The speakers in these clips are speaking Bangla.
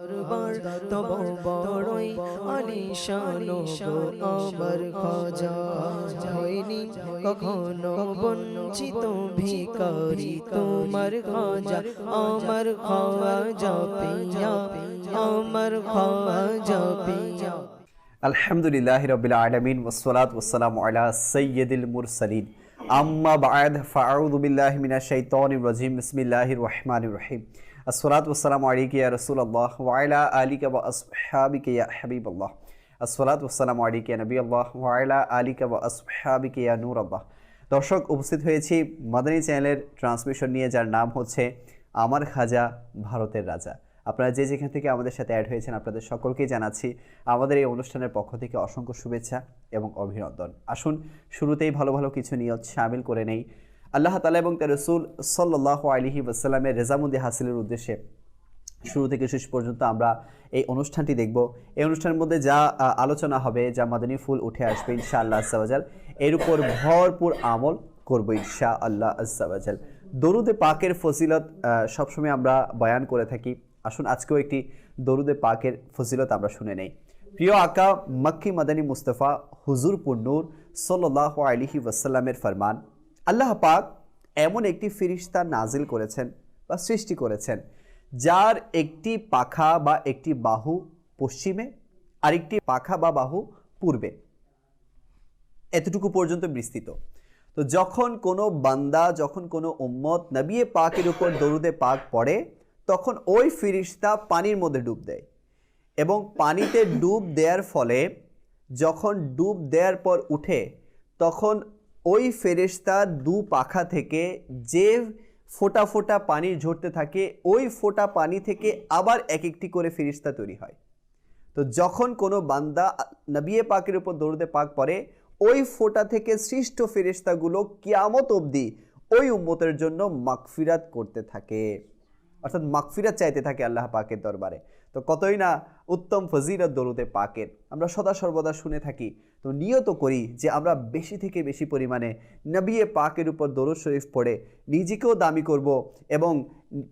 দরবার তব বড়ই আলিশান গো আমার খাজা, হয়নি কখনো বঞ্চিত ভিখারি তোমার খাজা, আমার খাজা পিয়া, আমার খাজা পিয়া। আলহামদুলিল্লাহি রাব্বিল আলামিন ওয়াসসালাতু ওয়াসসালামু আলা সাইয়্যিদিল মুরসালিন আম্মা বা'দ ফাআউযু বিল্লাহি মিনাশ শাইতানির রাজিম বিসমিল্লাহির রহমানির রহিম আসসালাতু ওয়াসসালামু আলাইকা ইয়া রাসূলুল্লাহ ওয়া আলা আলিকা ওয়া আসহাবিকা ইয়া হাবিবাল্লাহ আসসালাতু ওয়াসসালামু আলাইকা ইয়া নবিয়াল্লাহ ওয়া আলা আলিকা ওয়া আসহাবিকা ইয়া নূরাল্লাহ। দর্শক, উপস্থিত হয়েছি মাদানী চ্যানেলের ট্রান্সমিশন নিয়ে, যার নাম হচ্ছে আমার খাজা ভারতের রাজা। আপনারা যে যেখান থেকে আমাদের সাথে অ্যাড হয়েছেন আপনাদের সকলকেই জানাচ্ছি আমাদের এই অনুষ্ঠানের পক্ষ থেকে অসংখ্য শুভেচ্ছা এবং অভিনন্দন। আসুন শুরুতেই ভালো ভালো কিছু নিয়ত শামিল করে নেই। আল্লাহ তাআলা এবং তার রাসূল সাল্লাল্লাহু আলাইহি ওয়াসাল্লামের রেজামন্দি হাসিলের উদ্দেশ্যে শুরু থেকে শেষ পর্যন্ত আমরা এই অনুষ্ঠানটি দেখব। এই অনুষ্ঠানের মধ্যে যা আলোচনা হবে, যা মাদানী ফুল উঠে আসবে ইনশাআল্লাহ আজ্জা ওয়া জাল, এর উপর ভরপুর আমল করব ইনশাআল্লাহ আজ্জা ওয়া জাল। দরুদে পাকের ফজিলত সবসময় আমরা বয়ান করে থাকি। আসুন আজকেও একটি দরুদে পাকের ফজিলত আমরা শুনে নেই। প্রিয় আকা মক্কি মাদানী মুস্তাফা হুজুর পুন্নুর সাল্লাল্লাহু আলাইহি ওয়াসাল্লামের ফরমান, আল্লাহ পাক এমন একটি ফেরেশতা নাজিল করেছেন বা সৃষ্টি করেছেন যার একটি পাখা বা একটি বাহু পশ্চিমে, আরেকটি পাখা বা বাহু পূর্বে, এতটুকু পর্যন্ত বিস্তৃত। তো যখন কোনো বান্দা, যখন কোনো উম্মত নবী পাকের উপর দরুদে পাক পড়ে, তখন ওই ফেরেশতা পানির মধ্যে ডুব দেয় এবং পানিতে ডুব দেওয়ার ফলে যখন ডুব দেওয়ার পর উঠে, তখন ওই ফেরেশতা দু পাখা থেকে যে ফোঁটা ফোঁটা পানি ঝরতে থাকে, ওই ফোঁটা পানি থেকে আবার এক একটি করে ফেরেশতা তৈরি হয়। তো যখন কোনো বান্দা নবী পাকের উপর দরুদে পাক পড়ে, ওই ফোঁটা থেকে সৃষ্ট ফেরেশতাগুলো কিয়ামত অবধি ওই উম্মতের জন্য মাগফিরাত করতে থাকে, অর্থাৎ মাগফিরাত চাইতে থাকে আল্লাহ পাকের দরবারে। তো কতই না উত্তম ফজিলত দরুদে পাকের আমরা সদা সর্বদা শুনে থাকি। তো নিয়ত করি যে আমরা বেশি থেকে বেশি পরিমাণে নবী পাকের উপর দরুদ শরীফ পড়ে নিজেকেও দামি করব এবং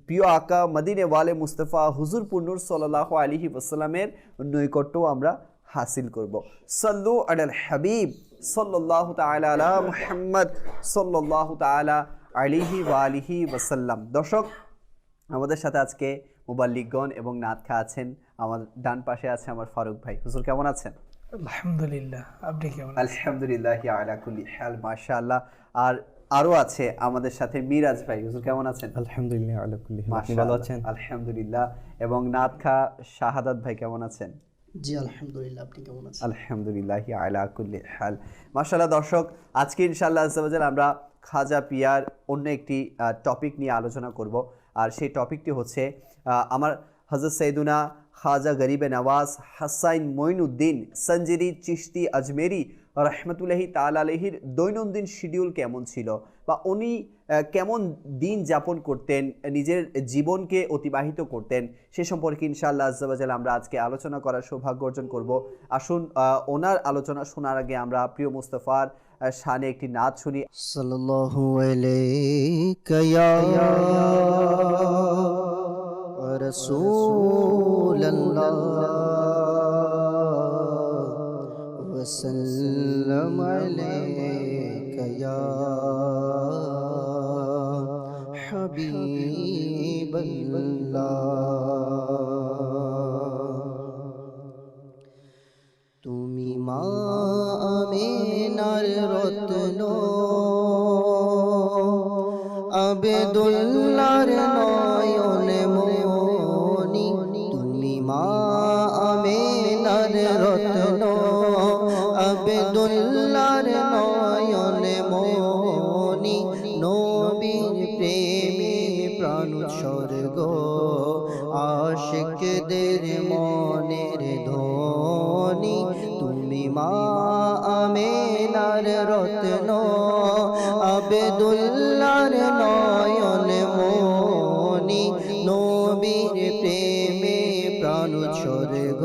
প্রিয় আকা মদিনে ওয়ালে মুস্তাফা হুজুর পুন্নুর সাল্লাল্লাহু আলাইহি ওয়াসাল্লামের নৈকট্যও আমরা হাসিল করব। সাল্লু আলাল হাবিব সাল্লাল্লাহু তাআলা আলা মুহাম্মদ সাল্লাল্লাহু তাআলা আলাইহি ওয়া আলিহি ওয়াসাল্লাম। দর্শক, আমাদের সাথে আজকে মুবাল্লিগগণ এবং নাতখা আছেন। আমার ডান পাশে আছে আমার ফারুক ভাই। হুজুর কেমন আছেন? আলহামদুলিল্লাহ, আপনি কেমন আছেন? আলহামদুলিল্লাহ আলা কুল্লি হাল, মাশাআল্লাহ। আর আরো আছে আমাদের সাথে মিরাজ ভাই। হুজুর কেমন আছেন? আলহামদুলিল্লাহ আলা কুল্লি হাল, আপনি ভালো আছেন? আলহামদুলিল্লাহ। এবং নাতখা শাহাদাত ভাই কেমন আছেন? জি আলহামদুলিল্লাহ, আপনি কেমন আছেন? আলহামদুলিল্লাহ আলা কুল্লি হাল, মাশাআল্লাহ। দর্শক, আজকে ইনশাআল্লাহ আজ্জা ওয়া জাল আমরা খাজা পিয়ার অন্য একটি টপিক নিয়ে আলোচনা করব। আর সেই টপিকটি হচ্ছে আমার হযরত সৈয়দুনা খাজা গরিবে নওয়াজ হাসাইন মঈনুদ্দিন সঞ্জেরি চিশতি আজমেরি রহমতুল্লাহি তাআলা আলাইহির দৈনন্দিন শিডিউল কেমন ছিল, বা উনি কেমন দিন যাপন করতেন, নিজের জীবনকে অতিবাহিত করতেন, সে সম্পর্কে ইনশাআল্লাহ আজ্জা ওয়া জাল আমরা আজকে আলোচনা করার সৌভাগ্য অর্জন করব। আসুন ওনার আলোচনা শোনার আগে আমরা প্রিয় মুস্তাফার শানে একটি নাত শুনি। সাল্লাল্লাহু আলাইকা ইয়া রাসূলুল্লাহ ওয়া সাল্লাম আলাইকা ইয়া হাবিবাল্লাহ। তুমি মা আমিনার রত্ন, আবেদুল্লাহর নয়ন মনি। তুমি মা আমিনার রত্ন, আবেদুল্লাহর নয়ন মনি। নবীর প্রেমে প্রাণ উৎসর্গ, আশিকদের মনের ধ্বনি। তুমি মা আমিনার রত্ন, আবেদুল্লাহর নয়ন মনি। নবীর প্রেমে প্রাণ উৎসর্গ,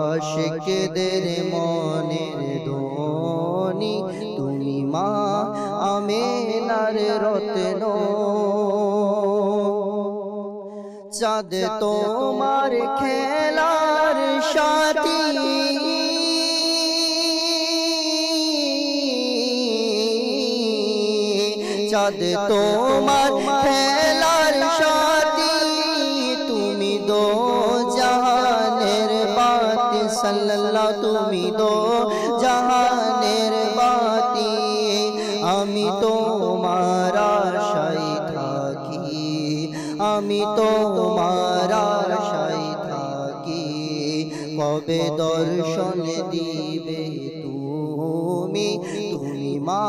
আশিকদের মনের ধ্বনি। তুমি মা আমিনার রত্ন, চাঁদ তোমার খেলার সাথী চাঁদ তোমার খেলার সাথী তুমি দো জাহানের বাতি সাল্লাল্লাহ তুমি দো জাহানের বাতি আমি তোমার আশায় থাকি আমি তোমার আশায় থাকি কবে দর্শন দিবে তুমি তুমি মা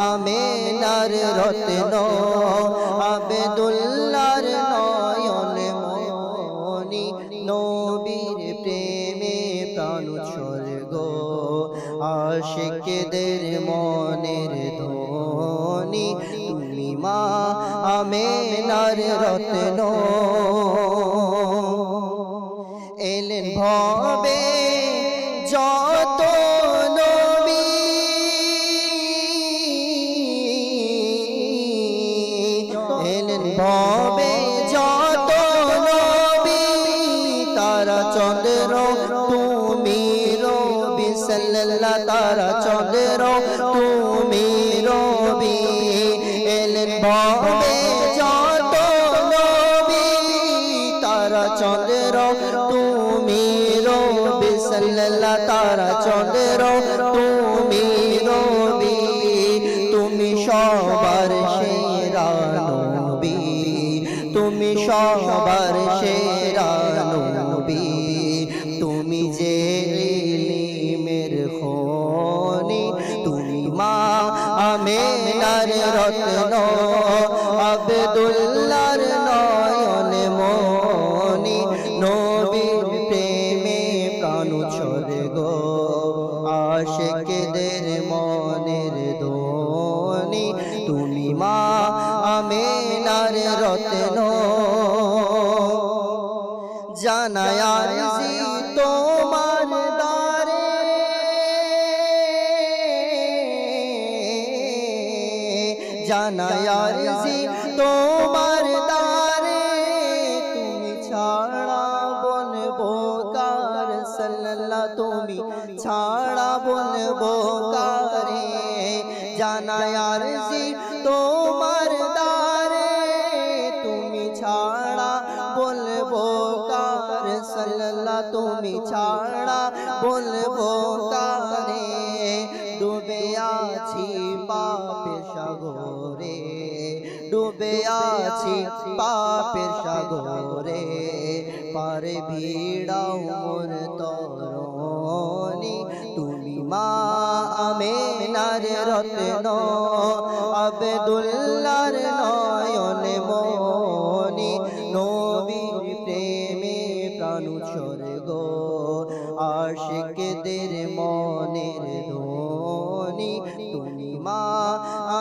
আমেনার রত্ন আবেদুল্লাহর নয়ন মনি নবীর প্রেমে প্রাণ উৎসর্গ আশিকদের মনের ধ্বনি তুমি মা আমেনার রত্ন এলেন ভবে যত নবী এলেন ভবে যত নবী তারা চন্দ্র তুমি রবি সাল্লাল্লাহ তারা চন্দ্র তুমি রবি এলেন ভবে যত নবী তারা চন্দ্র তুমি রবি সাল্লাল্লাহ তারা চন্দ্র তুমি রবি তুমি সবার সেরা নবী তুমি সবার সেরা নবী তুমি যে ইলমের খনি তুমি মা আমেনার রত্ন আব্দুল্লাহর নয়ন মনি নবীর প্রেমে প্রাণ উৎসর্গ আশিকদের মনের ধ্বনি তুমি মা আমেনার রত্ন জানায় আরজি তোমার দারে জানায় আরজি তোমার দারে তুমি ছাড়া বলবো কার সাল্লাল্লাহ তুমি ছাড়া বলবো কারে জানায় আরজি তোমার দারে তুমি ছাড়া বলবো কার সাল্লাল্লাহ তুমি ছাড়া বলবো কারে ডুবে আছি পাপের সাগরে ডুবে আছি পাপের সাগরে পারে ভিড়াও মোর তরণি তুমি মা আমেনার রত্ন আব্দুল্লাহর নয়ন মনি নবীর প্রেমে প্রাণ উৎসর্গ আশিকদের মনের ধ্বনি তুমি মা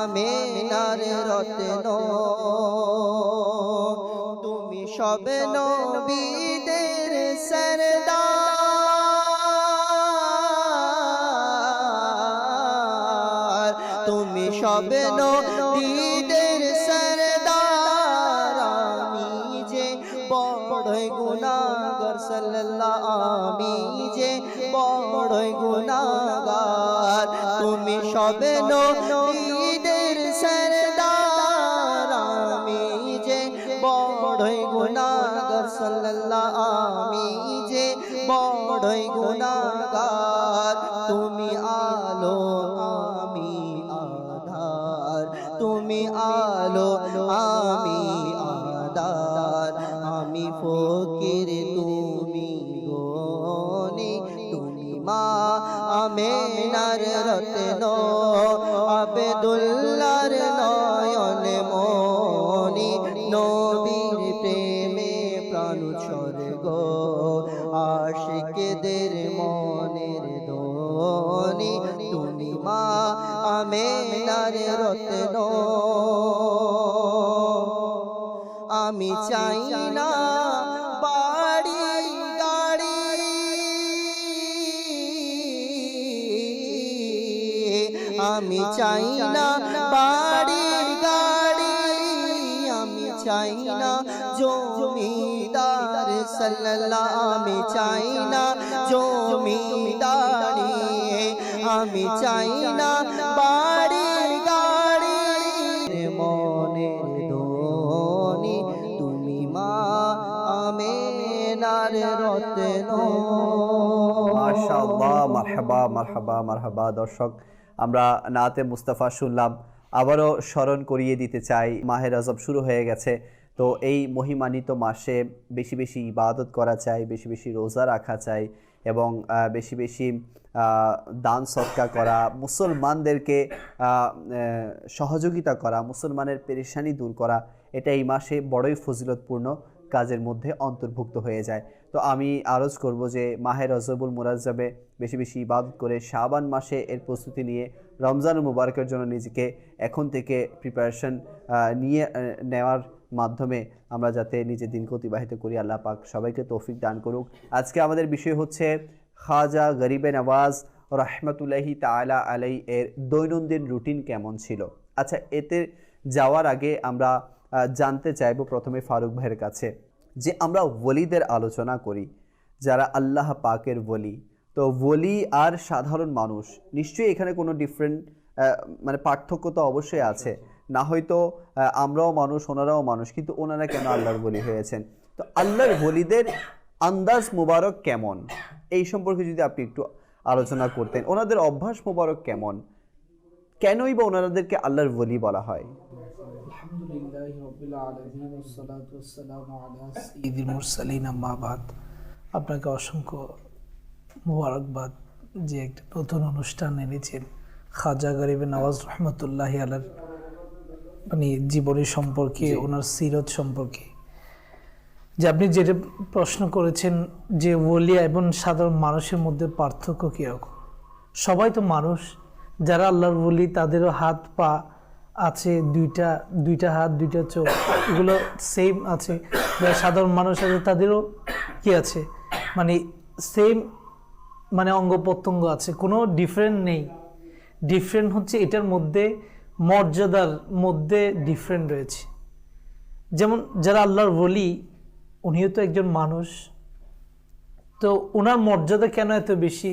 আমেনার রত্ন তুমি সব নবীদের সরদার তুমি সব নবীদের সরদার আমি যে বড়ই গুনাহগার সাল্লাল্লাহ আমি যে বড়ই গুনাহগার তুমি সব নবীদের সরদার আমি যে বড়ই গুনাহগার সাল্লাল্লাহ আমি যে বড়ই গুনাহগার তুমি আলো আমি আধার তুমি আলো আমি আধার আমি ফকির তুমি গনি তুমি মা আমেনার রত্ন আব্দুল্লাহর নয়ন মনি নবীর প্রেমে প্রাণ উৎসর্গ আশিকদের মনের ধ্বনি তুমি মা আমেনার রত্ন আমি চাই না বাড়ি গাড়ি আমি চাই না বাড়ি গাড়ি আমি চাই না জমি সাল্লাল্লাহ আমি চাই না জমিদারি আমি চাই না বাড়ি গাড়ি মনের ধনি তুমি মা আমেনার রত্ন। মাশাআল্লাহ, মারহাবা মারহাবা মারহাবা। দর্শক, আমরা নাতে মুস্তাফা শুনলাম। আবারও স্মরণ করিয়ে দিতে চাই, মাহে রজব শুরু হয়ে গেছে। তো এই মহিমান্বিত মাসে বেশি বেশি ইবাদত করা চাই, বেশি বেশি রোজা রাখা চাই এবং বেশি বেশি দান সদকা করা, মুসলমানদেরকে সহযোগিতা করা, মুসলমানের পেরেশানি দূর করা, এটা এই মাসে বড়ই ফজিলতপূর্ণ কাজের মধ্যে অন্তর্ভুক্ত হয়ে যায়। তো আমি আরজ করব যে মাহে রজবুল মুরাজ্জাবে বেশি বেশি ইবাদত করে শাবান মাসে এর প্রস্তুতি নিয়ে রমজানুল মুবারকের জন্য নিজেকে এখন থেকে প্রিপারেশন নেওয়ার মাধ্যমে আমরা যাতে নিজের দিনকে অতিবাহিত করি। আল্লাহ পাক সবাইকে তৌফিক দান করুক। আজকে আমাদের বিষয় হচ্ছে খাজা গরিবে নওয়াজ রহমতুল্লাহি তাআলা আলাই এর দৈনন্দিন রুটিন কেমন ছিল। আচ্ছা, এতে যাওয়ার আগে আমরা জানতে চাইব প্রথমে ফারুক ভাইয়ের কাছে যে আমরা ওলিদের আলোচনা করি, যারা আল্লাহ পাকের ওলি। তো ওলি আর সাধারণ মানুষ নিশ্চয়ই এখানে কোনো ডিফারেন্ট মানে পার্থক্য তো অবশ্যই আছে, না হয়তো আমরাও মানুষ ওনারাও মানুষ, কিন্তু ওনারা কেন আল্লাহর ওলি হয়েছেন? তো আল্লাহর ওলিদের আন্দাজ মুবারক কেমন, এই সম্পর্কে যদি আপনি একটু আলোচনা করতেন। ওনাদের অভ্যাস মুবারক কেমন, কেনই বা ওনাদেরকে আল্লাহর ওলি বলা হয়? আলহামদুলিল্লাহি রাব্বিল আলামিন ওয়াসসালাতু ওয়াসসালামু আলা সাইয়্যিদিল মুরসালিন আম্মা বাদ। আপনাকে অসংখ্য মোবারকবাদ যে একটা নতুন অনুষ্ঠান এনেছেন খাজা গরিবে নওয়াজ রহমতুল্লাহি আলাইহির মানে জীবনী সম্পর্কে, ওনার সিরত সম্পর্কে। যে আপনি যেটা প্রশ্ন করেছেন যে ওলিয়া এবং সাধারণ মানুষের মধ্যে পার্থক্য কীরকম। সবাই তো মানুষ, যারা আল্লাহর ওলি তাদেরও হাত পা আছে, দুইটা হাত দুইটা চোখ, এগুলো সেম আছে। যারা সাধারণ মানুষ আছে তাদেরও কি আছে, মানে সেম মানে অঙ্গ প্রত্যঙ্গ আছে, কোনো ডিফারেন্ট নেই। ডিফারেন্ট হচ্ছে এটার মধ্যে মর্যাদার মধ্যে ডিফারেন্ট রয়েছে। যেমন যারা আল্লাহর ওলি, উনিও তো একজন মানুষ, তো ওনার মর্যাদা কেন এত বেশি?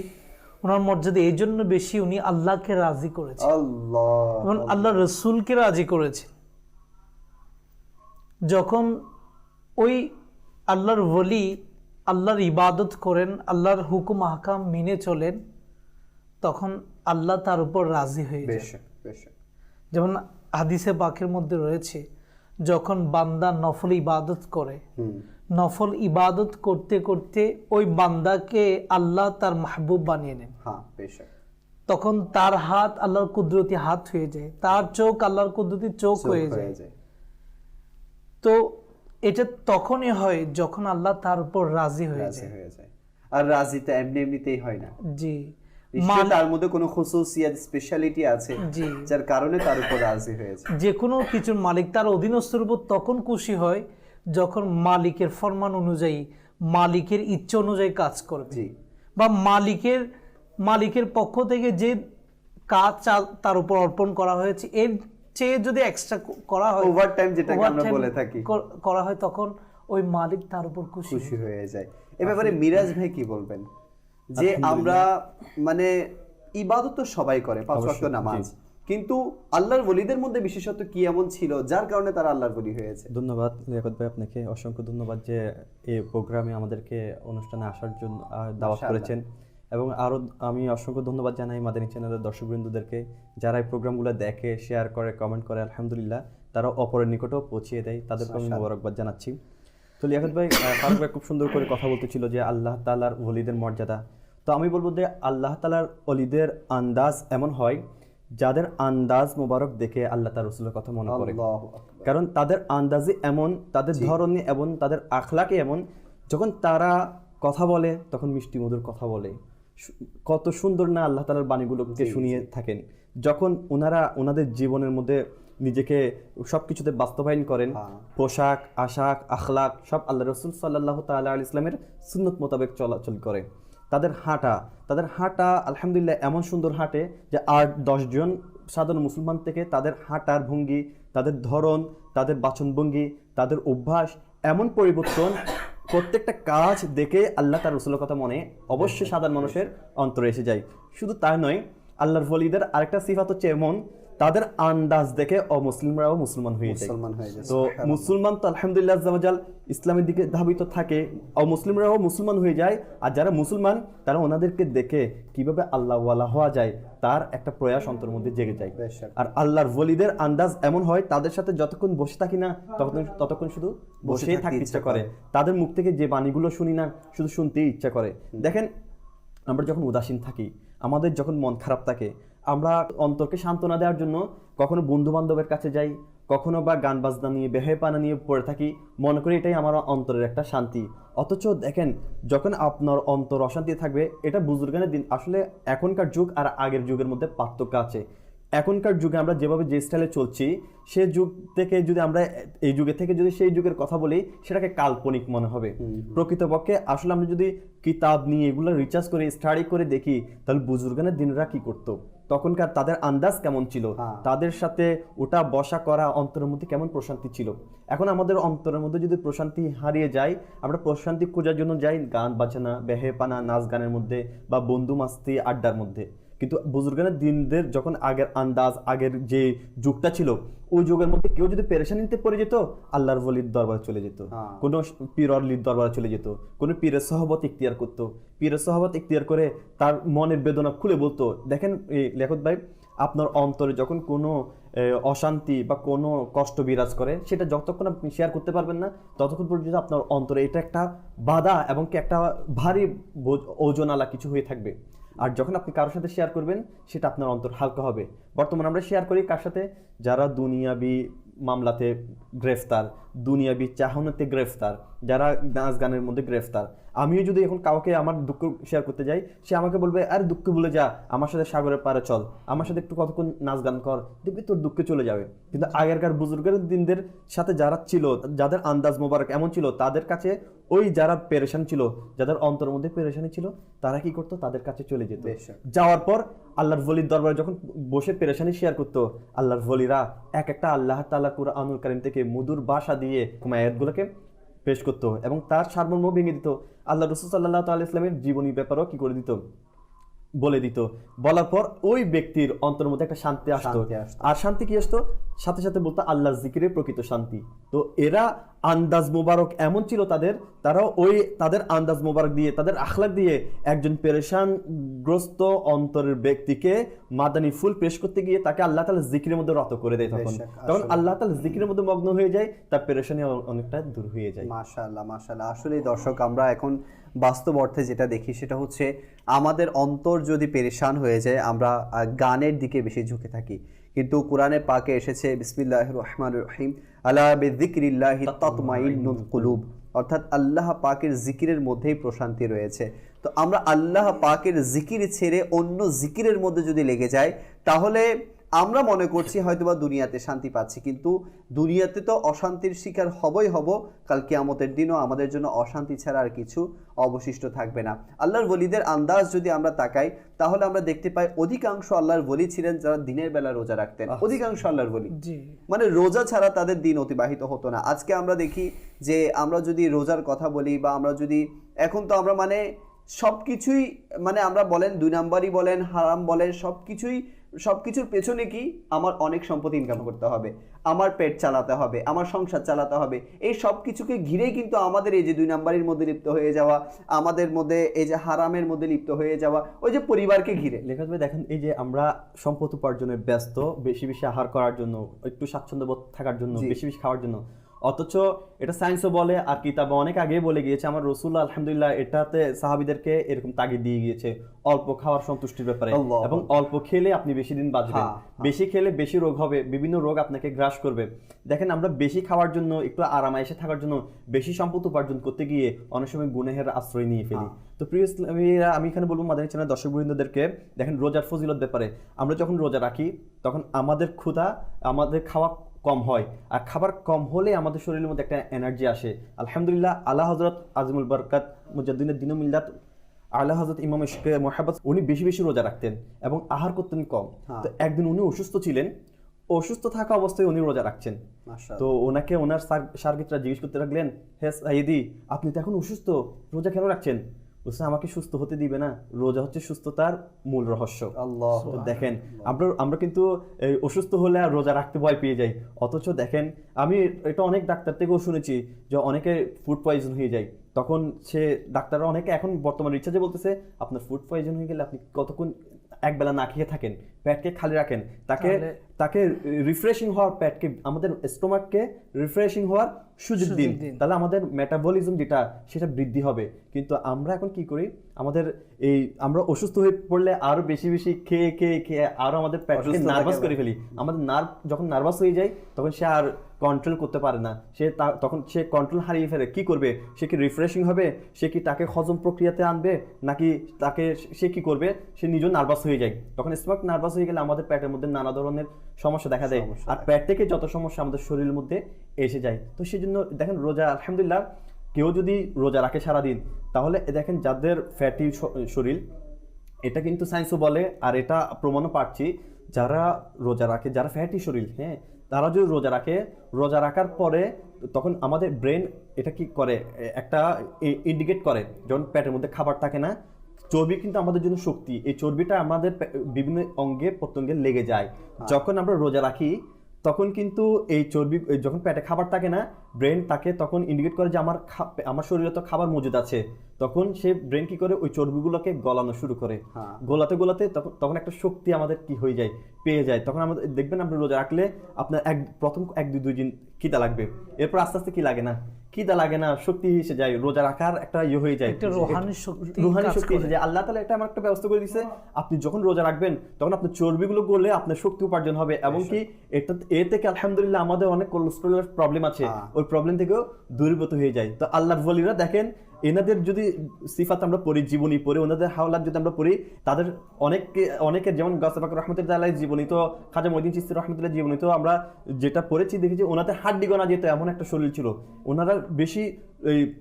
ওনার মর্যাদা এই জন্য বেশি, উনি আল্লাহকে রাজি করেছেন এবং আল্লাহ রসুলকে রাজি করেছেন। যখন ওই আল্লাহর ওলি আল্লাহর ইবাদত করেন, আল্লাহর হুকুম আহকাম মেনে চলেন, তখন আল্লাহ তার উপর রাজি হয়ে যায়। যেমন হাদিসে পাকের মধ্যে রয়েছে, যখন বান্দা নফল ইবাদত করে, নফল ইবাদত করতে করতে ওই বান্দাকে আল্লাহ তার মাহবুব বানিয়ে নেন, তখন তার হাত আল্লাহর কুদরতি হাত হয়ে যায়, তার চোখ আল্লাহর কুদরতি চোখ হয়ে যায়। তো এটা তখনই হয় যখন আল্লাহ তার উপর রাজি হয়ে যায়। আর রাজি তো এমনি এমনিতেই হয় না। জি, তার মধ্যে কোনো খুসুসিয়াত স্পেশালিটি আছে যার কারণে তার উপর রাজি হয়েছে। যে কোনো কিছুর মালিক তার অধীনস্থর উপর তখন খুশি হয় যখন মালিকের ফরমান অনুযায়ী, মালিকের ইচ্ছা অনুযায়ী কাজ করবে, বা মালিকের পক্ষ থেকে যে কাজ তার উপর অর্পণ করা হয়েছে এর চেয়ে যদি এক্সট্রা করা হয়, ওভারটাইম যেটাকে আমরা বলে থাকি, করা হয়, তখন ওই মালিক তার উপর খুশি হয়ে যায়। এ ব্যাপারে মিরাজ ভাই কি বলবেন? যে আমরা মানে ইবাদত তো সবাই করে, 5 ওয়াক্ত নামাজ, কিন্তু আল্লাহর ওলিদের মধ্যে বিশেষত কি এমন ছিল যার কারণে তারা আল্লাহর ওলি হয়েছে? ধন্যবাদ লিয়াকত ভাই, আপনাকে অসংখ্য ধন্যবাদ যে এই প্রোগ্রামে আমাদেরকে অনুষ্ঠানে আসার জন্য দাওয়াত করেছেন। এবং আরও আমি অসংখ্য ধন্যবাদ জানাই মাদানী চ্যানেলের দর্শকবৃন্দদেরকে, যারা এই প্রোগ্রামগুলো দেখে, শেয়ার করে, কমেন্ট করে, আলহামদুলিল্লাহ তারা অপরের নিকটেও পৌঁছিয়ে দেয়, তাদেরকে আমি মোবারকবাদ জানাচ্ছি। তো লিয়াকত ভাই, ফারুক ভাই খুব সুন্দর করে কথা বলতেছিল যে আল্লাহ তাআলার ওলিদের মর্যাদা। তো আমি বলবো যে আল্লাহ তাআলার ওলিদের আন্দাজ এমন হয় যাদের আন্দাজ মোবারক দেখে আল্লাহ তার রসুলের কথা মনে পড়ে। কারণ তাদের আন্দাজে এমন, তাদের ধরনে এমন, তাদের আখলাকে এমন, যখন তারা কথা বলে তখন মিষ্টি মধুর কথা বলে, কত সুন্দর না আল্লাহ তাআলার বাণীগুলোকে শুনিয়ে থাকেন। যখন ওনাদের জীবনের মধ্যে নিজেকে সবকিছুতে বাস্তবায়ন করেন, পোশাক আশাক আখলাক সব আল্লাহ রসুল সাল্লাল্লাহু তাআলা আলাইহি ইসলামের সুন্নত মোতাবেক চলাচল করে। তাদের হাঁটা আলহামদুলিল্লাহ এমন সুন্দর হাঁটে যে 8-10 জন সাধারণ মুসলমান থেকে তাদের হাঁটার ভঙ্গি, তাদের ধরন, তাদের বাচনভঙ্গি, তাদের অভ্যাস এমন পরিবর্তন প্রত্যেকটা কাজ দেখে আল্লাহ তার রসুলের কথা মনে অবশ্যই সাধারণ মানুষের অন্তরে এসে যায়। শুধু তাই নয়, আল্লাহর ওলিদের আরেকটা সিফাত হচ্ছে এমন, তাদের আন্দাজ দেখে অমুসলিমরাও মুসলমান হয়ে যায়। তো মুসলমান তো আলহামদুলিল্লাহ আজ্জা ওয়া জাল ইসলামের দিকে ধাবিত থাকে, অমুসলিমরাও মুসলমান হয়ে যায়। আর যারা মুসলমান তারা ওনাদেরকে দেখে কিভাবে আল্লাহ ওয়ালা হওয়া যায় তার একটা প্রয়াস অন্তরের মধ্যে জেগে যায়। আর আল্লাহর ওলিদের আন্দাজ এমন হয়, তাদের সাথে যতক্ষণ বসে থাকি না ততক্ষণ শুধু বসেই থাকতে ইচ্ছা করে। তাদের মুখ থেকে যে বাণীগুলো শুনি না শুধু শুনতেই ইচ্ছা করে। দেখেন, আমরা যখন উদাসীন থাকি, আমাদের যখন মন খারাপ থাকে, আমরা অন্তরকে সান্ত্বনা দেওয়ার জন্য কখনো বন্ধু বান্ধবের কাছে যাই, কখনো বা গান বাজনা নিয়ে বেহেপানা নিয়ে পড়ে থাকি, মনে করি এটাই আমার অন্তরের একটা শান্তি। অথচ দেখেন, যখন আপনার অন্তর অশান্তি থাকবে, এটা বুজুর্গানের দিন। আসলে এখনকার যুগ আর আগের যুগের মধ্যে পার্থক্য আছে। এখনকার যুগে আমরা যেভাবে যে স্টাইলে চলছি, সে যুগ থেকে যদি আমরা এই যুগে থেকে যদি সেই যুগের কথা বলি, সেটাকে কাল্পনিক মনে হবে। প্রকৃতপক্ষে আসলে আমরা যদি কিতাব নিয়ে এগুলো রিসার্চ করে স্টাডি করে দেখি, তাহলে বুজুর্গানের দিনরা কি করতো, তখনকার তাদের আন্দাজ কেমন ছিল, তাদের সাথে ওটা বসা করা অন্তরের মধ্যে কেমন প্রশান্তি ছিল। এখন আমাদের অন্তরের মধ্যে যদি প্রশান্তি হারিয়ে যায়, আমরা প্রশান্তি খোঁজার জন্য যাই গান বাজনা, বেহেপানা, নাচ গানের মধ্যে বা বন্ধু মাস্তি আড্ডার মধ্যে। কিন্তু বুজুর্গানের দিনদের যখন আগের আন্দাজ, আগের যে যুগটা ছিল, ওই যুগের মধ্যে কেউ যদি পেরেশানিতে পড়ে যেত, আল্লাহর ওলির দরবারে চলে যেত, কোনো পীর অলির দরবারে চলে যেত, কোনো পীরের সহবত ইখতিয়ার করতো। পীরের সহবত ইখতিয়ার করে তার মনের বেদনা খুলে বলতো। দেখেন লেখক ভাই, আপনার অন্তরে যখন কোনো অশান্তি বা কোনো কষ্ট বিরাজ করে, সেটা যতক্ষণ আপনি শেয়ার করতে পারবেন না, ততক্ষণ পর্যন্ত আপনার অন্তরে এটা একটা বাধা এবং কি একটা ভারী ওজনালা কিছু হয়ে থাকবে। আর যখন আপনি কারোর সাথে শেয়ার করবেন, সেটা আপনার অন্তর হালকা হবে। বর্তমানে আমরা শেয়ার করি কার সাথে? যারা দুনিয়াবি মামলাতে গ্রেফতার, দুনিয়াবি চাহনাতে গ্রেফতার, যারা নাচ গানের মধ্যে গ্রেফতার। আমিও যদি এখন কাউকে আমার দুঃখ শেয়ার করতে যাই, সে আমাকে বলবে, আরে দুঃখ ভুলে যা, আমার সাথে সাগরের পাড়ে চল, আমার সাথে একটু কতক্ষণ নাচ গান কর, দেখবি তোর দুঃখে চলে যাবে। কিন্তু আগেরকার বুজুর্গের দিনদের সাথে যারা ছিল, যাদের আন্দাজ মোবারক এমন ছিল, তাদের কাছে ওই যারা পেরেশান ছিল, যাদের অন্তরের মধ্যে পেরেশানি ছিল, তারা কি করতো? তাদের কাছে চলে যেত। যাওয়ার পর আল্লাহর ওলির দরবারে যখন বসে পেরেশানি শেয়ার করতো, আল্লাহর ওলিরা এক একটা আল্লাহ তাআলা কুরআনুল কারীম থেকে মধুর ভাষা দিয়ে আয়াতগুলোকে পেশ করতো এবং তার সারমর্ম ভেঙে দিত। আল্লাহ রাসূল সাল্লাল্লাহু তাআলা ইসলামের জীবনী ব্যাপারেও কি করে দিত, বলে দিত। বলার পর ওই ব্যক্তির অন্তরের মধ্যে একটা শান্তি আসতো। আর শান্তি কি আসতো? সাথে সাথে বলতো আল্লাহর জিকিরের প্রকৃত শান্তি। তো এরা আন্দাজ মোবারক এমন ছিল তাদের, তারাও ওই তাদের আন্দাজ মোবারক দিয়ে, তাদের আখলাক দিয়ে একজন পেরেশানগ্রস্ত অন্তরের ব্যক্তিকে মাদানী ফুল পেশ করতে গিয়ে তাকে আল্লাহ তাআলা জিকিরের মধ্যে রত করে দেয়। তখন আল্লাহ তাআলা জিকিরের মধ্যে মগ্ন হয়ে যায়, তার পেরেশানি অনেকটা দূর হয়ে যায়। মাশাআল্লাহ, মাশাআল্লাহ। আসলে দর্শক, আমরা এখন বাস্তব অর্থে যেটা দেখি সেটা হচ্ছে, আমাদের অন্তর যদি পেরেশান হয়ে যায়, আমরা গানের দিকে বেশি ঝুঁকে থাকি। কিন্তু কোরআনে পাকে এসেছে বিসমিল্লাহির রহমানির রহিম, আলা বিযিকরিল্লাহি তাতমাইন্নুল কুলুব, অর্থাৎ আল্লাহ পাকের জিকিরের মধ্যেই প্রশান্তি রয়েছে। তো আমরা আল্লাহ পাকের জিকির ছেড়ে অন্য জিকিরের মধ্যে যদি লেগে যাই, তাহলে আমরা মনে করছি হয়তোবা দুনিয়াতে শান্তি পাচ্ছি, কিন্তু দুনিয়াতে তো অশান্তির শিকার হবই হব। কাল কিয়ামতের দিনও আমাদের জন্য অশান্তি ছাড়া আর কিছু অবশিষ্ট থাকবে না। আল্লাহর ওলিদের আন্দাজ যদি আমরা তাকাই, তাহলে আমরা দেখতে পাই অধিকাংশ আল্লাহর ওলি ছিলেন যারা দিনের বেলা রোজা রাখতেন। অধিকাংশ আল্লাহর ওলি মানে রোজা ছাড়া তাদের দিন অতিবাহিত হতো না। আজকে আমরা দেখি যে আমরা যদি রোজার কথা বলি, বা আমরা যদি এখন তো আমরা মানে সবকিছুই মানে আমরা বলেন 2 নাম্বারই বলেন, হারাম বলেন, সবকিছুর পেছনে কি আমার অনেক সম্পত্তি ইনকাম করতে হবে, আমার পেট চালাতে হবে, আমার সংসার চালাতে হবে। এই সব কিছুকে ঘিরেই কিন্তু আমাদের এই যে 2 নাম্বারের মধ্যে লিপ্ত হয়ে যাওয়া, আমাদের মধ্যে এই যে হারামের মধ্যে লিপ্ত হয়ে যাওয়া, ওই যে পরিবারকে ঘিরে। লেখক ভাই দেখেন, এই যে আমরা সম্পদ উপার্জনে ব্যস্ত, বেশি বেশি আহার করার জন্য, একটু স্বাচ্ছন্দ্যবোধ থাকার জন্য, বেশি বেশি খাওয়ার জন্য, অথচ এটা সায়েন্সও বলে আর কিতাব অনেক আগে বলে গিয়েছে। আমার রাসূলুল্লাহ আলহামদুলিল্লাহ এটাতে সাহাবীদেরকে এরকম তাগিদ দিয়ে গিয়েছে অল্প খাওয়ার সন্তুষ্টির ব্যাপারে, এবং অল্প খেলে আপনি বেশি দিন বাঁচবেন, বেশি খেলে বেশি রোগ হবে, বিভিন্ন রোগ আপনাকে গ্রাস করবে। দেখেন, আমরা বেশি খাওয়ার জন্য, একটু আরামায়েশে থাকার জন্য, বেশি সম্পদ উপার্জন করতে গিয়ে অনেক সময় গুনাহের আশ্রয় নিয়ে ফেলি। তো প্রিয় ইসলামীরা, আমি এখানে বলবো মাদানী চ্যানেল দর্শকবৃন্দদেরকে, দেখেন রোজার ফজিলত ব্যাপারে, আমরা যখন রোজা রাখি তখন আমাদের ক্ষুধা, আমাদের খাওয়া কম হয়, আর খাবার কম হলে আমাদের শরীরের মধ্যে একটা এনার্জি আসে। আলহামদুলিল্লাহ, আলা হযরত আজমুল বরকাত মুজাদ্দিদুদ দ্বীন মিল্লাত আলা হযরত ইমাম ইশকে মুহাব্বত, উনি বেশি বেশি রোজা রাখতেন এবং আহার করতেন কম। তো একদিন উনি অসুস্থ ছিলেন, অসুস্থ থাকা অবস্থায় উনি রোজা রাখছেন। তো ওনাকে ওনার সার্গিতরা জিজ্ঞেস করতে লাগলেন, হে সাইদি, আপনি তো এখন অসুস্থ, রোজা কেন রাখছেন? বলছে, আমাকে সুস্থ হতে দিবে না, রোজা হচ্ছে সুস্থতার মূল রহস্য। আল্লাহ, তো দেখেন আমরা কিন্তু অসুস্থ হলে আর রোজা রাখতে ভয় পেয়ে যাই, অথচ দেখেন আমি এটা অনেক ডাক্তার থেকেও শুনেছি যে অনেকে ফুড পয়জন হয়ে যায়, তখন সে ডাক্তাররা অনেকে এখন বর্তমান রিসার্চে বলতেছে আপনার ফুড পয়জন হয়ে গেলে আপনি কতক্ষণ একবেলা না খেয়ে থাকেন, পেটকে খালি রাখেন, তাকে রিফ্রেশিং হওয়ার, পেটকে আমাদের স্টোমাককে রিফ্রেশিং হওয়ার সুযোগ দিন, তাহলে আমাদের মেটাবলিজম যেটা সেটা বৃদ্ধি হবে। কিন্তু আমরা এখন কি করি, আমরা অসুস্থ হয়ে পড়লে আরো বেশি বেশি খেয়ে খেয়ে খেয়ে আরো আমাদের পেটকে নার্ভাস করে ফেলি। আমাদের নার্ভ যখন নার্ভাস হয়ে যায় তখন সে আর কন্ট্রোল করতে পারে না, তখন সে কন্ট্রোল হারিয়ে ফেলে। কি করবে সে? কি রিফ্রেশিং হবে? সে কি তাকে হজম প্রক্রিয়াতে আনবে, নাকি সে কি করবে? সে নিজেও নার্ভাস হয়ে যায়। তখন স্টমাক নার্ভাস হয়ে গেলে আমাদের পেটের মধ্যে নানা ধরনের সমস্যা দেখা দেয়, আর পেট থেকে যত সমস্যা আমাদের শরীরের মধ্যে এসে যায়। তো সেই জন্য দেখেন রোজা, আলহামদুলিল্লাহ, কেউ যদি রোজা রাখে সারাদিন, তাহলে দেখেন যাদের ফ্যাটি শরীর, এটা কিন্তু সায়েন্সও বলে আর এটা প্রমাণও পাচ্ছি, যারা রোজা রাখে, যারা ফ্যাটি শরীর, হ্যাঁ, তারা যদি রোজা রাখে, রোজা রাখার পরে তখন আমাদের ব্রেন এটা কি করে, একটা ইন্ডিকেট করে যখন পেটের মধ্যে খাবার থাকে না, চর্বি কিন্তু আমাদের জন্য শক্তি, এই চর্বিটা আমাদের বিভিন্ন অঙ্গে প্রত্যঙ্গে লেগে যায়। যখন আমরা রোজা রাখি তখন কিন্তু এই চর্বি, যখন পেটে খাবার থাকে না, ব্রেন তাকে তখন ইন্ডিকেট করে যে আমার শরীরে তো খাবার মজুদ আছে, তখন সে ব্রেন কি করে ওই চর্বিগুলোকে গলানো শুরু করে, গোলাতে গোলাতে তখন একটা শক্তি আমাদের কি হয়ে যায়, পেয়ে যায়। তখন আমাদের দেখবেন আপনি রোজা রাখলে আপনার প্রথম 1-2 দিন খিদা লাগবে, এরপর আস্তে আস্তে কি লাগে না, খিদা লাগে না, শক্তি এসে যায়, রোজা রাখার একটা হয়ে যায়, একটা রুহানি শক্তি এসে যায়। আল্লাহ তাআলা এটা আমার একটা ব্যবস্থা করে দিয়েছে, আপনি যখন রোজা রাখবেন তখন আপনার চর্বিগুলো গলে আপনার শক্তি উপার্জন হবে, এবং কি এ থেকে আলহামদুলিল্লাহ আমাদের অনেক কোলেস্টেরলের প্রবলেম আছে, ওই প্রবলেম থেকেও দূরীভূত হয়ে যায়। তো আল্লাহর ওয়ালিরা দেখেন, এনাদের যদি সিফাত আমরা পড়ি, জীবনী পড়ি, ওনাদের হাওলাত যদি আমরা পড়ি, তাদের অনেকের যেমন গাউস পাক রহমতুল্লাহ আলাইহির জীবনী, তো খাজা মঈনুদ্দিন চিশতি রহমতুল্লাহ জীবনী, তো আমরা যেটা পড়েছি দেখেছি ওনাদের হাড্ডি গোনা যেত, এমন একটা শরীর ছিল, ওনারা বেশি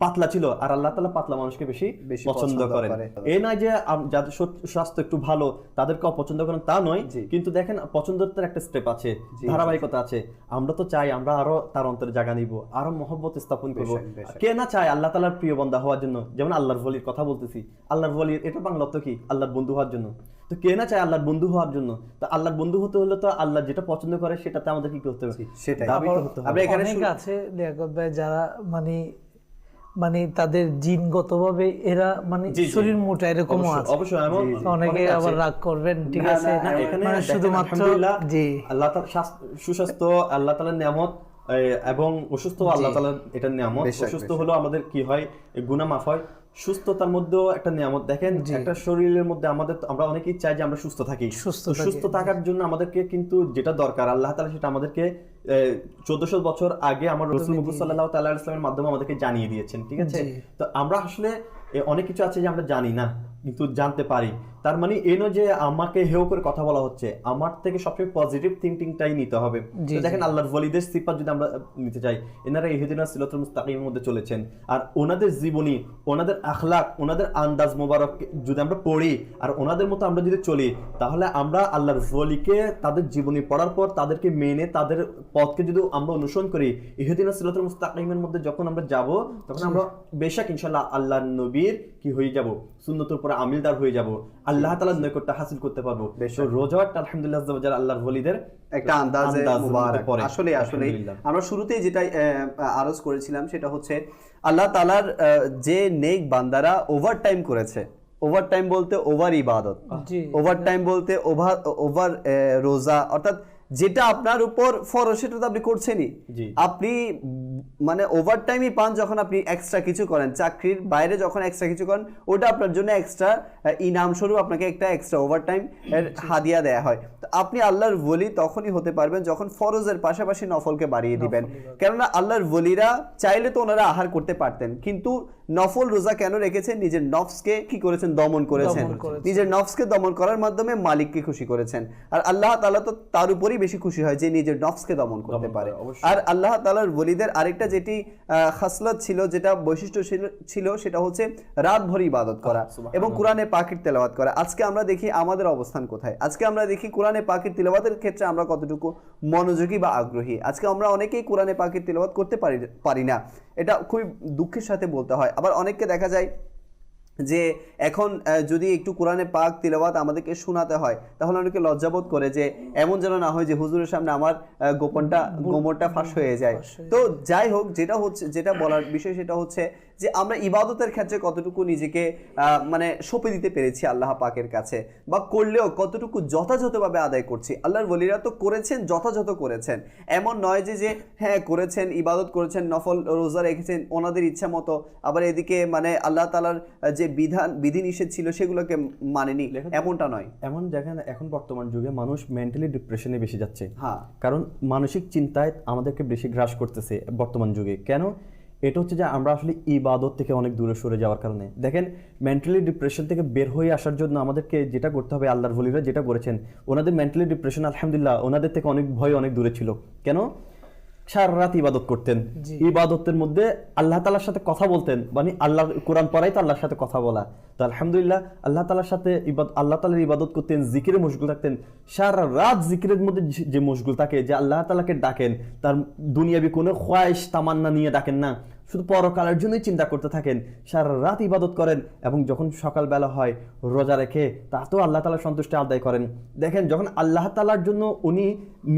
পাতলা ছিল, আর আল্লাহ তাআলা পাতলা মানুষকে বেশি পছন্দ করেন। এই নয় যে যাদের স্বাস্থ্য একটু ভালো তাদেরকে অপছন্দ করেন, তা নয়, কিন্তু দেখেন পছন্দের একটা স্টেপ আছে, ধারাবাহিকতা আছে। আমরা তো চাই আমরা আরো তার অন্তরে জায়গা নিব, আরো মহব্বত স্থাপন করবো। কে না চায় আল্লাহ তাআলার প্রিয় বান্দা হওয়ার জন্য? যেমন আল্লাহর ওয়ালির কথা বলতেছি, আল্লাহর ওয়ালির এটা বাংলা অর্থ কি? আল্লাহর বন্ধু হওয়ার জন্য। তো কে না চায় আল্লাহর বন্ধু হওয়ার জন্য? তো আল্লাহর বন্ধু হতে হলে তো আল্লাহ যেটা পছন্দ করে সেটাতে আমাদের কি করতে হবে, সেটাই দাবি করতে হবে। অনেক আছে লিয়াকত ভাই যারা মানে তাদের জিনগতভাবে এরা শরীর মোটা এরকম আছে, অবশ্যই এমন অনেকে আবার রাগ করবেন, ঠিক আছে, এখানে শুধুমাত্র জি আল্লাহ তাআলা সুস্বাস্থ্য আল্লাহ তাআলার নিয়ামত, এবং অসুস্থ আল্লাহ তাআলার এটা নিয়ামত। অসুস্থ হলো আমাদের কি হয়, গুনাহ মাফ হয়, সুস্থতার মধ্যেও একটা নিয়ামত। দেখেন একটা শরীরের মধ্যে আমরা অনেকেই চাই যে আমরা সুস্থ থাকি, সুস্থ থাকার জন্য আমাদেরকে কিন্তু যেটা দরকার আল্লাহ তাআলা সেটা আমাদেরকে 1400 বছর আগে আমার রাসূল মুহাম্মদ সাল্লাল্লাহু তাআলা আলাইহি ওয়াসাল্লামের মাধ্যমে আমাদেরকে জানিয়ে দিয়েছেন, ঠিক আছে। তো আমরা আসলে অনেক কিছু আছে যে আমরা জানি না কিন্তু জানতে পারি, তার মানে এই নয় যে আমাকে হেয় করে কথা বলা হচ্ছে, আমার থেকে সবচেয়ে পজিটিভ থিংকিংটাই নিতে হবে। তো দেখেন আল্লাহর ওয়ালিদের সিফাত যদি আমরা নিতে চাই, এনারা ইহদিনাস সিরাতাল মুস্তাকিমের মধ্যে চলেছেন, আর ওনাদের জীবনী, ওনাদের আখলাক, ওনাদের আন্দাজ মোবারক যদি আমরা পড়ি আর ওনাদের মতো আমরা যদি চলি, তাহলে আমরা আল্লাহর ওয়ালিকে তাদের জীবনী পড়ার পর তাদেরকে মেনে তাদের পথকে যদি আমরা অনুসরণ করি, ইহদিনাস সিরাতাল মুস্তাকিমের মধ্যে যখন আমরা যাব, তখন আমরা বেশক ইনশাআল্লাহ আল্লাহর নবীর কি হয়ে যাব, সুন্নতের উপরে আমিলদার হয়ে যাব, আল্লাহ তাআলার নৈকট্য হাসিল করতে পারবো। রোজাটা আলহামদুলিল্লাহ যারা আল্লাহর ওয়ালিদের একটা আন্দাজে মুবারক। আসলে আমরা শুরুতেই যেটা আরজ করেছিলাম সেটা হচ্ছে আল্লাহ তাআলার যে নেক বান্দারা ওভারটাইম করেছে, ওভারটাইম বলতে ওভার ইবাদত, ওভারটাইম বলতে ওভার রোজা, অর্থাৎ যেটা আপনার উপর ফরজ সেটা তো আপনি করছেনই, আপনি মানে ওভারটাইমই পান যখন আপনি এক্সট্রা কিছু করেন, চাকরির বাইরে যখন এক্সট্রা কিছু করেন, ওটা আপনার জন্য এক্সট্রা ইনাম স্বরূপ আপনাকে একটা এক্সট্রা ওভারটাইম এর হাদিয়া দেয়া হয়। তো আপনি আল্লাহর ওলি তখনই হতে পারবেন যখন ফরজের পাশাপাশি নফলকে বাড়িয়ে দিবেন। কেননা আল্লাহর ওলিরা চাইলে তো ওনারা আহার করতে পারতেন, কিন্তু নফল রোজা কেন রেখেছেন? নিজের নফসকে কি করেছেন? দমন করেছেন। দমন করেছেন। নিজের নফসকে দমন করার মাধ্যমে মালিককে খুশি করেছেন। আর আল্লাহ তাআলা তো তার উপরই বেশি খুশি হয় যে নিজের নফসকে দমন করতে পারে। আর আল্লাহ তাআলার ওলিদের আরেকটা যেটি খাসলত ছিল, যেটা বৈশিষ্ট্য ছিল, সেটা হচ্ছে রাত ভর ইবাদত করা এবং কোরআনে পাকের তেলাওয়াত করা। আজকে আমরা দেখি আমাদের অবস্থান কোথায়। আজকে আমরা দেখি কোরআনে পাকের তেলাওয়াতের ক্ষেত্রে আমরা কতটুকু মনোযোগী বা আগ্রহী। আজকে আমরা অনেকেই কোরআনে পাকের তেলাওয়াত করতে পারি না, এটা খুবই দুঃখের সাথে বলতে হয়। আবার অনেককে দেখা যায় যে এখন যদি একটু কোরআনে পাক তিলাওয়াত আমাদেরকে শোনাতে হয়, তাহলে অনেকে লজ্জাবোধ করে যে এমন যেন না হয় যে হুজুরের সামনে আমার গোমরটা ফাঁস হয়ে যায়। তো যাই হোক, যেটা বলার বিষয় সেটা হচ্ছে যে আমরা ইবাদতের ক্ষেত্রে কতটুকু নিজেকে মানে সঁপে দিতে পেরেছি আল্লাহ পাকের কাছে, বা করলেও কতটুকু যথাযথভাবে আদায় করছি। আল্লাহর ওলিরা তো করেছেন, যথাযথ করেছেন। এমন নয় যে হ্যাঁ করেছেন, ইবাদত করেছেন, নফল রোজা রেখেছেন ওনাদের ইচ্ছা মতো, আবার এদিকে মানে আল্লাহ তাআলার যে বিধিনিষেধ ছিল সেগুলোকে মানেনি, এমনটা নয়। এমন দেখেন এখন বর্তমান যুগে মানুষ মেন্টালি ডিপ্রেশনে বেশি যাচ্ছে। হ্যাঁ, কারণ মানসিক চিন্তায় আমাদেরকে বেশি গ্রাস করতেছে বর্তমান যুগে। কেন? এটা হচ্ছে যে আমরা আসলে ইবাদত থেকে অনেক দূরে সরে যাওয়ার কারণে। দেখেন, মেন্টালি ডিপ্রেশন থেকে বের হয়ে আসার জন্য আমাদেরকে যেটা করতে হবে, আল্লাহর ওলিরা যেটা করেছেন, ওনাদের মেন্টালি ডিপ্রেশন আলহামদুলিল্লাহ ওনাদের থেকে অনেক অনেক দূরে ছিল। কেন? সারা রাত ইবাদত করতেন, ইবাদতের মধ্যে আল্লাহ তাআলার সাথে কথা বলতেন, মানে আল্লাহ কোরআন পড়াই তো আল্লাহর সাথে কথা বলা। তো আলহামদুলিল্লাহ আল্লাহ তাআলার সাথে আল্লাহ তাআলার ইবাদত করতেন, জিকিরে মশগুল থাকতেন। সারা রাত জিকিরের মধ্যে যে মশগুল থাকে, যে আল্লাহ তাআলাকে ডাকেন, তার দুনিয়াবি কোনো খ্বাহিশ তামান্না নিয়ে ডাকেন না, শুধু পরকালের জন্যই চিন্তা করতে থাকেন, সারা রাত ইবাদত করেন, এবং যখন সকালবেলা হয় রোজা রেখে তাতেও আল্লাহ তাআলার সন্তুষ্টি আদায় করেন। দেখেন, যখন আল্লাহ তাআলার জন্য উনি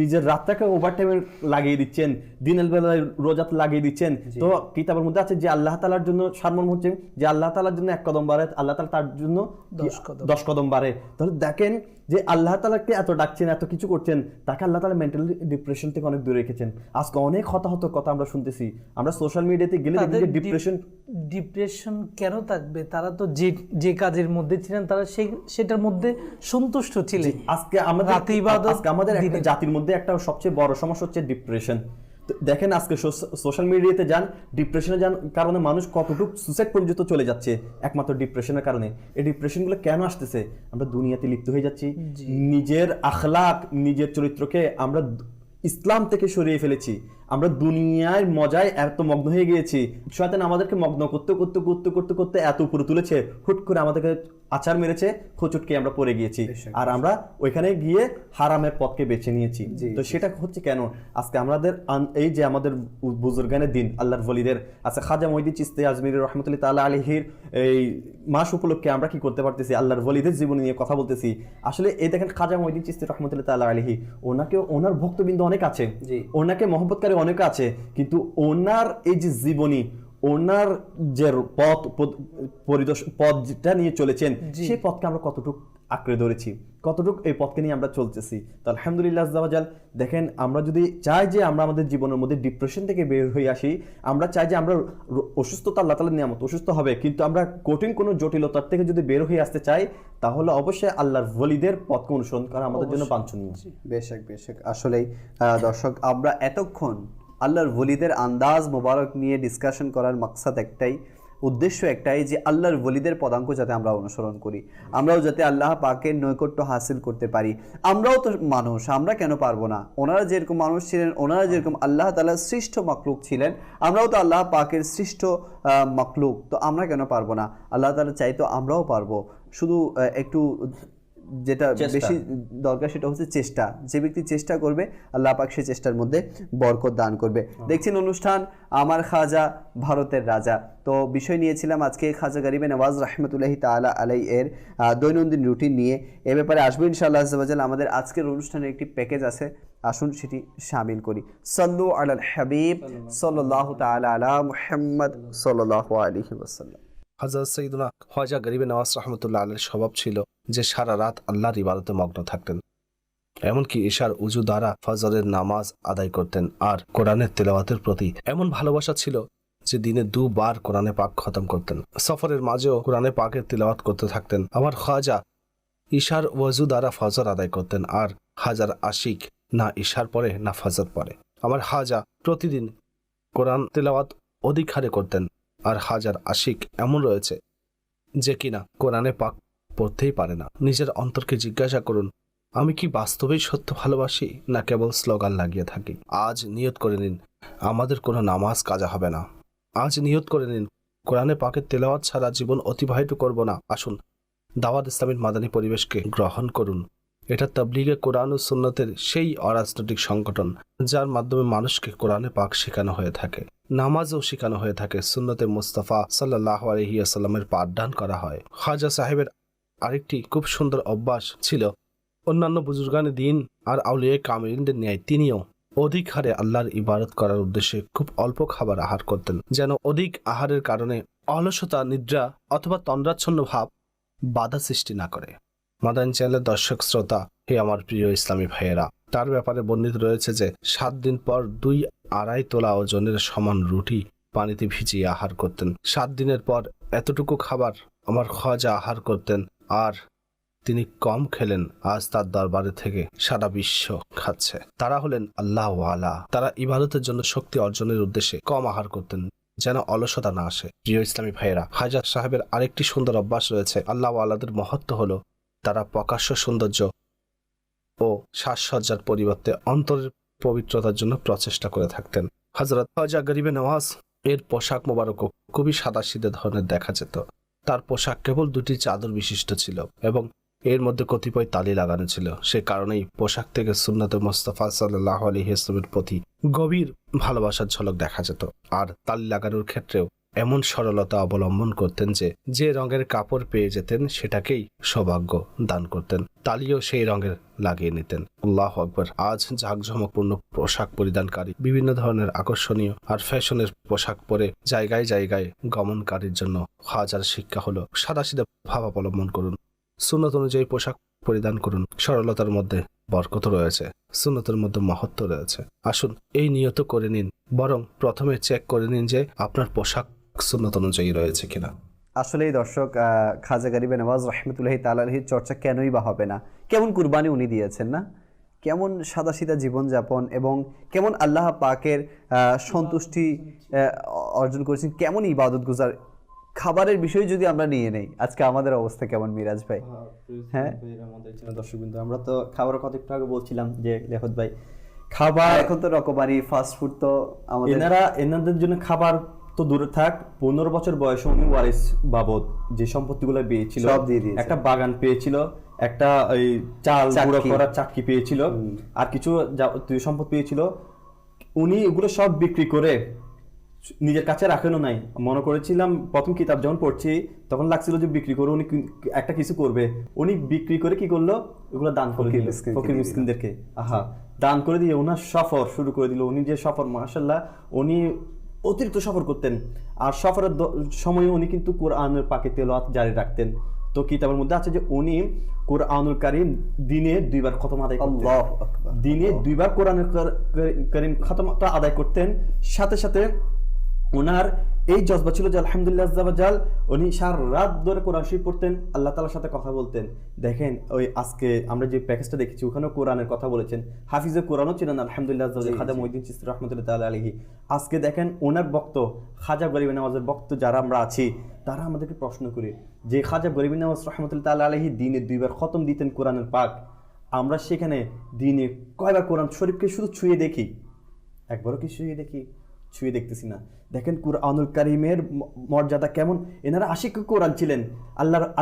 নিজের রাতটাকে ওভারটাইমে লাগিয়ে দিচ্ছেন, দিনের বেলায় রোজাতে লাগিয়ে দিচ্ছেন। তো কিতাবের মধ্যে আছে যে আল্লাহ তাআলার জন্য সারমর্ম হচ্ছে যে আল্লাহ তাআলার জন্য 1 কদম বাড়ে, আল্লাহ তাআলা তার জন্য 10 কদম বাড়ে। তাহলে দেখেন যে আল্লাহ তাআলাকে এত ডাকছেন, এত কিছু করছেন, তাকে আল্লাহ তাআলা মেন্টাল ডিপ্রেশন থেকে অনেক দূরে রেখেছেন। আজকে অনেক হতাহত কথা আমরা শুনতেছি, আমরা সোশ্যাল মিডিয়াতে গেলে দেখি যে ডিপ্রেশন কেন থাকবে? তারা তো যে কাজের মধ্যে ছিলেন তারা সেটার মধ্যে সন্তুষ্ট ছিলেন। আজকে আমাদের একটা জাতির মধ্যে একটা সবচেয়ে বড় সমস্যা হচ্ছে ডিপ্রেশন। দেখেন, আজকে সোশ্যাল মিডিয়াতে যান, ডিপ্রেশনে যান, কারণে মানুষ কতটুকু সুসাইড পর্যন্ত চলে যাচ্ছে একমাত্র ডিপ্রেশনের কারণে। এই ডিপ্রেশনগুলো কেন আসতেছে? আমরা দুনিয়াতে লিপ্ত হয়ে যাচ্ছি, নিজের আখলাক, নিজের চরিত্রকে আমরা ইসলাম থেকে সরিয়ে ফেলেছি, আমরা দুনিয়ার মজায় এত মগ্ন হয়ে গিয়েছি। শয়তান আমাদেরকে মগ্ন করতে করতে করতে করতে করতে এত উপরে তুলেছে, হুট করে আমাদেরকে আচার মেরেছে, খোঁচটকে আমরা পড়ে গিয়েছি, আর আমরা ওইখানে গিয়ে হারামের পথকে বেছে নিয়েছি। তো সেটা হচ্ছে কেন? আজকে আমাদের এই যে আমাদের বুজুর্গানের দিন, আল্লাহর ওলিদের আছে, খাজা মঈনুদ্দিন চিশতি আজমিরি রহমতুল্লাহ তাআলা আলাইহির এই মাস উপলক্ষে আমরা কি করতে পারতেছি? আল্লাহর ওলিদের জীবন নিয়ে কথা বলতেছি। আসলে এই দেখেন, খাজা মঈনুদ্দিন চিশতি রহমতুল্লাহ তাআলা আলাইহি, ওনার ভক্তবৃন্দ অনেক আছে, ওনাকে মহব্বতকারী অনেক আছে, কিন্তু ওনার এই যে জীবনী, ওনার যে পথটা নিয়ে চলেছেন, সেই পথকে আমরা কতটুকু আঁকড়ে ধরেছি, কতটুকু এই পথকে নিয়ে আমরা চলতেছি। তো আলহামদুলিল্লাহ আজ্জা ওয়া জাল, দেখেন, আমরা যদি চাই যে আমরা আমাদের জীবনের মধ্যে ডিপ্রেশন থেকে বের হয়ে আসি, আমরা চাই যে আমরা অসুস্থতা আল্লাহ তাআলার নিয়ামত, অসুস্থ হবে, কিন্তু আমরা কঠিন কোনো জটিলতার থেকে যদি বের হয়ে আসতে চাই, তাহলে অবশ্যই আল্লাহর ওলিদের পথকে অনুসরণ করা আমাদের জন্য বাঞ্ছনীয়। বেশক। আসলেই দর্শক, আমরা এতক্ষণ আল্লাহর ওলিদের আন্দাজ মোবারক নিয়ে ডিসকাশন করার মাকসাদ একটাই, উদ্দেশ্য একটাই, যে আল্লাহর ওলিদের পদাঙ্ক যাতে আমরা অনুসরণ করি, আমরাও যাতে আল্লাহ পাকের নৈকট্য হাসিল করতে পারি। আমরাও তো মানুষ, আমরা কেন পারবো না? ওনারা যেরকম মানুষ ছিলেন, ওনারা যেরকম আল্লাহ তাআলার সৃষ্ট মাখলুক ছিলেন, আমরাও তো আল্লাহ পাকের সৃষ্ট মাখলুক, তো আমরা কেন পারবো না? আল্লাহ তাআলা চাইতো আমরাও পারবো, শুধু একটু যেটা বেশি দরকার সেটা হচ্ছে চেষ্টা। যে ব্যক্তি চেষ্টা করবে, আল্লাহ পাক সেই চেষ্টার মধ্যে বরকত দান করবে। দেখছেন অনুষ্ঠান আমার খাজা ভারতের রাজা। তো বিষয় নিয়েছিলাম আজকে খাজা গরিবে নওয়াজ রহমতুল্লাহি তাআলা আলাই এর দৈনন্দিন রুটিন নিয়ে। এ ব্যাপারে আসবো ইনশাআল্লাহ আজ্জা ওয়া জাল। আমাদের আজকের অনুষ্ঠানের একটি প্যাকেজ আছে, আসুন সেটি শামিল করি। সাল্লু আলাল হাবিব সাল্লাল্লাহু তাআলা আলা মুহাম্মদ সাল্লাল্লাহু আলাইহি ওয়াসাল্লাম। হযরত সাইয়্যিদুনা খাজা গরিবে নওয়াজ রাহমাতুল্লাহ আলাইহির স্বভাব ছিল যে সারা রাত আল্লাহর ইবাদতে মগ্ন থাকতেন। এমনকি ঈশার উজু দ্বারা ফজরের নামাজ আদায় করতেন, আর কোরআনের তেলাওয়াতের প্রতি এমন ভালোবাসা ছিল যে দিনে 2 বার কোরআনে পাক খতম করতেন। সফরের মাঝেও কোরআনে পাকের তেলাওয়াত করতে থাকতেন। আমার খাজা ঈশার ওযু দ্বারা ফজর আদায় করতেন, আর হাজার আশিক না ঈশার পরে না ফজর পরে। আমার খাজা প্রতিদিন কোরআন তেলাওয়াত অধিক হারে করতেন, আর হাজার আশিক এমন রয়েছে যে কিনা কোরআনে পাক পড়তেই পারে না। নিজের অন্তরকে জিজ্ঞাসা করুন, আমি কি বাস্তবেই সত্য ভালোবাসি না কেবল স্লোগান লাগিয়ে থাকি? আজ নিয়ত করে নিন, আমাদের কোনো নামাজ কাজা হবে না। আজ নিয়ত করে নিন, কোরআনে পাকের তেলাওয়াত ছাড়া জীবন অতিবাহিত করব না। আসুন দাওয়াত ইসলামের মাদানী পরিবেশকে গ্রহণ করুন। এটা তাবলীগে কোরআন ও সুন্নতের সেই অরাজনৈতিক সংগঠন যার মাধ্যমে মানুষকে কোরআনে পাক শেখানো হয়ে থাকে, নামাজও শেখানো হয়ে থাকে, সুন্নতে মুস্তাফা সাল্লাল্লাহু আলাইহি ওয়াসাল্লামের পাঠদান করা হয়। খাজা সাহেবের আরেকটি খুব সুন্দর অভ্যাস ছিল, অন্যান্য বুজুর্গানে দিন আর আউলিয়ায়ে কামিলিনদের ন্যায় তিনিও অধিক হারে আল্লাহর ইবাদত করার উদ্দেশ্যে খুব অল্প খাবার আহার করতেন, যেন অধিক আহারের কারণে অলসতা, নিদ্রা অথবা তন্দ্রাচ্ছন্ন ভাব বাধা সৃষ্টি না করে। মাদানী চ্যানেলের দর্শক শ্রোতা, হে আমার প্রিয় ইসলামী ভাইয়েরা, তার ব্যাপারে বর্ণিত রয়েছে যে 7 দিন পর 2-2.5 তোলা ওজনের সমান রুটি পানিতে ভিজিয়ে আহার করতেন। 7 দিনের পর এতটুকু খাবার আমার খাজা আহার করতেন, আর তিনি কম খেলেন। আজ তার দরবারে থেকে সারা বিশ্ব খাচ্ছে। তারা হলেন আল্লাহ ওয়ালা। তারা ইবাদতের জন্য শক্তি অর্জনের উদ্দেশ্যে কম আহার করতেন যেন অলসতা না আসে। প্রিয় ইসলামী ভাইয়েরা, খাজা সাহেবের আরেকটি সুন্দর অভ্যাস রয়েছে। আল্লাহ ওয়ালাদের মহত্ব হলো তারা প্রকাশ্য সৌন্দর্য ও সাজসজ্জার পরিবর্তে অন্তরের পবিত্রতার জন্য প্রচেষ্টা করে থাকতেন। হযরত খাজা গরিবে নওয়াজ এর পোশাক মোবারকও খুবই সাদাসিধে ধরনের দেখা যেত। তার পোশাক কেবল 2টি চাদর বিশিষ্ট ছিল এবং এর মধ্যে কতিপয় তালি লাগানো ছিল। সে কারণেই পোশাক থেকে সুন্নতে মুস্তাফা সাল্লাল্লাহু আলাইহি ওয়াসাল্লামের প্রতি গভীর ভালোবাসার ঝলক দেখা যেত। আর তালি লাগানোর ক্ষেত্রেও এমন সরলতা অবলম্বন করতেন যে রঙের কাপড় পেয়ে যেতেন সেটাকেই সৌভাগ্য দান করতেন। তালিও সেই রঙের লাগিয়ে নিতেন। আল্লাহু আকবার। আজ জাঁকজমকপূর্ণ পোশাক পরিধানকারী, বিভিন্ন ধরনের আকর্ষণীয় আর ফ্যাশনের পোশাক পরে জায়গায় জায়গায় গমনকারীর জন্য খাজার শিক্ষা হলো সাদাসিধে ভাব অবলম্বন করুন, সুন্নত অনুযায়ী পোশাক পরিধান করুন। সরলতার মধ্যে বরকত রয়েছে, সুন্নতের মধ্যে মহত্ব রয়েছে। আসুন এই নিয়ত করে নিন, বরং প্রথমে চেক করে নিন যে আপনার পোশাক সুন্নত অনুযায়ী রয়েছে কিনা। আসলেই দর্শক, খাজা গরিবে নওয়াজ রহমতুল্লাহি তাআলা আলাইহির চর্চা কেনই বা হবে না? কেমন কুরবানি উনি দিয়েছেন না? কেমন সাদাসিধা জীবনযাপন এবং কেমন আল্লাহ পাকের সন্তুষ্টি অর্জন করেছেন, কেমন ইবাদত গুজার। খাবারের বিষয় যদি আমরা নিয়ে নেই, আজকে আমাদের অবস্থা কেমন মিরাজ ভাই? হ্যাঁ, দর্শকবৃন্দ, আমরা তো খাবারের কথা একটু আগে বলছিলাম যে লেখত ভাই, খাবার এখন তো রকমারি ফাস্ট ফুড তো আমাদের, এনাদের জন্য খাবার তো দূরে থাক। 15 বছর বয়সে উনি ওয়ারিস বাবদ যে সম্পত্তিগুলো পেয়েছিল সব দিয়ে দিয়েছে। একটা বাগান পেয়েছিল, একটা ওই চাল গুঁড়ো করার চাক্কি পেয়েছিল, আর কিছু সম্পদ পেয়েছিল। উনি এগুলো সব বিক্রি করে নিজের কাছে রাখেনও নাই। মনে করেছিলাম প্রথম কিতাব যখন পড়ছি তখন লাগছিল যে বিক্রি করে উনি একটা কিছু করবে। উনি বিক্রি করে কি করলো, এগুলো দান করে দিল ফকির মিসকিনদেরকে। আহা, দান করে দিয়ে ওনার সফর শুরু করে দিল। উনি যে সফর, মাশাআল্লাহ, উনি অতিরিক্ত সফর করতেন। আর সফরের সময় উনি কিন্তু কোরআনের পাকে তেলাওয়াত জারি রাখতেন। তো কিতাবের মধ্যে আছে যে উনি কোরআনুল কারীম দিনে 2 বার খতম আদায় করতেন। আল্লাহু আকবার। দিনে 2 বার কোরআনুল কারীম খতমটা আদায় করতেন। সাথে সাথে ওনার এই জজবা ছিল যে আলহামদুলিল্লাহ আজ্জা ওয়া জাল, উনি সারা রাত ধরে কোরআন শরীফ পড়তেন, আল্লাহ তাআলার সাথে কথা বলতেন। দেখেন, ওই আজকে আমরা যে প্যাকেজটা দেখেছি ওখানেও কোরআনের কথা বলেছেন, হাফিজে কোরআনও ছিলেন আলহামদুলিল্লাহ আজ্জা ওয়া জাল, খাজা মুঈনুদ্দিন চিশতি রাহমাতুল্লাহি তাআলা আলাইহি। আজকে দেখেন ওনার বক্ত, খাজা গরিবে নওয়াজের বক্ত যারা আমরা আছি তারা আমাদেরকে প্রশ্ন করি যে খাজা গরিবে নওয়াজ রাহমাতুল্লাহি তাআলা আলাইহি দিনে 2 বার খতম দিতেন কোরআনের পাক, আমরা সেখানে দিনে কয়বার কোরআন শরীফকে শুধু ছুঁয়ে দেখি? একবারও কি ছুঁয়ে দেখতেছি না। দেখেন কুরআনুল কারীমের মর্যাদা কেমন। এনারা আশিক কোরআন ছিলেন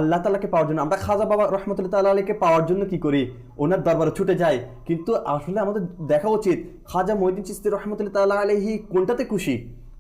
আল্লাহ তাআলাকে পাওয়ার জন্য। আমরা খাজা বাবা রাহমাতুল্লাহি তাআলা আলাইহিকে পাওয়ার জন্য কি করি? ওনার দরবারে ছুটে যাই। কিন্তু আসলে আমাদের দেখা উচিত খাজা মুঈনুদ্দিন চিশতি রাহমাতুল্লাহি তাআলা আলাইহি কোনটাতে খুশি,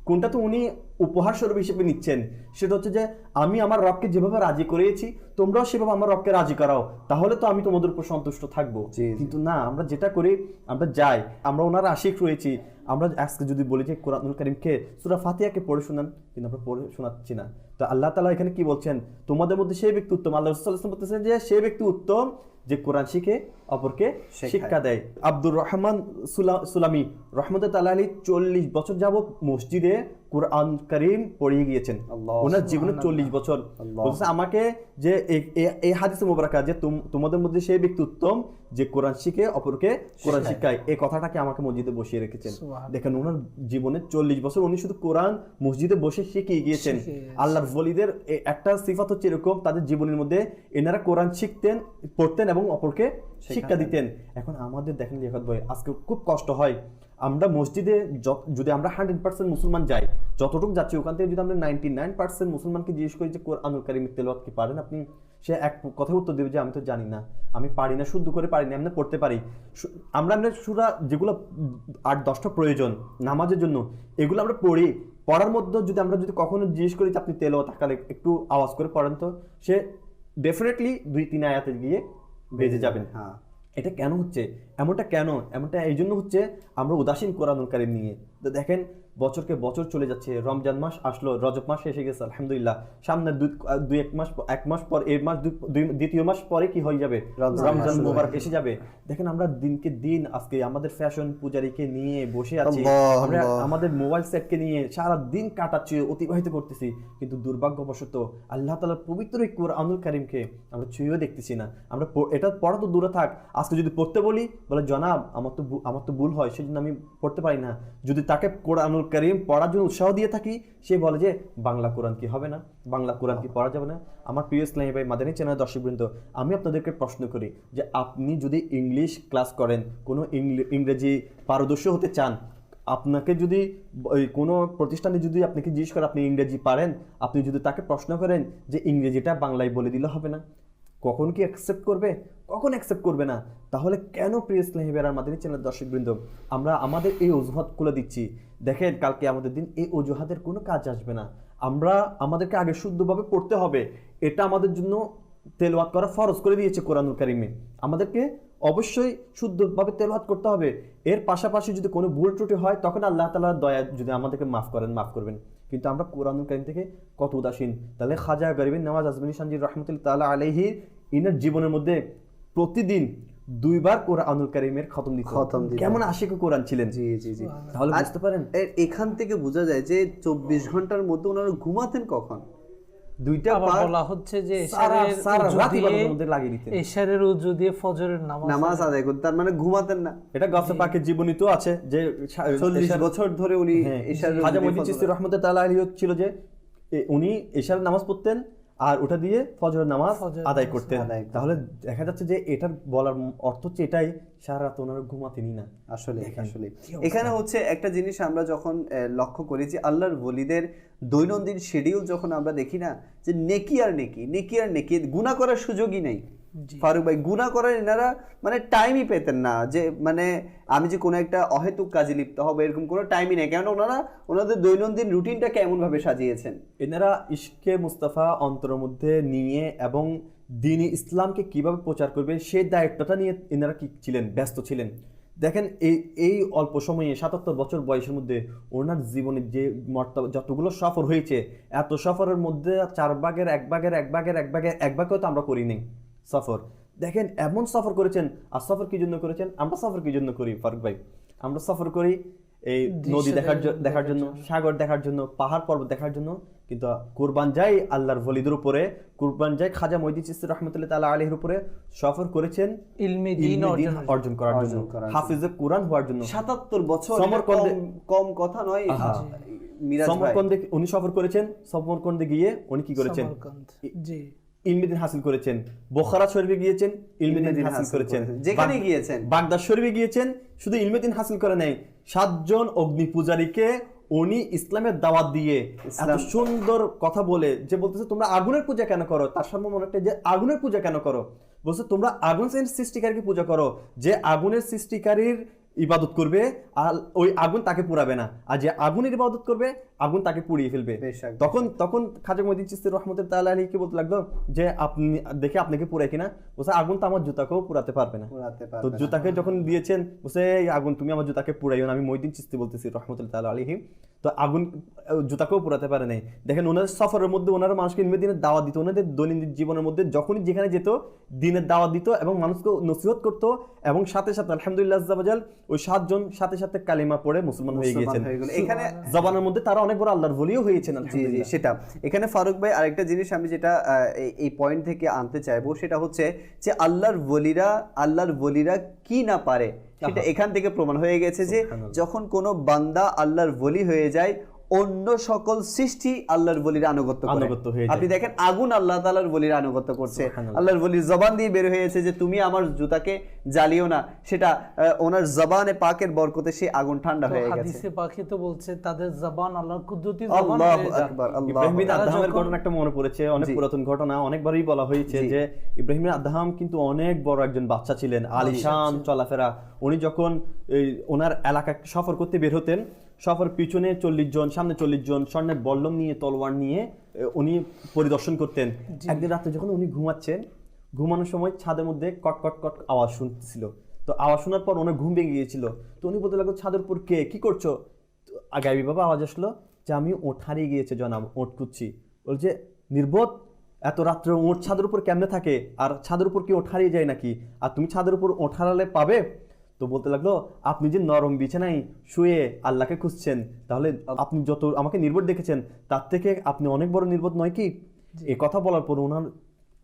কোনটা তো উনি উপহার স্বরূপ হিসেবে নিচ্ছেন। সেটা হচ্ছে যে আমি আমার রবকে যেভাবে রাজি করিয়েছি তোমরাও সেভাবে আমার রবকে রাজি করাও, তাহলে তো আমি তোমাদের উপর সন্তুষ্ট থাকবো। কিন্তু না, আমরা যেটা করি, আমরা যাই, আমরা ওনার আশিক রয়েছি। আমরা আজকে যদি বলি যে কোরআনুল কারীমকে সূরা ফাতিহাকে পড়ে শোনান, কিন্তু আমরা পড়ে শোনাচ্ছি না। তো আল্লাহ তাআলা এখানে কি বলছেন? তোমাদের মধ্যে সেই ব্যক্তি উত্তম, আল্লাহ রাসূল সাল্লাল্লাহু আলাইহি ওয়াসাল্লাম বলতেছেন যে সেই ব্যক্তি উত্তম যে কোরআন শিখে অপরকে শিক্ষা দেয়। আব্দুর রহমান সুলামি রাহমাতুল্লাহি তাআলা আলাইহি 40 বছর যাবত মসজিদে কোরআন কারীম পড়িয়ে গিয়েছেন। ওনার জীবনে 40 বছর। বলছে আমাকে যে এই হাদিসে মুবারাকা যে তোমাদের মধ্যে সেই ব্যক্তি উত্তম যে কোরআন শিখে অপরকে কোরআন শিখায়, এই কথাটাকে আমাকে মসজিদে বসিয়ে রেখেছেন। দেখেন ওনার জীবনে 40 বছর উনি শুধু কোরআন মসজিদে বসে শিখিয়ে গিয়েছেন। আল্লাহর ওলিদের একটা সিফাত হচ্ছে এরকম, তাদের জীবনের মধ্যে এনারা কোরআন শিখতেন, পড়তেন এবং অপরকে শিক্ষা দিতেন। এখন আমাদের দেখেন লিয়াকত ভাই, আজকে খুব কষ্ট হয়, আমরা মসজিদে যদি আমরা 100% মুসলমান যাই, যতটুকু যাচ্ছি ওখান থেকে যদি আমরা 99% মুসলমানকে জিজ্ঞেস করি যে কোরআনুল কারীমের তেলাওয়াত কি পারেন আপনি, সে এক কথা উত্তর দেবে যে আমি তো জানি না, আমি পারি না, শুদ্ধ করে পারি না, আমি পড়তে পারি। আমরা সূরা যেগুলো 8-10টা প্রয়োজন নামাজের জন্য, এগুলো আমরা পড়ি। পড়ার মধ্যে যদি কখনো জিজ্ঞেস করি যে আপনি তেলাওয়াত আকারে একটু আওয়াজ করে পড়েন, তো সে ডেফিনেটলি 2-3 আয়াতে গিয়ে বেজে যাবেন। হ্যাঁ, এটা কেন হচ্ছে এমনটা এই জন্য হচ্ছে আমরা উদাসীন কোরআনুল কারীম নিয়ে। তো দেখেন বছরকে বছর চলে যাচ্ছে, রমজান মাস আসলো, রজব মাস এসে গেছে আলহামদুলিল্লাহ, সামনে এক মাস পর, এই মাস দ্বিতীয় মাস পরে কি হয়ে যাবে, রমজান মোবারক এসে যাবে। দেখেন আমরা দিনকে দিন আজকে আমাদের ফ্যাশন পূজারীকে নিয়ে বসে আছি, আমরা আমাদের মোবাইল সেটকে নিয়ে সারা দিন কাটাচ্ছি, অতিবাহিত করতেছি, কিন্তু দুর্ভাগ্যবশত আল্লাহ তাআলার পবিত্র এই কোরআনুল কারীমকে আমরা ছুঁয়েও দেখতেছি না। আমরা এটা পড়া তো দূরে থাক, আজকে যদি পড়তে বলি বলে জনাব আমার তো ভুল হয়, সেজন্য আমি পড়তে পারি না। যদি তাকে কোরআনুল কারীম পড়ার জন্য উৎসাহ দিয়ে থাকি, সে বলে যে বাংলা কোরআন কি হবে না, বাংলা কোরআন কি পড়া যাবে না। আমার প্রিয় ইসলামী ভাই, মাদানী চ্যানেল দর্শকবৃন্দ, আমি আপনাদেরকে প্রশ্ন করি যে আপনি যদি ইংলিশ ক্লাস করেন, কোনো ইংরেজি পারদর্শী হতে চান, আপনাকে যদি কোনো প্রতিষ্ঠানে যদি আপনাকে জিজ্ঞেস করে আপনি ইংরেজি পারেন, আপনি যদি তাকে প্রশ্ন করেন যে ইংরেজিটা বাংলায় বলে দিলে হবে না, কখন কি অ্যাকসেপ্ট করবে? কখন অ্যাকসেপ্ট করবে না। তাহলে কেন প্রিয় ইসলামী ভাইরা, মাদানী চ্যানেল দর্শকবৃন্দ, আমরা আমাদের এই অজুহাত খুলে দিচ্ছি? দেখেন কালকে আমাদের দিন এই অজুহাতের কোনো কাজ আসবে না। আমাদেরকে আগে শুদ্ধভাবে পড়তে হবে, এটা আমাদের জন্য তেলাওয়াত করা ফরজ করে দিয়েছে কোরআনুল কারীমে। আমাদেরকে অবশ্যই শুদ্ধভাবে তেলাওয়াত করতে হবে। এর পাশাপাশি যদি কোনো ভুল ত্রুটি হয়, তখন আল্লাহ তাআলার দয়া যদি আমাদেরকে মাফ করবেন। কিন্তু আমরা কোরআনুল কারীম থেকে কত উদাসীন। তাহলে খাজা গরিব নওয়াজ আজমিনী সানজি রহমতুল্লাহ তাআলা আলাইহি ইনার জীবনের মধ্যে প্রতিদিন 2 বার কোরআনুল কারীমের খতম দিত। কেমন আশিক কোরআন ছিলেন। জি জি জি, তাহলে বুঝতে পারেন এখান থেকে বোঝা যায় যে 24 ঘন্টার মধ্যে ওনারা ঘুমাতেন কখন? দুইটা বলা হচ্ছে যে এশারের উজু দিয়ে ফজরের নামাজ আদায় করতেন, তার মানে ঘুমাতেন না। এটা গাছে পাকের জীবনীতেও আছে যে 40 বছর ধরে উনি এশারের, খাজা মঈনুদ্দিন চিশতি রাহমাতুল্লাহ তাআলা আলাইহি ছিল যে উনি এশারের নামাজ পড়তেন আর ওটা দিয়ে ফজরের নামাজ আদায় করতেন। তাহলে দেখা যাচ্ছে যে এটার বলার অর্থ হচ্ছে এটাই, সারা রাত ওনারা ঘুমাতেনই না। আসলে এখানে হচ্ছে একটা জিনিস আমরা যখন লক্ষ্য করি যে আল্লাহর ওলিদের দৈনন্দিন শিডিউল যখন আমরা দেখি না, যে নেকি আর নেকি গুনাহ করার সুযোগই নেই। ফারুক ভাই, গুনাহ করার এনারা মানে টাইমই পেতেন না, যে মানে আমি যে কোনো একটা অহেতুক কাজে লিপ্ত হবো এরকম কোনো টাইমই নেই। কেন ওনাদের দৈনন্দিন রুটিনটাকে এমন ভাবে সাজিয়েছেন। এনারা ইশকে মুস্তাফা অন্তরের মধ্যে নিয়ে এবং দ্বীন ইসলামকে কিভাবে প্রচার করবে সেই দায়িত্বটা নিয়ে এনারা কি ছিলেন, ব্যস্ত ছিলেন। দেখেন এই অল্প সময়ে 77 বছর বয়সের মধ্যে ওনার জীবনে যে যতগুলো সফর হয়েছে, এত সফরের মধ্যে 4 ভাগের 1 ভাগেও তো আমরা করিনি সফর। দেখেন এমন সফর করেছেন। আর সফর কি জন্য করেছেন? আমরা সফর কি জন্য করি ফারুক ভাই? আমরা সফর করি এই নদী দেখার জন্য, সাগর দেখার জন্য, পাহাড় পর্বত দেখার জন্য। কিন্তু কুরবান যাই আল্লাহর ওলিদের উপরে, কুরবান যাই খাজা মঈনুদ্দিন চিশতি রাহমাতুল্লাহ তাআলা আলাইহির উপরে সফর করেছেন ইলমে দ্বীন অর্জন করার জন্য, হাফিজে কুরআন হওয়ার জন্য। 77 বছর কম কথা নয়। সমরকন্দে উনি সফর করেছেন। সমরকন্দে গিয়ে উনি কি করেছেন? ইলমে দ্বীন হাসিল করেছেন। বুখারা শরীফে গিয়েছেন, ইলমে দ্বীন হাসিল করেছেন। যেখানে গিয়েছেন, বাগদাদ শরীফে গিয়েছেন, শুধু ইলমে দ্বীন হাসিল করে নাই, 7 জন অগ্নি পূজারীকে উনি ইসলামের দাওয়াত দিয়ে এত সুন্দর কথা বলে, যে বলতেছে তোমরা আগুনের পূজা কেন করো? তার সামনে মনে একটা যে আগুনের পূজা কেন করো? বলছে তোমরা আগুনের সৃষ্টিকারীকে পূজা করো, যে আগুনের সৃষ্টিকারীর ইবাদত করবে আর ওই আগুন তাকে পুড়াবে না, আর যে আগুনের ইবাদত করবে আগুন তাকে পুড়িয়ে ফেলবে। তখন খাজা মঈনুদ্দিন চিশতি রাহমাতুল্লাহ তাআলা আলাইহি কি বলতে লাগলো যে আপনি দেখে আপনাকে পুড়ায় কিনা? বলছে আগুন তো আমার জুতাকেও পুড়াতে পারবে না। তো জুতাকে যখন দিয়েছেন বলছে এই আগুন তুমি আমার জুতাকে পুড়াইও না, আমি মঈনুদ্দিন চিশতি বলতেছি রাহমাতুল্লাহ তাআলা আলাইহি। তো আগুন জুতাকেও পোড়াতে পারে নাই। দেখেন ওনাদের সফরের মধ্যে ওনারা মানুষকে ইলমের দিনের দাওয়াত দিত, ওনাদের দৈনন্দিন জীবনের মধ্যে যখনই যেখানে যেত দিনের দাওয়াত দিত এবং মানুষকে নসিহত করতো, এবং সাথে সাথে আলহামদুলিল্লাহ আজ্জা ওয়া জাল ওই 7 জন সাথে সাথে কালিমা পড়ে মুসলমান হয়ে গিয়েছেন। এখানে জবানের মধ্যে তারা অনেক বড় আল্লাহর ওলিও হয়েছেন। জি জি, সেটা এখানে ফারুক ভাই আরেকটা জিনিস আমি যেটা এই পয়েন্ট থেকে আনতে চাইবো সেটা হচ্ছে যে আল্লাহর ওলিরা কি না পারে সেটা এখান থেকে প্রমাণ হয়ে গেছে যে যখন কোনো বান্দা আল্লাহর ওলি হয়ে যায় অন্য সকল সৃষ্টি আল্লাহর ওলির আনুগত্য করে। আপনি দেখেন আগুন আল্লাহ তাআলার ওলির আনুগত্য করছে, আল্লাহর ওলির জবান দিয়ে বের হয়েছে যে তুমি আমার জুতাকে জ্বালিও না, সেটা ওনার জবানে পাকের বরকতে সেই আগুন ঠান্ডা হয়ে গেছে। হাদিসে পাকে তো বলছে তাদের জবান আল্লাহর কুদরতি জবান আল্লাহু হয়ে যায়। আকবার, আল্লাহু ইব্রাহিম বিন আকবার। আদহামের ঘটনা একটা মনে পড়েছে, অনেক পুরাতন ঘটনা, অনেকবারই বলা হয়েছে যে ইব্রাহিম বিন আদহাম কিন্তু অনেক বড় একজন বাচ্চা ছিলেন, আলিশান চলাফেরা। উনি যখন ওনার এলাকা সফর করতে বের হতেন, সফর পিছনে 40 জন, সামনে 40 জন, স্বর্ণের বল্লম নিয়ে তলোয়ার নিয়ে উনি পরিদর্শন করতেন। একদিন রাতে যখন উনি ঘুমাচ্ছেন, ঘুমানোর সময় ছাদের মধ্যে কট কট কট আওয়াজ শুনতেছিল। তো আওয়াজ শোনার পর ওনার ঘুম ভেঙে গিয়েছিল। তো উনি বলতে লাগলো, ছাদের উপর কে, কি করছো? গাইবি বাবা আওয়াজ আসলো যে আমি ওঠ হারিয়ে গিয়েছে জনাব, ওঠ খুঁজছি। বলছে নির্বোধ, এত রাত্রে ওঠ ছাদের উপর কেমনে থাকে? আর ছাদের উপর কি ওঠ হারিয়ে যায় নাকি? আর তুমি ছাদের উপর ওঠ হারালে পাবে? তো বলতে লাগলো, আপনি যে নরম বিছানায় শুয়ে আল্লাহকে খুঁজছেন, তাহলে আপনি যত আমাকে নির্বোধ দেখেছেন তার থেকে আপনি অনেক বড় নির্বোধ নয় কি? এই কথা বলার পর ওনার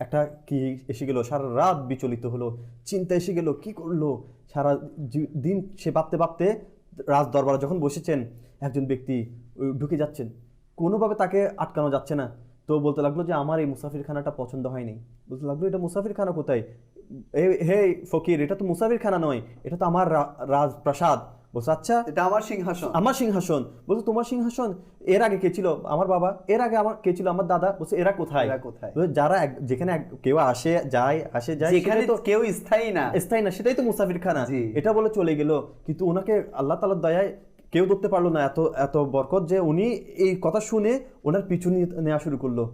একটা কি এসে গেল, সারা রাত বিচলিত হলো, চিন্তা এসে গেল, কি করলো? সারা দিন সে ভাবতে ভাবতে রাজ দরবারে যখন বসেছেন, একজন ব্যক্তি ঢুকে যাচ্ছেন, কোনোভাবে তাকে আটকানো যাচ্ছে না। তো বলতে লাগলো যে আমার এই মুসাফিরখানাটা পছন্দ হয়নি। বলতে লাগলো, এটা মুসাফিরখানা কোথায়? হে ফকির, এটা তো মুসাফিরখানা নয়, এটা তো আমার রাজপ্রাসাদ। বলছে আচ্ছা, এটা আমার সিংহাসন। আমার সিংহাসন। বলছে তোমার সিংহাসন? এর আগে কে ছিল? আমার বাবা। এর আগে আমার কে ছিল? আমার দাদা। বলছে এরা কোথায়? যারা যেখানে কেউ আসে যায়, যেখানে তো কেউ স্থায়ী না, সেটাই তো মুসাফিরখানা। এটা বলে চলে গেল। কিন্তু ওনাকে আল্লাহ তাআলার দয়ায় কেউ ধরতে পারলো না, এত বরকত যে উনি এই কথা শুনে ওনার পিছু নেওয়া শুরু করলো।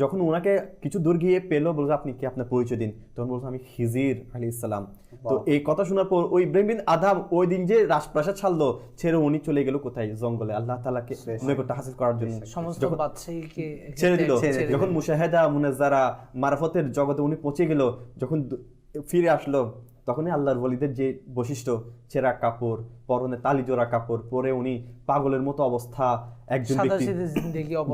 যখন ওনাকে কিছু দূর গিয়ে পেলো, বলছে আপনি কি, আপনার পরিচয় দিন। তখন বলছে আমি খিজির আলাইহিস সালাম। তো এই কথা শোনার পর ওই ইব্রাহিম বিন আদহাম ওই দিন যে রাজপ্রাসাদ ছাড়লো, ছেড়ে উনি চলে গেল কোথায়? জঙ্গলে, আল্লাহ তাআলাকে নৈকট্য হাসিল করার জন্য সমস্ত বাদশাহীকে ছেড়ে দিল। যখন মুশাহাদা মুনাজ্জারা মারফতের জগতে উনি পৌঁছে গেল, যখন ফিরে আসলো, তখনই আল্লাহর ওলিদের যে বৈশিষ্ট্য, ছেঁড়া কাপড়, পরনে তালিজোড়া কাপড় পরে উনি পাগলের মতো অবস্থা, একজন ব্যক্তি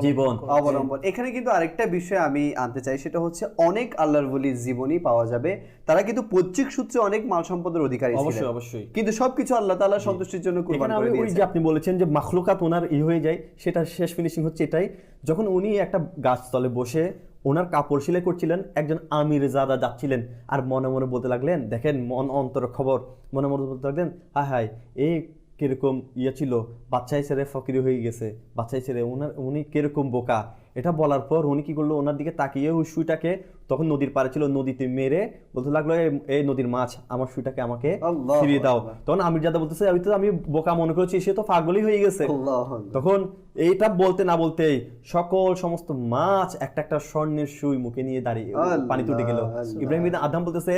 জীবন অবলম্বন। এখানে কিন্তু আরেকটা বিষয় আমি আনতে চাই, সেটা হচ্ছে অনেক আল্লাহর ওলির জীবনী পাওয়া যাবে, তারা কিন্তু পৈতৃক সূত্রে অনেক মাল সম্পদের অধিকারী ছিলেন, অবশ্যই, কিন্তু সবকিছু আল্লাহ তাআলার সন্তুষ্টির জন্য কুরবান করে দিয়েছেন। ওই যে আপনি বলেছেন যে মাখলুকাত ওনার হয়ে যায়, সেটা শেষ ফিনিশিং হচ্ছে এটাই, যখন উনি একটা গাছতলে বসে ওনার কাপড় সেলাই করছিলেন, একজন আমির জাদা যাচ্ছিলেন আর মনে মনে বলতে লাগলেন, দেখেন মন অন্তর খবর, মনে মনে বলতে লাগলেন, হায় হায় এই কিরকম ছিল, বাচ্চাই ছেড়ে ফকির হয়ে গেছে, বাচ্চাই ছেড়ে উনি কিরকম বোকা। এটা বলার পর উনি কি করলো, ওনার দিকে তাকিয়ে ওই সুইটাকে, তখন নদীর পাড়ে ছিল, নদীতে মেরে বলতে লাগলো, এই নদীর মাছ, আমার সুইটাকে আমাকে ফিরিয়ে দাও। তখন আমির জাদা বলতেছে, আমি বোকা মনে করেছি, সে তো পাগলই হয়ে গেছে। তখন এইটা বলতে না বলতেই সমস্ত মাছ একটা স্বর্ণের সুই মুখে নিয়ে দাঁড়িয়ে পানি তুটে গেল। ইব্রাহিম বিন আদহাম বলতেছে,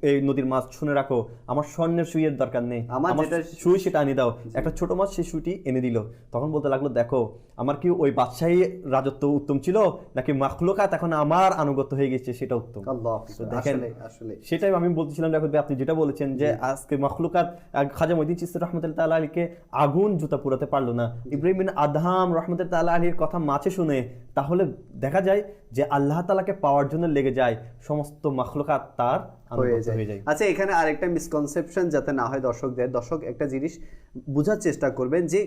এই নদীর মাছ শুনে রাখো, আমার স্বর্ণের সুইয়ের দরকার নেই, আমার সুই সেটা আনি দাও। একটা ছোট মাছ সেই সুইটি এনে দিল। তখন বলতে লাগলো, দেখো আমার কি ওই বাদশাহী রাজত্ব উত্তম ছিল, নাকি মাখলুকাত এখন আমার আনুগত্য হয়ে গেছে সেটা উত্তম? দেখেন, সেটাই আমি বলতেছিলাম। দেখো আপনি যেটা বলেছেন যে আজকে মাখলুকাত, খাজা মঈনুদ্দিন চিশতি রাহমাতুল্লাহ তাআলা আলাইহিকে আগুন জুতা পুরাতে পারলো না, ইব্রাহিম বিন আদহাম রাহমাতুল্লাহ তাআলা আলাইহির কথা মাছে শুনে, তাহলে দেখা যায় যে আল্লাহ তাআলাকে পাওয়ার জন্য লেগে যায় সমস্ত মাখলুকাত তার আনুগত্য হয়ে যায়। আচ্ছা, এখানে আরেকটা মিসকনসেপশন যাতে না হয় দর্শক একটা জিনিস বোঝার চেষ্টা করবেন যে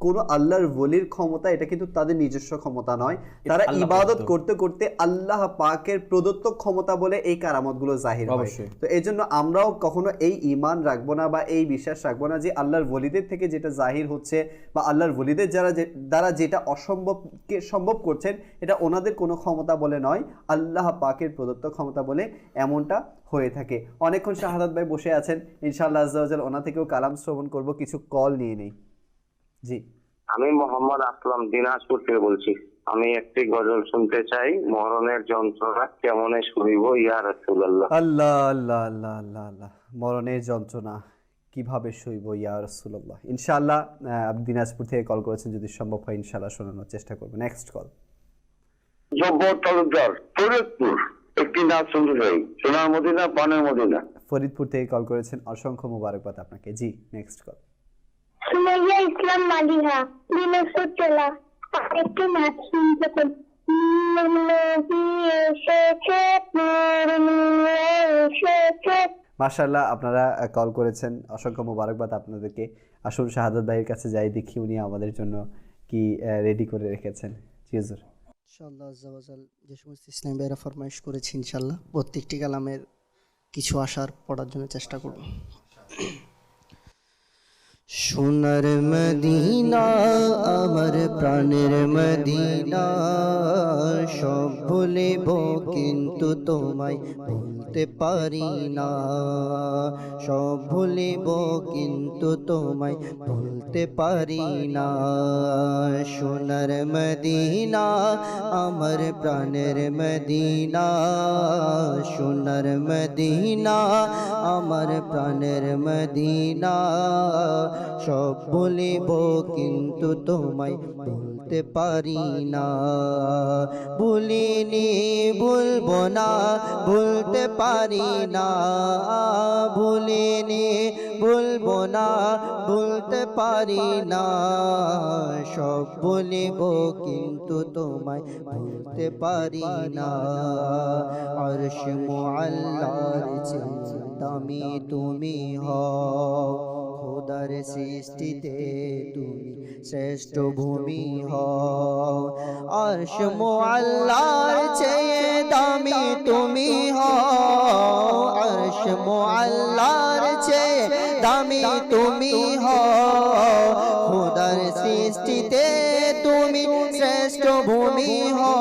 কোন আল্লাহর ওলির ক্ষমতা এটা কিন্তু তাদের নিজস্ব ক্ষমতা নয়, তারা ইবাদত করতে করতে আল্লাহ পাকের প্রদত্ত ক্ষমতা বলে এই কারামতগুলো জাহির হয়। তো এই জন্য আমরাও কখনো এই ঈমান রাখবো না বা এই বিশ্বাস রাখবো না যে আল্লাহর ওলিদের থেকে যেটা জাহির হচ্ছে বা আল্লাহর ওলিদের দ্বারা যেটা অসম্ভবকে সম্ভব করছেন, এটা ওনাদের কোনো ক্ষমতা বলে নয়, আল্লাহ পাকের প্রদত্ত ক্ষমতা বলে এমনটা হয়ে থাকে। অনেকক্ষণ শাহাদাত ভাই বসে আছেন, ইনশাআল্লাহ আজ্জা ওয়া জাল ওনা থেকেও কালাম শ্রবণ করব। কিছু কল নিয়ে নেই। জি, আমি মোহাম্মদ আসলাম দিনাজপুর থেকে বলছি। আমি একটি গজল শুনতে চাই, মরণের যন্ত্রণা কেমনে শুনিব ইয়া রাসূলুল্লাহ। আল্লাহ আল্লাহ আল্লাহ আল্লাহ আল্লাহ, মরণের যন্ত্রণা কিভাবে শৈব ইয়া রাসূলুল্লাহ। ইনশাআল্লাহ আপনি দিনাজপুর থেকে কল করেছেন, যদি সম্ভব হয় ইনশাআল্লাহ শোনানোর চেষ্টা করব। Next call. জব্বর তালুকদার, ফরিদপুর, একটি নাচ শুনতে চাই, সোনার মদিনা, পানের মদিনা। ফরিদপুর থেকে কল করেছেন, অসংখ্য মোবারকবাদ আপনাকে। জি, নেক্সট কল। সুমাইয়া ইসলাম মালিহা, দিনাজপুর জেলা, একটি নাচ শুনতে চাই। নবী এসেছে, নূর নিয়ে এসেছে। মাশাআল্লাহ, আপনারা কল করেছেন, অসংখ্য মোবারকবাদ আপনাদেরকে। আসুন শাহাদাত ভাইয়ের কাছে যাই, দেখি উনি আমাদের জন্য কি রেডি করে রেখেছেন। জি হুজুর। ইনশাআল্লাহ আজ্জাওয়াজাল যে সমস্ত ইসলামী ভাইরা ফরমাইশ করেছি, ইনশাআল্লাহ প্রত্যেকটি কালামের কিছু আশার পড়ার জন্য চেষ্টা করব। সোনার মদিনা আমার প্রাণের মদিনা, সব ভুলিব কিন্তু তোমায় ভুলতে পারি না। সব ভুলিব কিন্তু তোমায় ভুলতে পারি না। সোনার মদিনা আমার প্রাণের মদিনা, সোনার মদিনা আমার প্রাণের মদিনা, সব বলিব কিন্তু তোমায় ভুলতে পারি না। ভুলিনি ভুলবো না, ভুলতে পারি না। ভুলিনি ভুলবো না, ভুলতে পারি না। সব বলিব কিন্তু তোমায় ভুলতে পারি না। আরশ মুআল্লার চেয়ে দামি তুমি হও, খোদার সৃষ্টিতে তুমি শ্রেষ্ঠ ভূমি হও। আরশ মুআল্লার চেয়ে দামি তুমি হও, আরশ মুআল্লার চেয়ে দামি তুমি হও। খোদার সৃষ্টিতে তুমি শ্রেষ্ঠ ভূমি হও।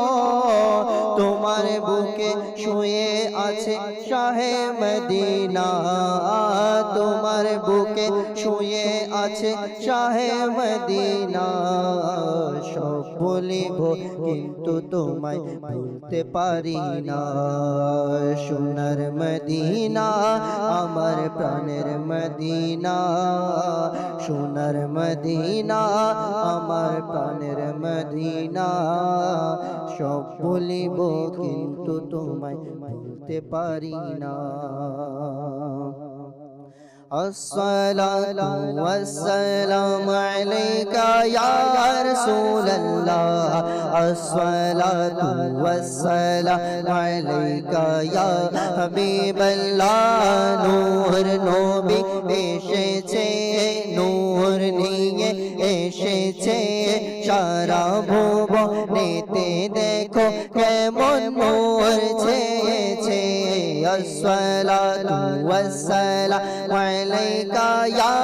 তোমার বুকে শুয়ে আছে শাহে মদিনা, তোমার বুকে শুয়ে আছে শাহে মদিনা। সব বলিব কিন্তু তোমায় ভুলতে পারি না। সোনার মদিনা আমার প্রাণের মদিনা, সোনার মদিনা আমার প্রাণের মদিনা। সব বলিব কিন্তু তোমায় ভুলতে পারি না। الصلاة والسلام عليك يا رسول الله، الصلاة والسلام عليك يا حبيب الله। নূর নবী এসেছে, নূর নিয়ে এসেছে, সারা ভুবনেতে দেখো কেমন নূর ছেয়েছে। الصلاة والسلام عليك يا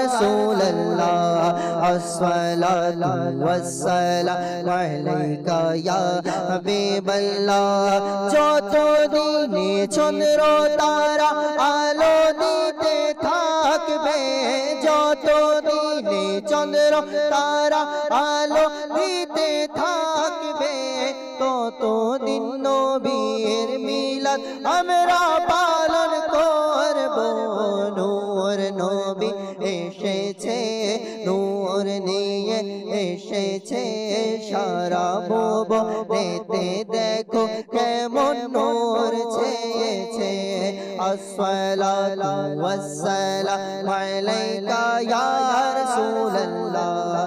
رسول الله، الصلاة والسلام عليك يا حبيب الله। যত দিনে চন্দ্র তারা আলো দিতে থাকবে, যত দিনে চন্দ্র তারা আলো দিতে থাকবে, ততদিন নবীর মিলাদ আমরা পালন করব। নূর নবী এসেছে, নূর নিয়ে এসেছে, সারা ভুবনেতে দেখো কেমন নূর ছেয়েছে। الصلاة والسلام عليك يا رسول الله،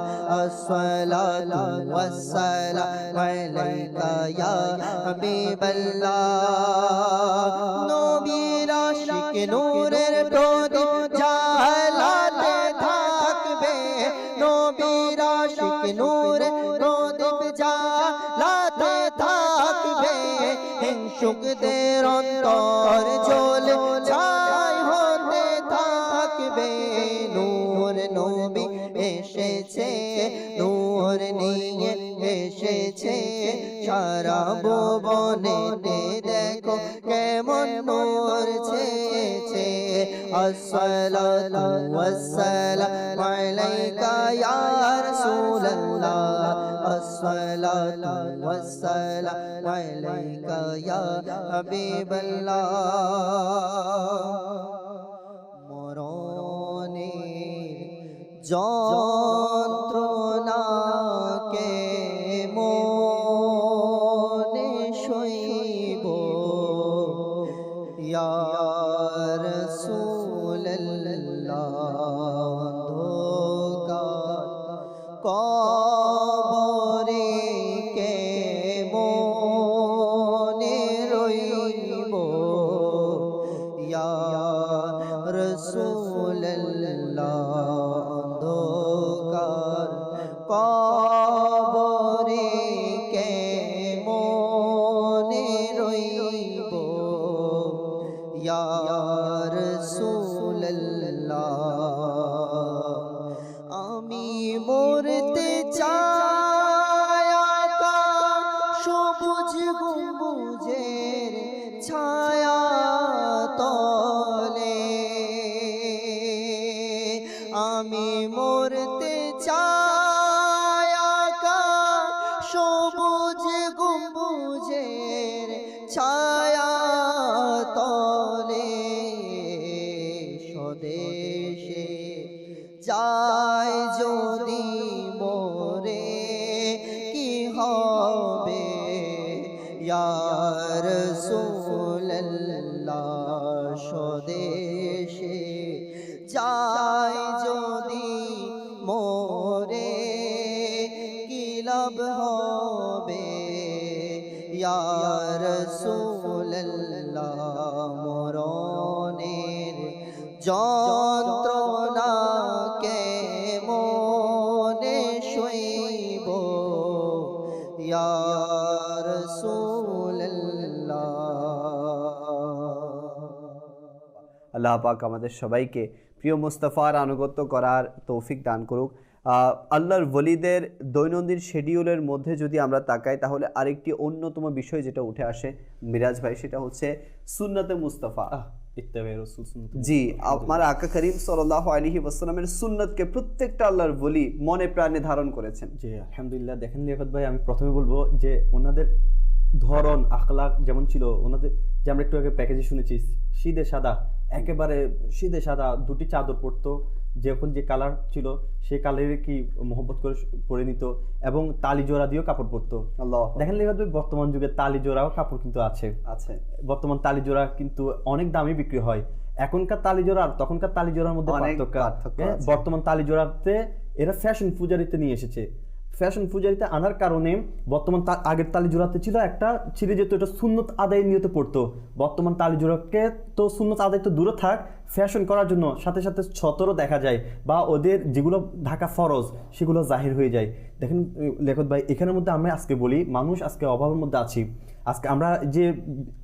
الصلاة والسلام عليك يا حبيب الله। নবীর আশিক নূরের প্রদীপ জ্বালাতে থাকবে, নবীর আশিক নূরের প্রদীপ জ্বালাতে থাকবে। হিংসুকদের অন্তর জ্বলে ছাই হতে থাকবে। নূর নবী এসেছে, নূর নিয়ে এসেছে, সারা ভুবনেতে দেখো কেমন নূর ছেয়েছে। الصلاة والسلام عليك يا رسول الله، الصلاة والسلام عليك يا حبيب الله। মরণ যন্ত্রণাকে মনে সইব ইয়া রাসূলুল্লাহ অন্ধকার কবরে কেমনে রইব ইয়া রাসূলুল্লাহ অন্ধকার কবরে কেমনে রইব ইয়া রাসূলুল্লাহ আমি মরতে চাই আকাশ সবুজ গম্বুজের ছায়া তলে আমি মরতে চাই আকাশ সবুজ গম্বুজের ছায়া তলে স্বদেশে যাই যদি মোরে কি হবে ইয়া রাসূলুল্লাহ স্বদেশে যাই যদি মোরে কি লাভ হবে ইয়া রাসূলুল্লাহ মরণের যন্ত্রণাকে মনে সইব ইয়া রাসূলুল্লাহ। আল্লাহ পাক আমাদের সবাইকে প্রিয় মুস্তাফার আনুগত্য করার তৌফিক দান করুক। আল্লাহর ওলিদের দৈনন্দিন শিডিউলের মধ্যে যদি আমরা তাকাই তাহলে আরেকটি অন্যতম বিষয় যেটা উঠে আসে মিরাজ ভাই, সেটা হচ্ছে সুন্নতে মুস্তাফা। জি, আমার আকা করিম সাল্লাল্লাহু আলাইহি ওয়াসাল্লামের সুন্নতকে প্রত্যেকটা আল্লাহর ওলি মনে প্রাণে ধারণ করেছেন। জি আলহামদুলিল্লাহ। দেখেন লিয়াকত ভাই, আমি প্রথমে বলবো যে ওনাদের ধরন আখলাক যেমন ছিল, ওনাদের যে আমরা একটু আগে প্যাকেজে শুনেছি সিদে সাদা, একেবারে সিদে সাদা, দুটি চাদর পরতো, যখন যে কালার ছিল সেই কালারে কি মোহব্বত করে পরে নিত, এবং তালি জোড়া দিয়েও কাপড় পরতো। আল্লাহ দেখেন লিয়াকত ভাই, বর্তমান যুগে তালি জোড়াও কাপড় কিন্তু আছে। বর্তমান তালি জোড়া কিন্তু অনেক দামে বিক্রি হয়। এখনকার তালি জোড়া আর তখনকার তালি জোড়ার মধ্যে পার্থক্য। বর্তমান তালি জোড়াতে এরা ফ্যাশন ফুজারিতে নিয়ে এসেছে। ফ্যাশন ফুজারিতে আনার কারণে বর্তমান আগের তালি জোড়াতে ছিল একটা ছিঁড়ে যেত, এটা সুন্নত আদায় নিয়তে পড়তো। বর্তমান তালি জোড়াকে তো সুন্নত আদায় তো দূরে থাক, ফ্যাশন করার জন্য সাথে সাথে ছতরও দেখা যায়, বা ওদের যেগুলো ঢাকা ফরজ সেগুলো জাহির হয়ে যায়। দেখেন লেখক ভাই, এখানের মধ্যে আমরা আজকে বলি মানুষ আজকে অভাবের মধ্যে আছি। আজকে আমরা যে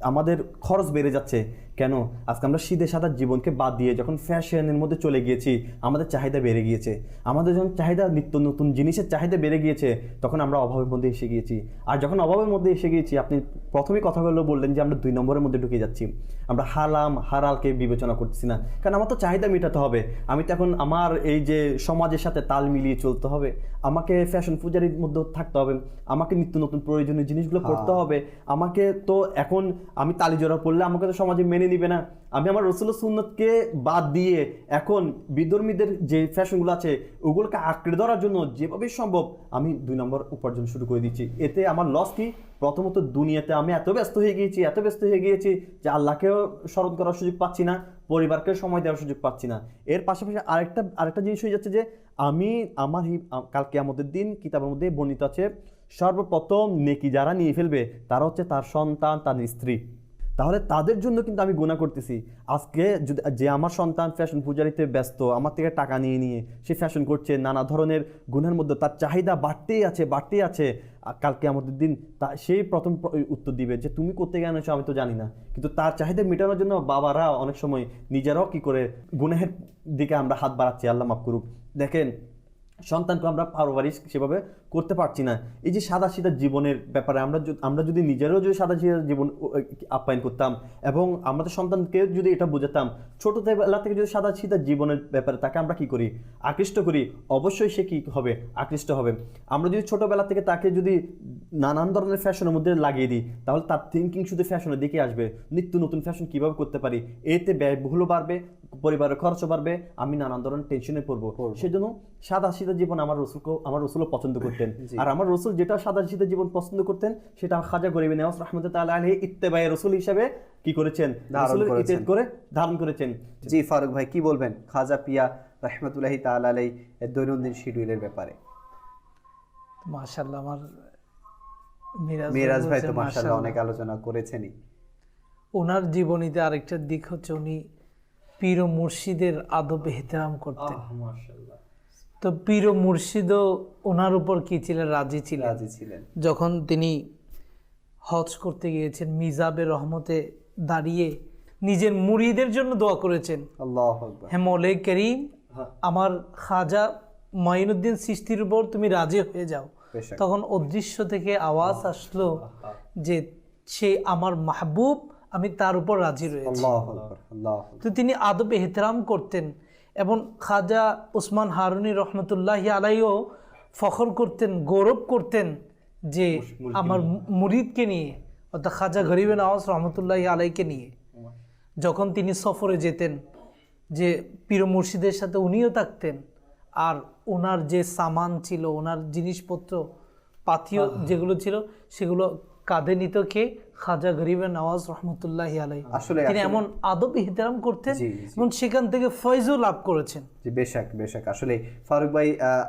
আমাদের খরচ বেড়ে যাচ্ছে কেন? আজকে আমরা সিধে সাদা জীবনকে বাদ দিয়ে যখন ফ্যাশনের মধ্যে চলে গিয়েছি, আমাদের চাহিদা বেড়ে গিয়েছে। আমাদের যখন চাহিদা নিত্য নতুন জিনিসের চাহিদা বেড়ে গিয়েছে, তখন আমরা অভাবের মধ্যে এসে গিয়েছি। আর যখন অভাবের মধ্যে এসে গিয়েছি, আপনি প্রথমেই কথাগুলো বললেন যে আমরা 2 নম্বরের মধ্যে ঢুকে যাচ্ছি। আমরা হারাম হালালকে বিবেচনা করছি না, কারণ আমার তো চাহিদা মেটাতে হবে। আমি তো এখন আমার এই যে সমাজের সাথে তাল মিলিয়ে চলতে হবে, আমাকে ফ্যাশন পূজারির মধ্যে থাকতে হবে, আমাকে নিত্য নতুন প্রয়োজনীয় জিনিসগুলো করতে হবে। আমাকে তো এখন আমি তালি জোড়া পড়লে আমাকে তো সমাজে মেনে নিবে না। আমি আমার রাসূলের সুন্নতকে বাদ দিয়ে এখন বিধর্মীদের যে ফ্যাশনগুলো আছে ওগুলোকে আঁকড়ে ধরার জন্য যেভাবে সম্ভব আমি 2 নম্বর উপার্জন শুরু করে দিচ্ছি। এতে আমার লস কি? প্রথমত দুনিয়াতে আমি এত ব্যস্ত হয়ে গিয়েছি যে আল্লাহকেও স্মরণ করার সুযোগ পাচ্ছি না, পরিবারকে সময় দেওয়ার সুযোগ পাচ্ছি না। এর পাশাপাশি আরেকটা জিনিস হয়ে যাচ্ছে যে আমি আমার কাল কিয়ামতের দিন কিতাবের মধ্যে বর্ণিত আছে, সর্বপ্রথম নেকি যারা নিয়ে ফেলবে তারা হচ্ছে তার সন্তান, তার স্ত্রী। তাহলে তাদের জন্য কিন্তু আমি গুনাহ করতেছি। আজকে যে আমার সন্তান ফ্যাশন পূজারিতে ব্যস্ত, আমার থেকে টাকা নিয়ে সে ফ্যাশন করছে, নানা ধরনের গুনাহের মধ্যে তার চাহিদা বাড়তেই আছে। কালকে আমাদের দিন সেই প্রথম উত্তর দিবে যে তুমি করতে গিয়ে আনেছো আমি তো জানি না। কিন্তু তার চাহিদা মেটানোর জন্য বাবারা অনেক সময় নিজেরাও কি করে গুনাহের দিকে আমরা হাত বাড়াচ্ছি। আল্লাহ মাফ করুক। দেখেন, সন্তানকে আমরা পারিবারিক সেভাবে করতে পারছি না। এই যে সাদা সিধা জীবনের ব্যাপারে আমরা যদি নিজেরাও যদি সাদা সিধা জীবন আপ্যায়ন করতাম এবং আমাদের সন্তানকে যদি এটা বোঝাতাম, ছোটবেলা থেকে যদি সাদা সিধা জীবনের ব্যাপারে তাকে আমরা কি করি, আকৃষ্ট করি, অবশ্যই সে কি হবে, আকৃষ্ট হবে। আমরা যদি ছোটবেলা থেকে তাকে যদি নানান ধরনের ফ্যাশনের মধ্যে লাগিয়ে দিই, তাহলে তার থিঙ্কিং শুধু ফ্যাশনের দিকে আসবে, নিত্য নতুন ফ্যাশন কীভাবে করতে পারি, এতে ব্যয়বহুলও বাড়বে, পরিবারের খরচও বাড়বে, আমি নানান ধরনের টেনশনে পড়বো। সেজন্য সাদা সিধা জীবন আমার রসুলও পছন্দ করতেন। আর আমার রসুল যেটা সাদা সিধা জীবন পছন্দ করতেন সেটা খাজা গরিব নওয়াজ রাহমাতুল্লাহ আলাইহি ইত্তেবায়ে রসুল হিসেবে কি করেছেন, রাসূলের ইত্তেবা করে ধারণ করেছেন। জি ফারুক ভাই কি বলবেন খাজা পিয়া রাহমাতুল্লাহি তাআলা আলাইহি এর দৈনন্দিন শিডিউলের ব্যাপারে? মাশাআল্লাহ, আমার মিরাজ ভাই তো মাশাআল্লাহ অনেক আলোচনা করেছেনই। ওনার জীবনীতে আরেকটা দিক হচ্ছে উনি পীর ও মুর্শিদের আদব এহতেরাম করতেন। তো পীর ও মুর্শিদও ওনার উপর কি ছিলেন, রাজি ছিলেন। যখন তিনি হজ করতে গিয়েছেন, মিজাবের রহমতে দাঁড়িয়ে নিজের মুরিদের জন্য দোয়া করেছেন, আল্লাহু আকবার, হে মৌলাই করিম, আমার খাজা মাইনুদ্দিন চিশতির উপর তুমি রাজি হয়ে যাও। তখন অদৃশ্য থেকে আওয়াজ আসলো যে সে আমার মাহবুব, আমি তার উপর রাজি রয়েছি। তো তিনি আদব এহতেরাম করতেন এবং খাজা উসমান হারুনি রহমতুল্লাহি আলাইহিও ফখর করতেন, গৌরব করতেন যে আমার মুরিদকে নিয়ে, অর্থাৎ খাজা গরিবে নওয়াজ রহমতুল্লাহি আলাইকে নিয়ে। যখন তিনি সফরে যেতেন, যে পীর মুর্শিদের সাথে উনিও থাকতেন, আর ওনার যে সামান ছিল, ওনার জিনিসপত্র পাথিও যেগুলো ছিল সেগুলো কাঁধে নিত কে, খাজা গরিবে নওয়াজ রহমতুল্লাহি আলাইহি। তিনি এমন আদব ইহতেরাম করতেন এবং সেখান থেকে ফয়জও লাভ করেছেন। জি বেশক আসলে ফারুক ভাই,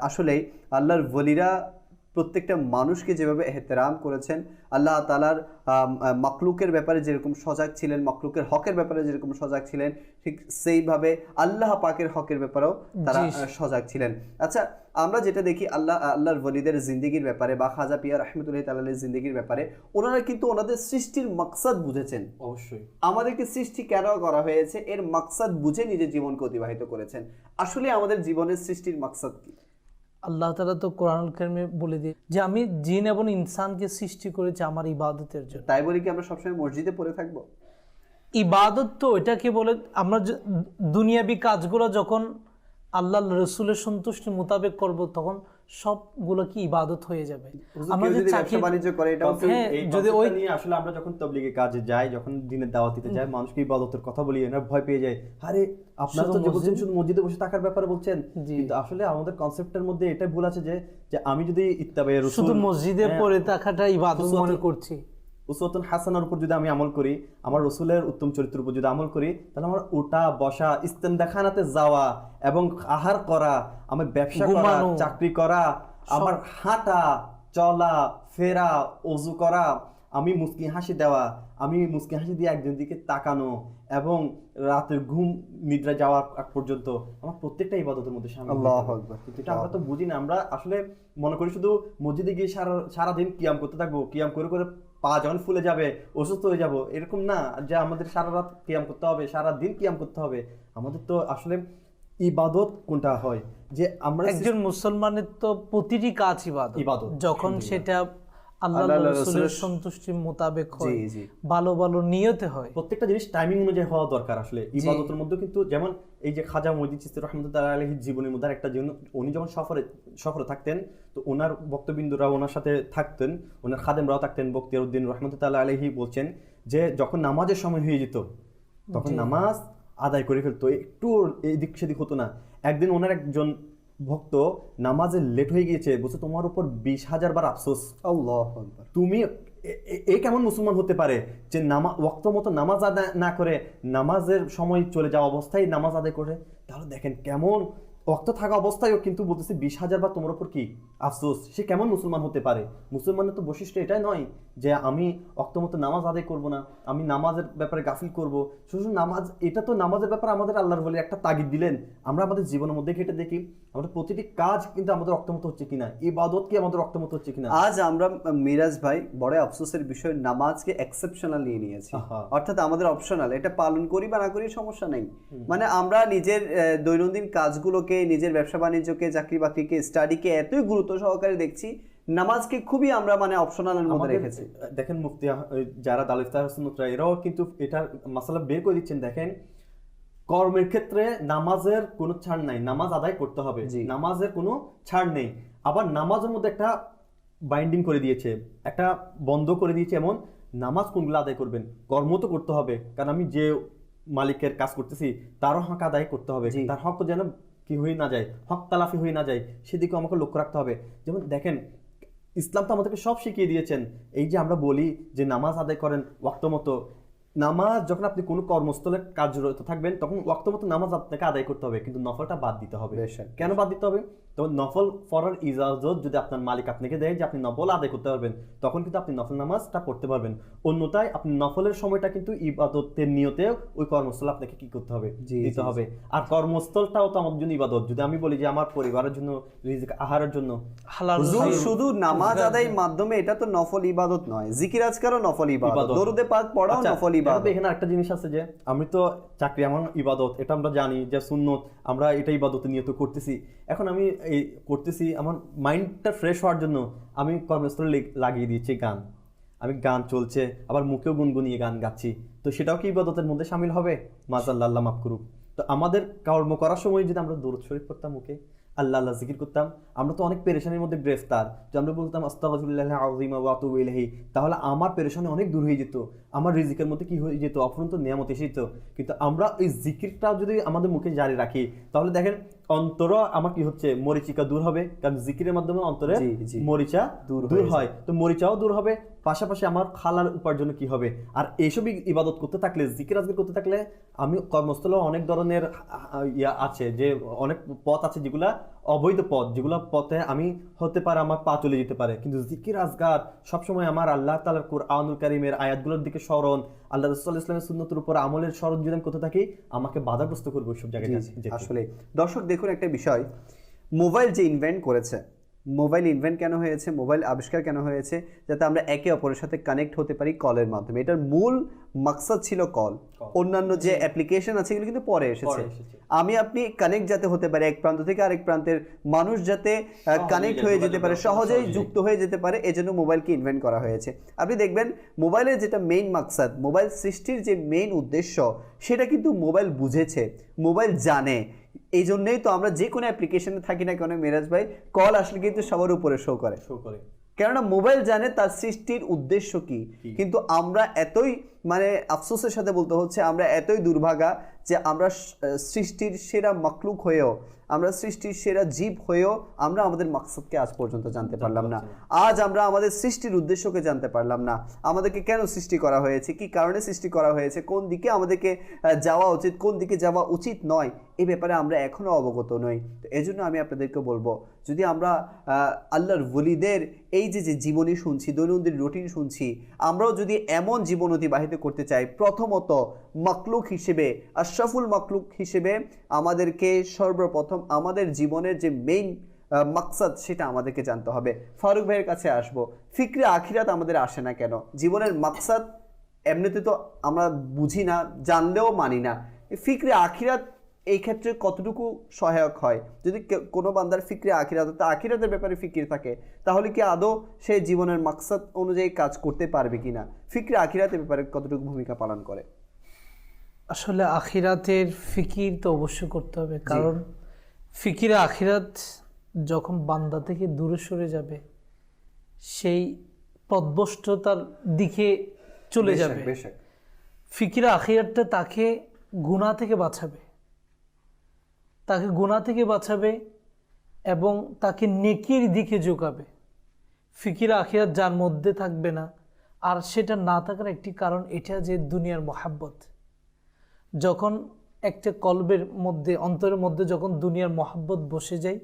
আসলে আল্লাহর ওলিরা প্রত্যেকটা মানুষকে যেভাবে এহতেরাম করেছেন, আল্লাহ তাআলার মাকলুকের ব্যাপারে যেরকম সজাগ ছিলেন, মাকলুকের হকের ব্যাপারে যেরকম সজাগ ছিলেন, ঠিক সেইভাবে আল্লাহ পাকের হকের ব্যাপারেও তারা সজাগ ছিলেন। আচ্ছা, আমরা যেটা দেখি আল্লাহর ওলিদের জিন্দেগির ব্যাপারে বা খাজা পিয়া রাহমাতুল্লাহি তাআলা আলাইহির জিন্দেগির ব্যাপারে, ওনারা কিন্তু ওনাদের সৃষ্টির মাকসাদ বুঝেছেন। অবশ্যই আমাদেরকে সৃষ্টি কেন করা হয়েছে এর মাকসাদ বুঝে নিজের জীবনকে অতিবাহিত করেছেন। আসলে আমাদের জীবনের সৃষ্টির মাকসাদ কি? আল্লাহ তাআলা তো কোরআনুল কারীমে বলে দিয়ে যে আমি জিন এবং ইনসানকে সৃষ্টি করেছি আমার ইবাদতের জন্য। তাই বলি কি আমরা সবসময় মসজিদে পড়ে থাকবো? ইবাদত তো এটাকে বলে, আমরা দুনিয়াবি কাজগুলো যখন আল্লাহ রসুলের সন্তুষ্টি মোতাবেক করব, তখন সবগুলো কি ইবাদত হয়ে যাবে। আমরা যদি ব্যবসা বাণিজ্য করে, এটা যদি ওই নিয়ে আসলে আমরা যখন তাবলীগে কাজে যাই, যখন দিনের দাওয়াত দিতে যাই, মানুষকে ইবাদতের কথা বলি, এরা ভয় পেয়ে যায়, আরে আপনারা তো বলছেন শুধু মসজিদে বসে থাকার ব্যাপারে বলছেন, কিন্তু আসলে আমাদের কনসেপ্টের মধ্যে এটা ভুল আছে যে আমি যদি ইত্তেবায়ে রাসূল শুধু মসজিদে পড়ে থাকাটা ইবাদত মনে করছি, উসওয়াতুন হাসানার উপর যদি আমি আমল করি, আমার রসুলের উত্তম চরিত্রের উপর যদি আমল করি, তাহলে আমার ওঠা বসা, ইস্তেনদাখানাতে যাওয়া এবং আহার করা, আমার ব্যবসা করা, চাকরি করা, আমার হাঁটা চলা ফেরা, ওযু করা, আমি মুস্কি হাসি দেওয়া, আমি মুস্কি হাসি দিয়ে একজনের দিকে তাকানো এবং রাতের ঘুম নিদ্রা যাওয়ার আগ পর্যন্ত আমার প্রত্যেকটা ইবাদতের মধ্যে শামিল। আল্লাহু আকবার। কিন্তু এটা আমরা তো বুঝি না। আমরা আসলে মনে করি শুধু মসজিদে গিয়ে সারাদিন কিয়াম করতে থাকবো, কিয়াম করে করে পা যখন ফুলে যাবে অসুস্থ হয়ে যাব, এরকম না যে আমাদের সারা রাত কিয়াম করতে হবে, সারা দিন কিয়াম করতে হবে। আমাদের তো আসলে ইবাদত কোনটা হয়, যে আমরা একজন মুসলমানের তো প্রতিটি কাজ ইবাদত, যখন সেটা আল্লাহ রাসূলের সন্তুষ্টির মোতাবেক হয়, ভালো ভালো নিয়তে হয়। প্রত্যেকটা জিনিস টাইমিং অনুযায়ী হওয়া দরকার আসলে ইবাদতের মধ্যে। কিন্তু যেমন এই যে খাজা মঈনুদ্দিন চিশতি রাহমাতুল্লাহি আলাইহির জীবনের মধ্যে একটা জীবন, উনি যখন সফরে থাকতেন, তো ওনার বক্তবিন্দুরা ওনার সাথে থাকতেন, ওনার খাদেমরাও থাকতেন। বখতিয়ার উদ্দিন রাহমাতুল্লাহি আলাইহি বলছেন যে যখন নামাজের সময় হয়ে যেত, তখন নামাজ আদায় করে ফেলতো, একটু এদিক সেদিক হতো না। একদিন ওনার একজন ভক্ত নামাজে লেট হয়ে গিয়েছে, বলছে তোমার উপর 20,000 বার আফসোস। আল্লাহু আকবার। তুমি এ কেমন মুসলমান হতে পারে যে ওয়াক্ত মতো নামাজ আদায় না করে, নামাজের সময় চলে যাওয়া অবস্থায় নামাজ আদায় করে? তাহলে দেখেন কেমন ওয়াক্ত থাকা অবস্থায়ও কিন্তু বলতেছে 20,000 বার তোমার উপর কি আফসোস। সে কেমন মুসলমান হতে পারে? মুসলমানের তো বৈশিষ্ট্য এটাই নয় যে আমি ওয়াক্ত মতো নামাজ আদায় করব না, আমি নামাজের ব্যাপারে গাফিল করব। শুধু নামাজ, এটা তো নামাজের ব্যাপারে আমাদের আল্লাহর বলে একটা তাগিদ দিলেন। আমরা আমাদের জীবনের মধ্যে ঘেটে দেখি আমাদের প্রতিটি কাজ কিন্তু আমাদের রক্তমতো হচ্ছে কিনা, ইবাদত কি আমাদের রক্তমতো হচ্ছে কিনা। আজ আমরা মিরাজ ভাই বড় আফসোসের বিষয়, নামাজকে এক্সেপশনাল নিয়ে নিয়েছি, অর্থাৎ আমাদের অপশনাল, এটা পালন করি বা না করি সমস্যা নেই। মানে আমরা নিজের দৈনন্দিন কাজগুলোকে, নিজের ব্যবসা বাণিজ্যকে, চাকরি বাকরিকে, স্টাডিকে এতই গুরুত্ব সহকারে দেখছি নামাজকে খুবই আমরা মানে অপশনালের মধ্যে আমাদের রেখেছি। দেখেন মুফতি যারা দালিফতার সুন্নতরা এরাও কিন্তু এটার মাসালা বের করে দিচ্ছেন। দেখেন কর্মের ক্ষেত্রে নামাজের কোনো ছাড় নাই, নামাজ আদায় করতে হবে, জি। নামাজের কোনো ছাড় নেই। আবার নামাজের মধ্যে একটা বাইন্ডিং করে দিয়েছে, একটা বন্ধ করে দিয়েছে, এমন নামাজ কোনগুলো আদায় করবেন, কর্ম তো করতে হবে, কারণ আমি যে মালিকের কাজ করতেছি তারও হক আদায় করতে হবে, জি। তার হক যেন কি হয়ে না যায়, হক তালাফি হয়ে না যায়, সেদিকে আমাকে লক্ষ্য রাখতে হবে। যেমন দেখেন ইসলাম তো আমাদেরকে সব শিখিয়ে দিয়েছেন। এই যে আমরা বলি যে নামাজ আদায় করেন ওয়াক্ত মতো, নামাজ যখন আপনি কোনো কর্মস্থলে কার্যরত থাকবেন তখন ওয়াক্ত মতো নামাজ আপনাকে আদায় করতে হবে, কিন্তু নফলটা বাদ দিতে হবে। বেশক। কেন বাদ দিতে হবে? তখন নফল পড়ার ইজাজত যদি আপনার মালিক আপনাকে দেয় যে আপনি নফল আদায় করতে পারবেন, তখন কিন্তু আপনি নফল নামাজটা পড়তে পারবেন। অন্যথায় আপনি নফলের সময়টা কিন্তু ইবাদতের নিয়তে ওই কর্মস্থলে আপনাকে কি করতে হবে, জি, দিতে জি, হবে। আর কর্মস্থলটাও তো আমাদের জন্য ইবাদত। যদি আমি বলি যে আমার পরিবারের জন্য, রিজিক আহারের জন্য, হালাল হুজুর শুধু নামাজ আদায়ের মাধ্যমে এটা তো নফল ইবাদত নয়, জিকির আজকারও নফল ইবাদত, ইবাদত। দরুদে পাক পড়াও আচ্ছা, নফল এখানে ইবাদত। এখানে একটা জিনিস আছে যে আমি তো চাকরি আমার ইবাদত, এটা আমরা জানি যে সুন্নত, আমরা এটা ইবাদতে নিয়ত করতেছি। এখন আমি এই করতেছি আমার মাইন্ডটা ফ্রেশ হওয়ার জন্য আমি কর্মস্থলে লাগিয়ে দিয়েছি গান, আমি গান চলছে, আবার মুখেও গুনগুনিয়ে গান গাচ্ছি, তো সেটাও কি ইবাদতের মধ্যে শামিল হবে? মাজাল্লাহ, আল্লাহ মাফ করুক। তো আমাদের কর্ম করার সময় যদি আমরা দরুদ শরীফ পড়তাম, মুখে আল্লাহ আল্লাহ জিকির করতাম, আমরা তো অনেক পেরেশানির মধ্যে গ্রেফতার, যে আমরা বলতাম আস্তাগফিরুল্লাহ আযীম ওয়া আতুবু ইলাইহি, তাহলে আমার পেরেশানি অনেক দূর হয়ে যেত, আমার রিজিকের মধ্যে কি হয়ে যেত, অফুরন্ত নিয়ামত এসে যেত। কিন্তু আমরা এই জিকিরটাও যদি আমাদের মুখে জারি রাখি, তাহলে দেখেন অন্তর আমার কি হচ্ছে, মরিচিকা দূর হবে, কারণ জিকিরের মাধ্যমে অন্তরে জি, জি। মরিচা দূর হয়, তো মরিচাও দূর হবে, পাশাপাশি আমার খালার উপার্জন কি হবে। আর এইসবই ইবাদত করতে থাকলে, জিকির আজকে করতে থাকলে, আমি কর্মস্থলে অনেক ধরনের ইয়া আছে, যে অনেক পথ আছে যেগুলা অবৈধ পথ, যেগুলো পথে আমি হতে পারে আমার পা চলে যেতে পারে, কিন্তু জিকির আজগার সবসময় আমার আল্লাহ তাআলার কুরআনুল কারীমের আয়াতগুলোর দিকে স্মরণ, আল্লাহ রাসূল সাল্লাল্লাহু আলাইহি ওয়াসাল্লামের সুন্নতের উপর আমলের স্মরণ যদি আমি করতে থাকি, আমাকে বাধাগ্রস্ত করবে ওইসব জায়গায় যেতে। আসলে দর্শক দেখুন একটা বিষয়, মোবাইল যে ইনভেন্ট করেছে, মোবাইল ইনভেন্ট কেন হয়েছে, মোবাইল আবিষ্কার কেন হয়েছে, যাতে আমরা একে অপরের সাথে কানেক্ট হতে পারি কলের মাধ্যমে। এটার মূল মাকসাদ ছিল কল, অন্যান্য যে অ্যাপ্লিকেশন আছে এগুলো কিন্তু পরে এসেছে। আমি আপনি কানেক্ট যাতে হতে পারে, এক প্রান্ত থেকে আরেক প্রান্তের মানুষ যাতে কানেক্ট হয়ে যেতে পারে, সহজেই যুক্ত হয়ে যেতে পারে, এজন্য মোবাইলকে ইনভেন্ট করা হয়েছে। আপনি দেখবেন মোবাইলের যেটা মেইন মাকসাদ, মোবাইল সৃষ্টির যে মেইন উদ্দেশ্য, সেটা কিন্তু মোবাইল বুঝেছে, মোবাইল জানে। এই জন্যই তো আমরা যে কোনো অ্যাপ্লিকেশনে থাকি না কেন মেরাজ ভাই, কল আসলে কিন্তু সবার উপরে শো করে, কেননা মোবাইল জানে তার সৃষ্টির উদ্দেশ্য কি। কিন্তু আমরা এতই মানে আফসোসের সাথে বলতে হচ্ছে, আমরা এতই দুর্ভাগা যে আমরা সৃষ্টির সেরা মাখলুক হয়েও, আমরা সৃষ্টির সেরা জীব হয়েও আমরা আমাদের মাকসাদকে আজ পর্যন্ত জানতে পারলাম না। আজ আমরা আমাদের সৃষ্টির উদ্দেশ্যকে জানতে পারলাম না, আমাদেরকে কেন সৃষ্টি করা হয়েছে, কি কারণে সৃষ্টি করা হয়েছে, কোন দিকে আমাদেরকে যাওয়া উচিত, কোন দিকে যাওয়া উচিত নয়, এই ব্যাপারে আমরা এখনও অবগত নই। তো এজন্য আমি আপনাদেরকে বলবো, যদি আমরা আল্লাহর ওলিদের এই যে জীবনী শুনছি, দৈনন্দিন রুটিন শুনছি, আমরাও যদি এমন জীবন অতিবাহিত করতে চাই, প্রথমত মাকলুক হিসেবে, আশরাফুল মাকলুক হিসেবে আমাদেরকে সর্বপ্রথম আমাদের জীবনের যে মেইন মাকসাদ সেটা আমাদেরকে জানতে হবে। ফারুক ভাইয়ের কাছে আসবো, ফিকরে আখিরাত আমাদের আসে না কেন? জীবনের মাকসাদ এমনিতে তো আমরা বুঝি না, জানলেও মানি না, ফিকরে আখিরাত এই ক্ষেত্রে কতটুকু সহায়ক হয়? যদি কোনো বান্দার ফিকরে আখিরাত, আখিরাতের ব্যাপারে ফিকির থাকে, তাহলে কি আদৌ সে জীবনের মাকসাদ অনুযায়ী কাজ করতে পারবে কিনা? ফিকরে আখিরাতের ব্যাপারে কতটুকু ভূমিকা পালন করে? আসলে আখিরাতের ফিকির তো অবশ্যই করতে হবে, কারণ ফিকিরে আখিরাত যখন বান্দা থেকে দূরে সরে যাবে, সেই পথভ্রষ্টতার দিকে চলে যাবে। ফিকিরে আখিরাতটা তাকে গুনাহ থেকে বাঁচাবে, তাকে গুনাহ থেকে বাঁচাবে এবং তাকে নেকির দিকে ঝোঁকাবে। ফিকিরে আখিরাত যার মধ্যে থাকবে না, আর সেটা না থাকার একটি কারণ এটা যে দুনিয়ার মহাব্বত, যখন একটা কলবের মধ্যে, অন্তরের মধ্যে যখন দুনিয়ার মহাব্বত বসে যায়,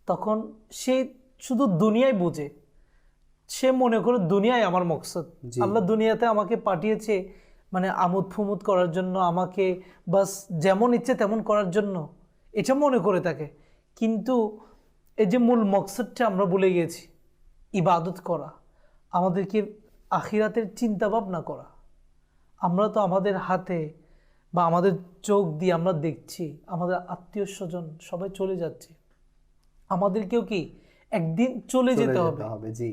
তখন সে শুধু দুনিয়াই বোঝে, সে মনে করে দুনিয়াই আমার মকসদ, আল্লাহ দুনিয়াতে আমাকে পাঠিয়েছে মানে আমোদ ফুমুদ করার জন্য, আমাকে বাস যেমন ইচ্ছে তেমন করার জন্য, এটা মনে করে থাকে। কিন্তু এই যে মূল মকসদটা আমরা ভুলে গেছি, ইবাদত করা, আমাদেরকে আখিরাতের চিন্তা ভাবনা করা। আমরা তো আমাদের হাতে বা আমাদের চোখ দিয়ে আমরা দেখছি আমাদের আত্মীয় স্বজন সবাই চলে যাচ্ছে, আমাদেরকেও কি একদিন চলে যেতে হবে। হবে, জি।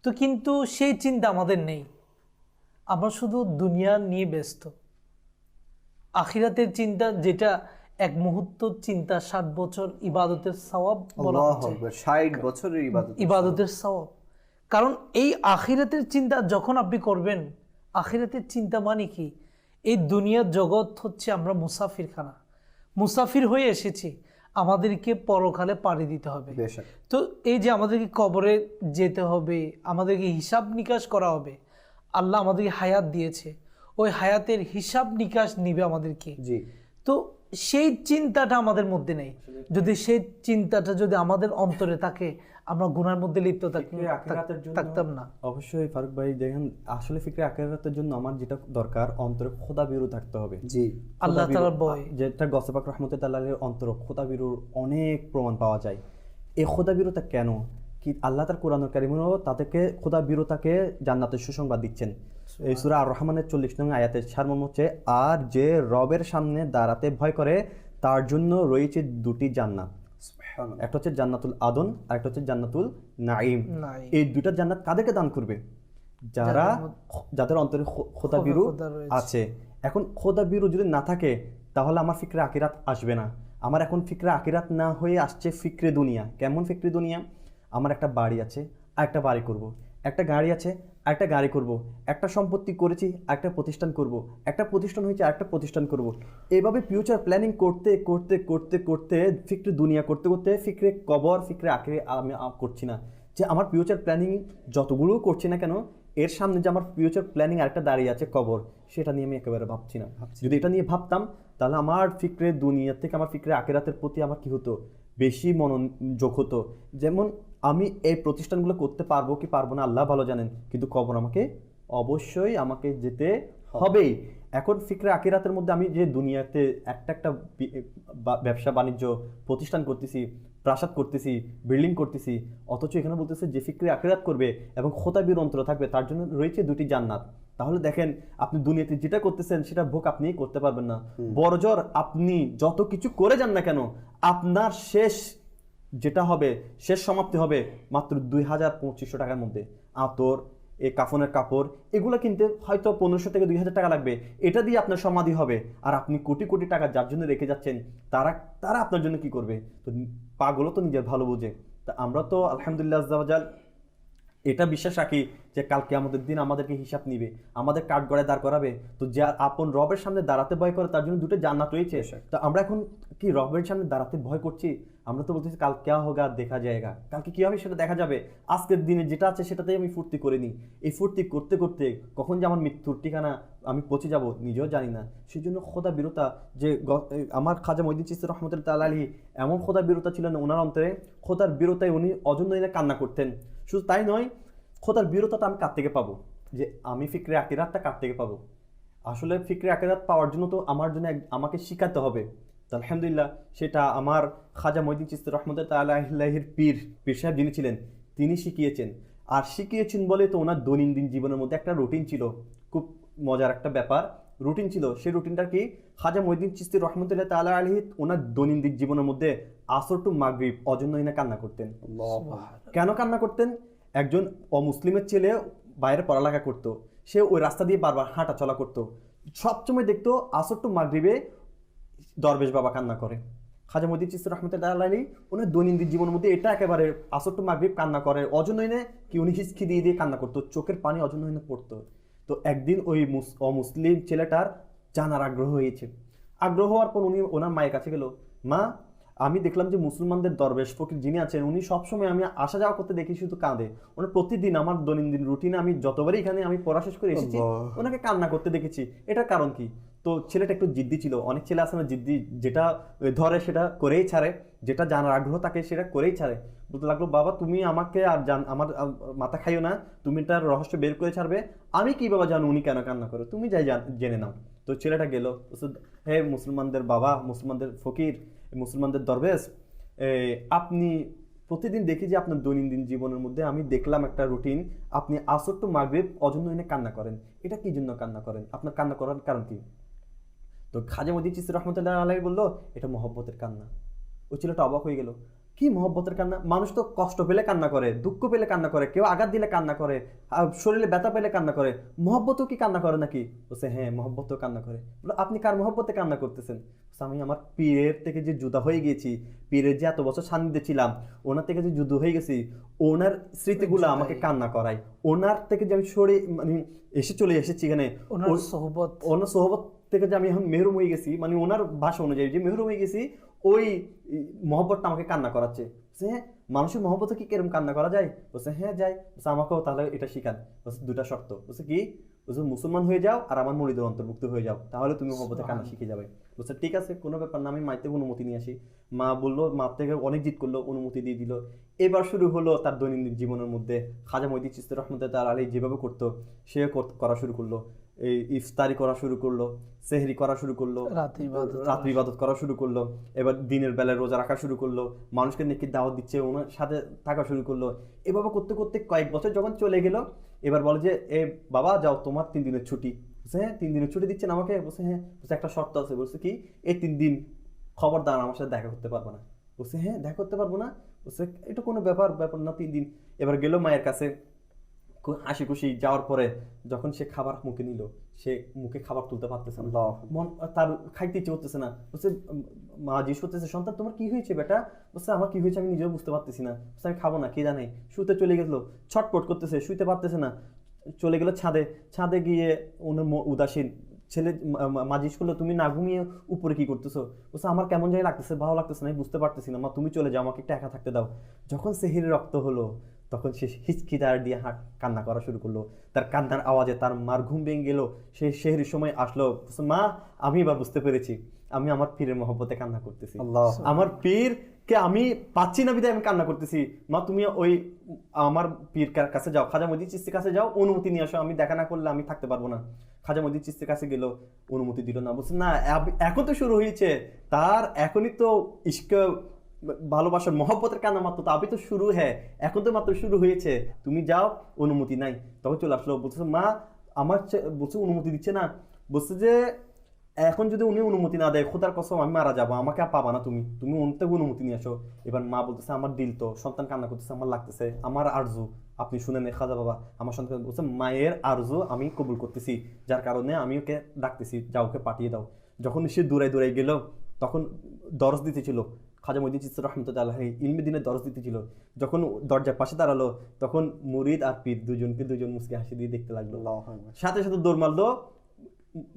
তো কিন্তু সেই চিন্তা আমাদের নেই, আমরা শুধু দুনিয়া নিয়ে ব্যস্ত। আখিরাতের চিন্তা, যেটা এক মুহূর্ত চিন্তা 60 বছর ইবাদতের সওয়াব বলা আল্লাহু হচ্ছে, আকবার, 60 বছরের ইবাদতের সওয়াব। কারণ এই আখিরাতের চিন্তা যখন আপনি করবেন, আখিরাতের চিন্তা মানে কি, এই দুনিয়ার জগৎ হচ্ছে আমরা মুসাফিরখানা, মুসাফির হয়ে এসেছি, আমাদেরকে পরকালে পাড়ি দিতে হবে। বেশক। তো এই যে আমাদেরকে কবরে যেতে হবে, আমাদেরকে হিসাব নিকাশ করা হবে, আল্লাহ আমাদেরকে হায়াত দিয়েছে, ওই হায়াতের হিসাব নিকাশ নিবে আমাদেরকে। জি। তো সেই চিন্তাটা আমাদের মধ্যে নেই। যদি সেই চিন্তাটা যদি আমাদের অন্তরে থাকে, আমরা গুনার মধ্যে লিপ্ত থাকতাম না। অবশ্যই ফারুক ভাই দেখেন, আসলে ফিকরে আখিরাতের জন্য আমার যেটা দরকার, অন্তরে খোদা বিরু থাকতে হবে। জি, আল্লাহ তাআলার ভয়, যেটা গসে পাক রহমতুল্লাহ আলাইহির অন্তরে খোদা বিরুর অনেক প্রমাণ পাওয়া যায়। এই খোদা বিরুটা কেন কি আল্লাহ তার কোরআনুল কারীমেও তাদেরকে খোদা বিরুতাকে জান্নাতের সুসংবাদ দিচ্ছেন। এই সূরা আর রহমানের 40 নং আয়াতের সারমর্ম হচ্ছে, আর যে রবের সামনে দাঁড়াতে ভয় করে তার জন্য রয়েছে দুটি জান্নাত, একটা হচ্ছে জান্নাতুল আদন আর একটা হচ্ছে জান্নাতুল নাঈম। এই দুইটা জান্নাত কাদেরকে দান করবে? যাদের অন্তরে খোদা বিরু আছে। এখন খোদা বিরু যদি না থাকে তাহলে আমার ফিকরে আখিরাত আসবে না। আমার এখন ফিকরে আখিরাত না হয়ে আসছে ফিকরে দুনিয়া। কেমন ফিকরে দুনিয়া? আমার একটা বাড়ি আছে আর একটা বাড়ি করব, একটা গাড়ি আছে আর একটা গাড়ি করব, একটা সম্পত্তি করেছি আর একটা প্রতিষ্ঠান করব, একটা প্রতিষ্ঠান হয়েছে আর একটা প্রতিষ্ঠান করব। এইভাবে ফিউচার প্ল্যানিং করতে করতে করতে করতে ফিকরে দুনিয়া করতে করতে ফিকরে কবর, ফিকরে আখিরে আমি করছি না। যে আমার ফিউচার প্ল্যানিং যতগুলো করছি না কেন, এর সামনে যে আমার ফিউচার প্ল্যানিং আরেকটা দাঁড়িয়ে আছে কবর, সেটা নিয়ে আমি একেবারে ভাবছি না। যদি এটা নিয়ে ভাবতাম তাহলে আমার ফিকরে দুনিয়া থেকে আমার ফিকরে আখিরাতের প্রতি আমার কি হতো, বেশি মনোযোগ হতো। যেমন আমি এই প্রতিষ্ঠানগুলো করতে পারবো কি পারবো না আল্লাহ ভালো জানেন, কিন্তু কবর আমাকে অবশ্যই আমাকে যেতে হবেই। এখন ফিকরে আখিরাতের মধ্যে আমি যে দুনিয়াতে একটা একটা ব্যবসা বাণিজ্য প্রতিষ্ঠান করতেছি, প্রাসাদ করতেছি, বিল্ডিং করতেছি, অথচ এখানে বলতেছে যে ফিকরে আখিরাত করবে এবং খোদাবির অন্তর থাকবে তার জন্য রয়েছে দুটি জান্নাত। তাহলে দেখেন, আপনি দুনিয়াতে যেটা করতেছেন সেটা ভোগ আপনি করতে পারবেন না। বড়জোর আপনি যত কিছু করে যান না কেন, আপনার শেষ যেটা হবে, শেষ সমাপ্তি হবে মাত্র 2500 টাকার মধ্যে। আতর, এই কাফনের কাপড়, এগুলো কিনতে হয়তো 1500 থেকে 2000 টাকা লাগবে। এটা দিয়ে আপনার সমাধি হবে। আর আপনি কোটি কোটি টাকা যার জন্য রেখে যাচ্ছেন, তারা আপনার জন্য কি করবে? তো পাগলও তো নিজের ভালো বোঝে। তা আমরা তো আলহামদুলিল্লাহ আজ্জা ওয়া জাল এটা বিশ্বাস রাখি যে কালকে আমাদের দিন আমাদেরকে হিসাব নিবে, আমাদের কাঠ গড়ায় দাঁড় করাবে। তো যা আপন রবের সামনে দাঁড়াতে ভয় করে তার জন্য দুটো জান্নাত রয়েছে। তো আমরা এখন কি রবের সামনে দাঁড়াতে ভয় করছি? আমরা তো বলতেছি কাল ক্যা হোগা দেখা যায়গা, কালকে কি হবে সেটা দেখা যাবে। আজকের দিনে যেটা আছে সেটাতেই আমি ফুর্তি করে নিই। এই ফুর্তি করতে করতে কখন যে আমার মৃত্যুর ঠিকানা আমি পৌঁছে যাব নিজেও জানি না। সেই জন্য খোদা বিরতা, যে আমার খাজা মঈনুদ্দিন চিশতি রহমতুল্লাহ আলাইহি এমন খোদা বিরতা ছিলেন ওনার অন্তরে, খোদার বিরতায় উনি অজন্য কান্না করতেন। শুধু তাই নয়, খোদার বিরতাটা আমি কার থেকে পাবো? যে আমি ফিকরে আখিরাতটা কার থেকে পাবো? আসলে ফিকরে আখিরাত পাওয়ার জন্য তো আমাকে শিখাতে হবে। তো আলহামদুলিল্লাহ সেটা আমার খাজা মঈনুদ্দিন চিশতি রহমতুল্লাহ আলাইহির পীর সাহেব যিনি ছিলেন তিনি শিখিয়েছেন। আর শিখিয়েছেন বলে তো ওনার দৈনন্দিন জীবনের মধ্যে একটা রুটিন ছিল, খুব মজার একটা ব্যাপার রুটিন ছিল। সেই রুটিনটা কি? খাজা মঈনুদ্দিন চিশতি রহমতুল্লাহ তাআলা আলাইহি ওনার দৈনন্দিন জীবনের মধ্যে আসর টু মাগরিব অজন্য কান্না করতেন। কেন কান্না করতেন? একজন অমুসলিমের ছেলে বাইরে পড়ালেখা করতো, সে ওই রাস্তা দিয়ে বারবার হাঁটা চলা করতো, সবসময় দেখতো আসর টু মাগরিবে দরবেশ বাবা কান্না করে। খাজা মঈনুদ্দিন চিশতি রহমতুল্লাহ আলাইহি ওনার দৈনন্দিন জীবনের মধ্যে এটা একেবারে আসর টু মাগরিব কান্না করে অজন্য কি উনি হিসকি দিয়ে দিয়ে কান্না করতো, চোখের পানি অজন্য পড়তো। তো একদিন ওই অমুসলিম ছেলেটার জানার আগ্রহ হয়েছে। আগ্রহ হওয়ার পর উনি ওনার মায়ের কাছে গেল, মা আমি দেখলাম যে মুসলমানদের দরবেশ ফকির যিনি আছেন উনি সবসময় আমি আসা যাওয়া করতে দেখি শুধু কাঁদে। ওনার প্রতিদিন আমার দৈনন্দিন রুটিনে আমি যতবারই এখানে আমি পড়া শেষ করে এসেছি ওনাকে কান্না করতে দেখেছি, এটার কারণ কি? তো ছেলেটা একটু জিদ্দি ছিল। অনেক ছেলে আছে না জিদ্দি, যেটা ধরে সেটা করেই ছাড়ে, যেটা জানার আগ্রহ তাকে সেটা করেই ছাড়ে। বলতে লাগলো, বাবা তুমি আমাকে আর আমার মাথা খাইও না, তুমি তার রহস্য বের করে ছাড়বে। আমি কি বাবা জানো উনি কেন কান্না করে, তুমি যাই জেনে নাও। তো ছেলেটা গেল, হে মুসলমানদের বাবা, মুসলমানদের ফকির, মুসলমানদের দরবেশ, আপনি প্রতিদিন দেখি যে আপনার দৈনন্দিন জীবনের মধ্যে আমি দেখলাম একটা রুটিন, আপনি আসর টু মাগরিব অজন্য কান্না করেন। এটা কি জন্য কান্না করেন? আপনার কান্না করার কারণ কি? তো খাজা মঈনুদ্দিন চিশতি রহমতুল্লাহ আলাইহি বললো, এটা মহব্বতের কান্না। ওই ছেলেটা অবাক হয়ে গেল, কি মহব্বতের কান্না? মানুষ তো কষ্ট পেলে কান্না করে, দুঃখ পেলে কান্না করে, কেউ আঘাত দিলে কান্না করে, শরীরে ব্যথা পেলে কান্না করে, মহব্বতও কি কান্না করে নাকি? বলছে হ্যাঁ মহব্বতও কান্না করে। বলে আপনি কার মহব্বতে কান্না করতেছেন? আমি আমার পীরের থেকে যে জুদা হয়ে গেছি, পীরের যে এত বছর সান্নিধ্যে ছিলাম, ওনার থেকে যে যুদ্ধ হয়ে গেছি, ওনার স্মৃতিগুলো আমাকে কান্না করায়। ওনার থেকে যে আমি সরে মানে চলে এসেছি এখানে, ওনার সোহবত থেকে যে আমি এখন মেহরুম হয়ে গেছি, মানে ওনার ভাষা অনুযায়ী যে মেহরুম হয়ে গেছি, ওই মহব্বতটা আমাকে কান্না করাচ্ছে। হ্যাঁ মানুষের মহব্বতে কি কেরম কান্না করা যায়? বলছে হ্যাঁ যায়। বলছে আমাকেও তাহলে এটা শিখান। বলছে দুটা শর্ত। বলছে কি? বলছে মুসলমান হয়ে যাও আর আমার মুরিদের অন্তর্ভুক্ত হয়ে যাও, তাহলে তুমি মহব্বতে কান্না শিখে যাবে। বলছে ঠিক আছে, কোনো ব্যাপার না, আমি মায়ের থেকে অনুমতি নিয়ে আসি। মা বললো, মা থেকে অনেক জিদ করলো, অনুমতি দিয়ে দিল। এবার শুরু হলো তার দৈনন্দিন জীবনের মধ্যে খাজা মঈনুদ্দিন চিশতি রহমতুল্লাহ আলাইহি যেভাবে করতো সে করা শুরু করলো। এই ইফতারি করা শুরু করলো, সেহরি করা শুরু করলো, রাত্রি ইবাদত করা শুরু করলো। এবার দিনের বেলায় রোজা রাখা শুরু করলো, মানুষকে নেকির দাওয়াত দিচ্ছে, ওনার সাথে থাকা শুরু করলো। এভাবে করতে করতে কয়েক বছর যখন চলে গেল, এবার বলে যে এ বাবা যাও, তোমার 3 দিনের ছুটি। বলছে হ্যাঁ 3 দিনের ছুটি দিচ্ছেন আমাকে? বলছে হ্যাঁ। বলছে একটা শর্ত আছে। বলছে কি? এই 3 দিন খবরদার আমার সাথে দেখা করতে পারবো না। বলছে হ্যাঁ দেখা করতে পারবো না? বলছে এটা কোনো ব্যাপার না, 3 দিন। এবার গেল মায়ের কাছে হাসি খুশি। যাওয়ার পরে যখন সে খাবার মুখে নিল, সে মুখে খাবার তুলতে পারতেছে না, মন তার খাইতে ইচ্ছে করতেছে না। বলছে মা জিজ্ঞেস করতেছে সন্তান তোমার কি হয়েছে বেটা? বলছে আমার কি হয়েছে আমি নিজেও বুঝতে পারতেছি না। বলছে আমি খাবো না, কে জানে। শুতে চলে গেল, ছটপট করতেছে, শুইতে পারতেছে না। চলে গেল ছাদে গিয়ে ওনার উদাসীন ছেলে মা জিজ্ঞেস করলো তুমি না ঘুমিয়ে উপরে কি করতেছো? বলছে আমার কেমন জানি লাগতেছে, ভালো লাগতেছে না, আমি বুঝতে পারতেছি না, মা তুমি চলে যাও, আমাকে একটা একা থাকতে দাও। যখন সেহরি রক্ত হলো, তখন সে হিচকিদার দিয়ে কান্না করা শুরু করলো। তার কান্নার আওয়াজে তার মার ঘুম ভেঙে গেল। সে সেহরির সময় আসলো, মা আমি এবার বুঝতে পেরেছি, আমি আমার পীরের মহব্বতে কান্না করতেছি, আমার পীরকে আমি পাচ্ছি না বিধায় আমি কান্না করতেছি। মা তুমি ওই আমার পীর কাছে যাও, খাজা মঈনুদ্দিন চিশতির কাছে যাও, অনুমতি নিয়ে আসো, আমি দেখা না করলে আমি থাকতে পারবো না। খাজা মঈনুদ্দিন চিশতির কাছে গেল, অনুমতি দিল না। বলছে না এখন তো শুরু হয়েছে, তার এখনই তো ইশক ভালোবাসার মহব্বতের কান্না মাত্র, তো তো শুরু, হ্যাঁ এখন তো মাত্র শুরু হয়েছে, তুমি যাও, অনুমতি নাই। তখন চলে আসলো, বলছে মা আমার বলছে অনুমতি দিচ্ছে না। বলছে যে এখন যদি উনি অনুমতি না দেয়, খোদার কসম আমি মারা যাবো, আমাকে আর পাবা না, তুমি ওর থেকে অনুমতি নিয়ে আসো। এবার মা বলতেছে আমার দিল তো, সন্তান কান্না করতেছে, আমার লাগতেছে, আমার আরজু আপনি শুনেন খাজা বাবা, আমার সন্তান বলছে মায়ের আরজু আমি কবুল করতেছি, যার কারণে আমি ওকে ডাকতেছি, যা ওকে পাঠিয়ে দাও। যখন সে দূরাই গেল, তখন দরজ দিতেছিল খাজা মঈনুদ্দিন চিশতি রহমতুল্লাহ আলাইহি ইলমে দিনের দরজ দিতেছিল। যখন দরজার পাশে দাঁড়ালো, তখন মুরিদ আর পীর দুজন মুসকে হাসি দিয়ে দেখতে লাগলো। সাথে সাথে দৌড় মারলো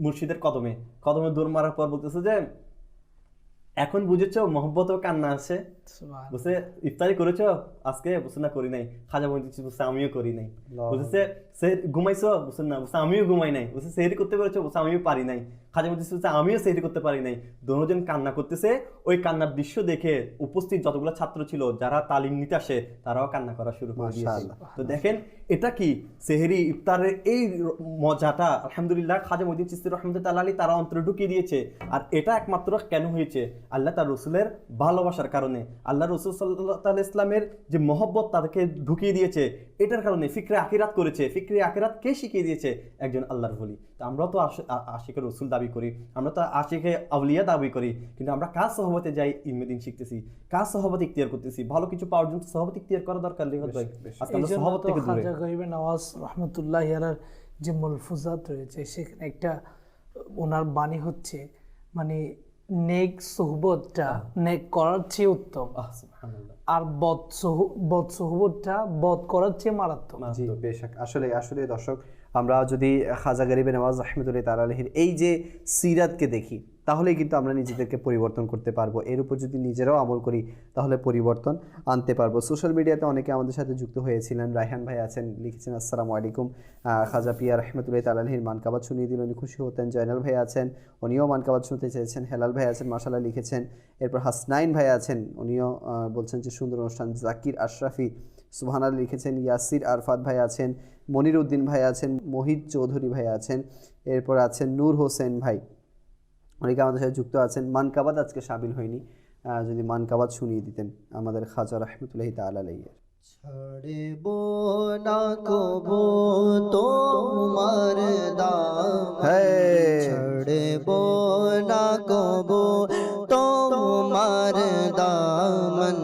মুর্শিদের কদমে দৌড় মারার পর বলতেছে যে এখন বুঝেছো মহব্বত ও কান্না আছে? বলছে ইফতারি করেছো আজকে? বলছে না করি নাই। খাজা মঈনুদ্দিন বলছে আমিও করি নাই। বলছে সে ঘুমাইছো? বলছে না। বলছে আমিও ঘুমাই নাই। বলছে সেহরি করতে পেরেছো? বলছে আমিও পারি নাই। খাজা মঈনুদ্দিন বলছে আমিও সেহরি করতে পারি নাই। দুজন কান্না করতেছে। ওই কান্নার দৃশ্য দেখে উপস্থিত যতগুলো ছাত্র ছিল যারা তালিম নিতে আসে, তারাও কান্না করা শুরু করে দিয়েছে। তো দেখেন এটা কি সেহরি ইফতারের এই মজাটা আলহামদুলিল্লাহ খাজা মঈনুদ্দিন চিশতি রহমতুল্লাহ আলাইহি তারা অন্তরে ঢুকিয়ে দিয়েছে। আর এটা একমাত্র কেন হয়েছে? আল্লাহ তার রসুলের ভালোবাসার কারণে, আল্লাহ রসুল সাল্লাল্লাহু আলাইহি ইসলামের যে মহব্বত তাদেরকে ঢুকিয়ে দিয়েছে, এটার কারণে ফিকরে আখিরাত করেছে। ফিকরে আখিরাত কে শিখিয়ে দিয়েছে? একজন আল্লাহর ওলি। তো আমরা তো আশিকে রসুল দাবি করি, আমরা তো আশিকে আউলিয়া দাবি করি, কিন্তু আমরা কাজ সহবতে যাই ইলমে দ্বীন শিখতেছি, কাজ সহবত ইখতিয়ার করতেছি। ভালো কিছু পাওয়ার জন্য সহবত ইখতিয়ার করা দরকার। খাজা গরিবে নওয়াজ রহমতুল্লাহ আলাইহির যে মুলফুজাত রয়েছে, সেখানে একটা ওনার বাণী হচ্ছে মানে নেক সোহবতটা নেক করার চেয়ে উত্তম, আর বদ সোহবতটা বদ করার চেয়ে মারাত্মক। জি বেশক। আসলে দর্শক, আমরা যদি খাজা গরিবে নওয়াজ রহমতুল্লাহ তাআলা আলাইহির এই যে সিরাতকে দেখি, তাহলেই কিন্তু আমরা নিজেদেরকে পরিবর্তন করতে পারবো। এর উপর যদি নিজেরাও আমল করি, তাহলে পরিবর্তন আনতে পারবো। সোশ্যাল মিডিয়াতে অনেকে আমাদের সাথে যুক্ত হয়েছিলেন। রায়হান ভাই আছেন, লিখেছেন আসসালামু আলাইকুম, খাজা পিয়া রহমতুল্লাহ তাআলা আলাইহির মানকাবাত শুনিয়ে দিলে উনি খুশি হতেন। জয়নাল ভাই আছেন, উনিও মানকাবাত শুনতে চেয়েছেন। হেলাল ভাই আছেন, মাশাআল্লাহ লিখেছেন। এরপর হাসনাইন ভাই আছেন, উনিও বলছেন যে সুন্দর অনুষ্ঠান। জাকির আশরাফি সুবহানাল্লাহ লিখেছেন। ইয়াসির আরফাত ভাই আছেন, মনির উদ্দিন ভাই আছেন, মোহিত চৌধুরী ভাই আছেন। এরপর আছেন নূর হোসেন ভাই, অনেকে আমাদের সাথে যুক্ত আছেন। মানকাবাত আজকে সামিল হয়নি, যদি মানকাবাত শুনিয়ে দিতেন আমাদের খাজা রহমতুল্লাহ তাআলা আলাইহি। ছাড়ব না কবু তোমার দামন, ছাড়ব না কবু তোমার দামন,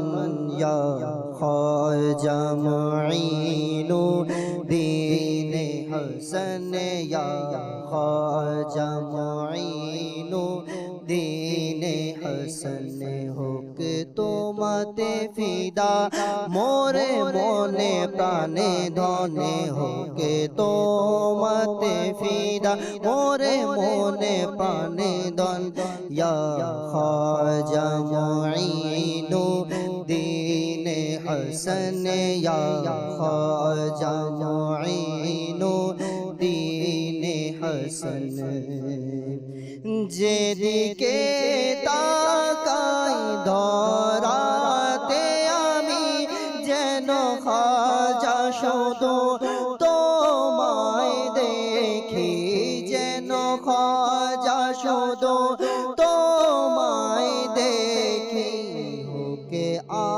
ख्वाजा मुईनुद्दीन हसन या ख्वाजा मुईनुद्दीन हसन होक তোমাতে ফিদা মোরে মনে প্রাণে ধনে হোকে তোমাতে ফিদা মোরে মনে প্রাণে ধন ইয়া খ্বাজা মুঈনুদ্দীন হসন ইয়া খ্বাজা মুঈনুদ্দীন হসন যেদিকে তাকাই ধরাতে আমি যেন খাজা শুধু তোমায় দেখি যেন খাজা শুধু তোমায় দেখি হোকে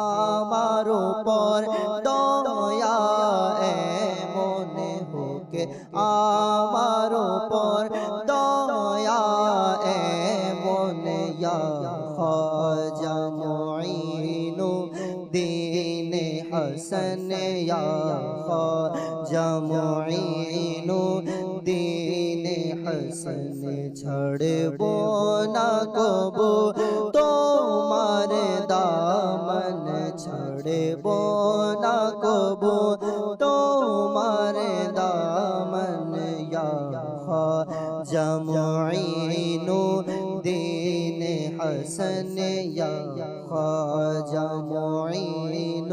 আমার উপর দয়া মনে হোকে আমার উপর দয়া মনে ইয়া খ্বাজা মুঈনুদ্দীন হসন ইয়া খ্বাজা মুঈনুদ্দীন হসন ছাড়ব না কবু তোমার দামন ছাড়ব না কবু তোমার দামন ইয়া খ্বাজা মুঈনুদ্দীন হসন ইয়া খ্বাজা মুঈনুদ্দীন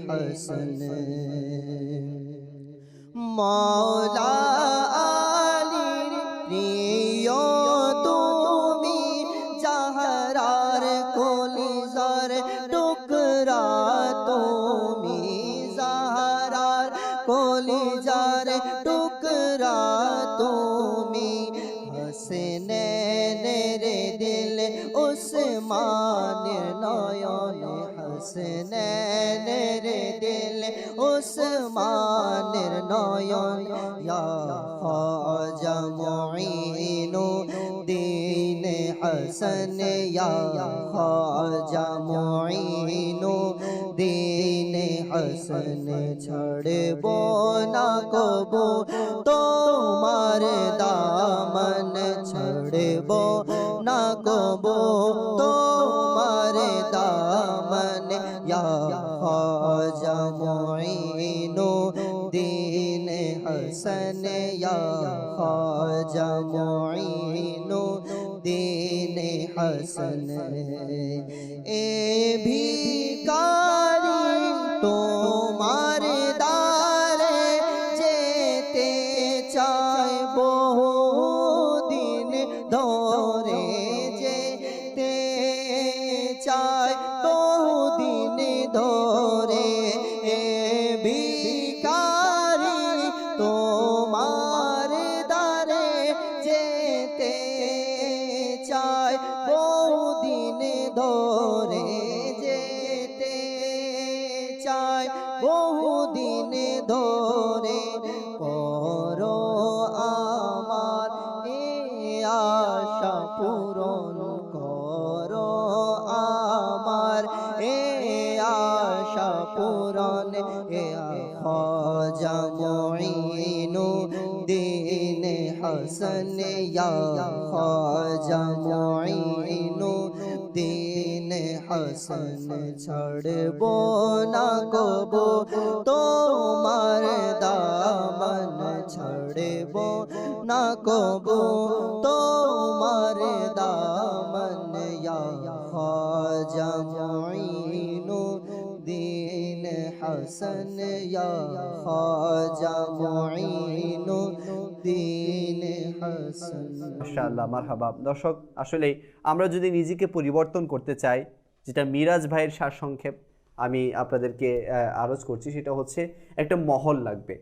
হসন মাওলা আলীর প্রিয় তুমি জাহরার কলিজার টুকরা তুমি জাহরার কলিজার টুকরা তুমি হাসনেনের দিল উসমানের নয়ন হাসনেনের দিল উসমানের নয়ন ইয়া খ্বাজা মুঈনুদ্দীন হসন ইয়া খ্বাজা মুঈনুদ্দীন হসন ছাড়ব না কবু তোমার দামন ছাড়ব না কবু তোমার দামন ইয়া খ্বাজা মুঈনুদ্দীন হসন ইয়া খ্বাজা মুঈনুদ্দীন হসন এ ভিখারি তোমার দ্বারে যেতে চাই বহুদিন ধরে যেতে চাই বহুদিন ধরে এ ভিখারি তোমার দ্বারে যেতে চাই বহুদিন ধরে যেতে চাই বহুদিন ধরে করো আমার এ আশা পূরণ করো আমার এ আশা পূরণ এ খ্বাজা মুঈনুদ্দীন হসন ইয়া খ্বাজা মুঈনুদ্দীন হসন ছাড়ব না কবু তোমার দামন ছাড়ব না কবু তোমার দামন ইয়া খ্বাজা মুঈনুদ্দীন হসন ইয়া খ্বাজা মুঈনুদ্দীন হসন। মাশাআল্লাহ, মারহাবা। দর্শক, আসলে আমরা যদি নিজেকে পরিবর্তন করতে চাই, যেটা মিরাজ ভাইয়ের সারসংক্ষেপ আমি আপনাদেরকে আরজ করছি, সেটা হচ্ছে একটা মহল লাগবে।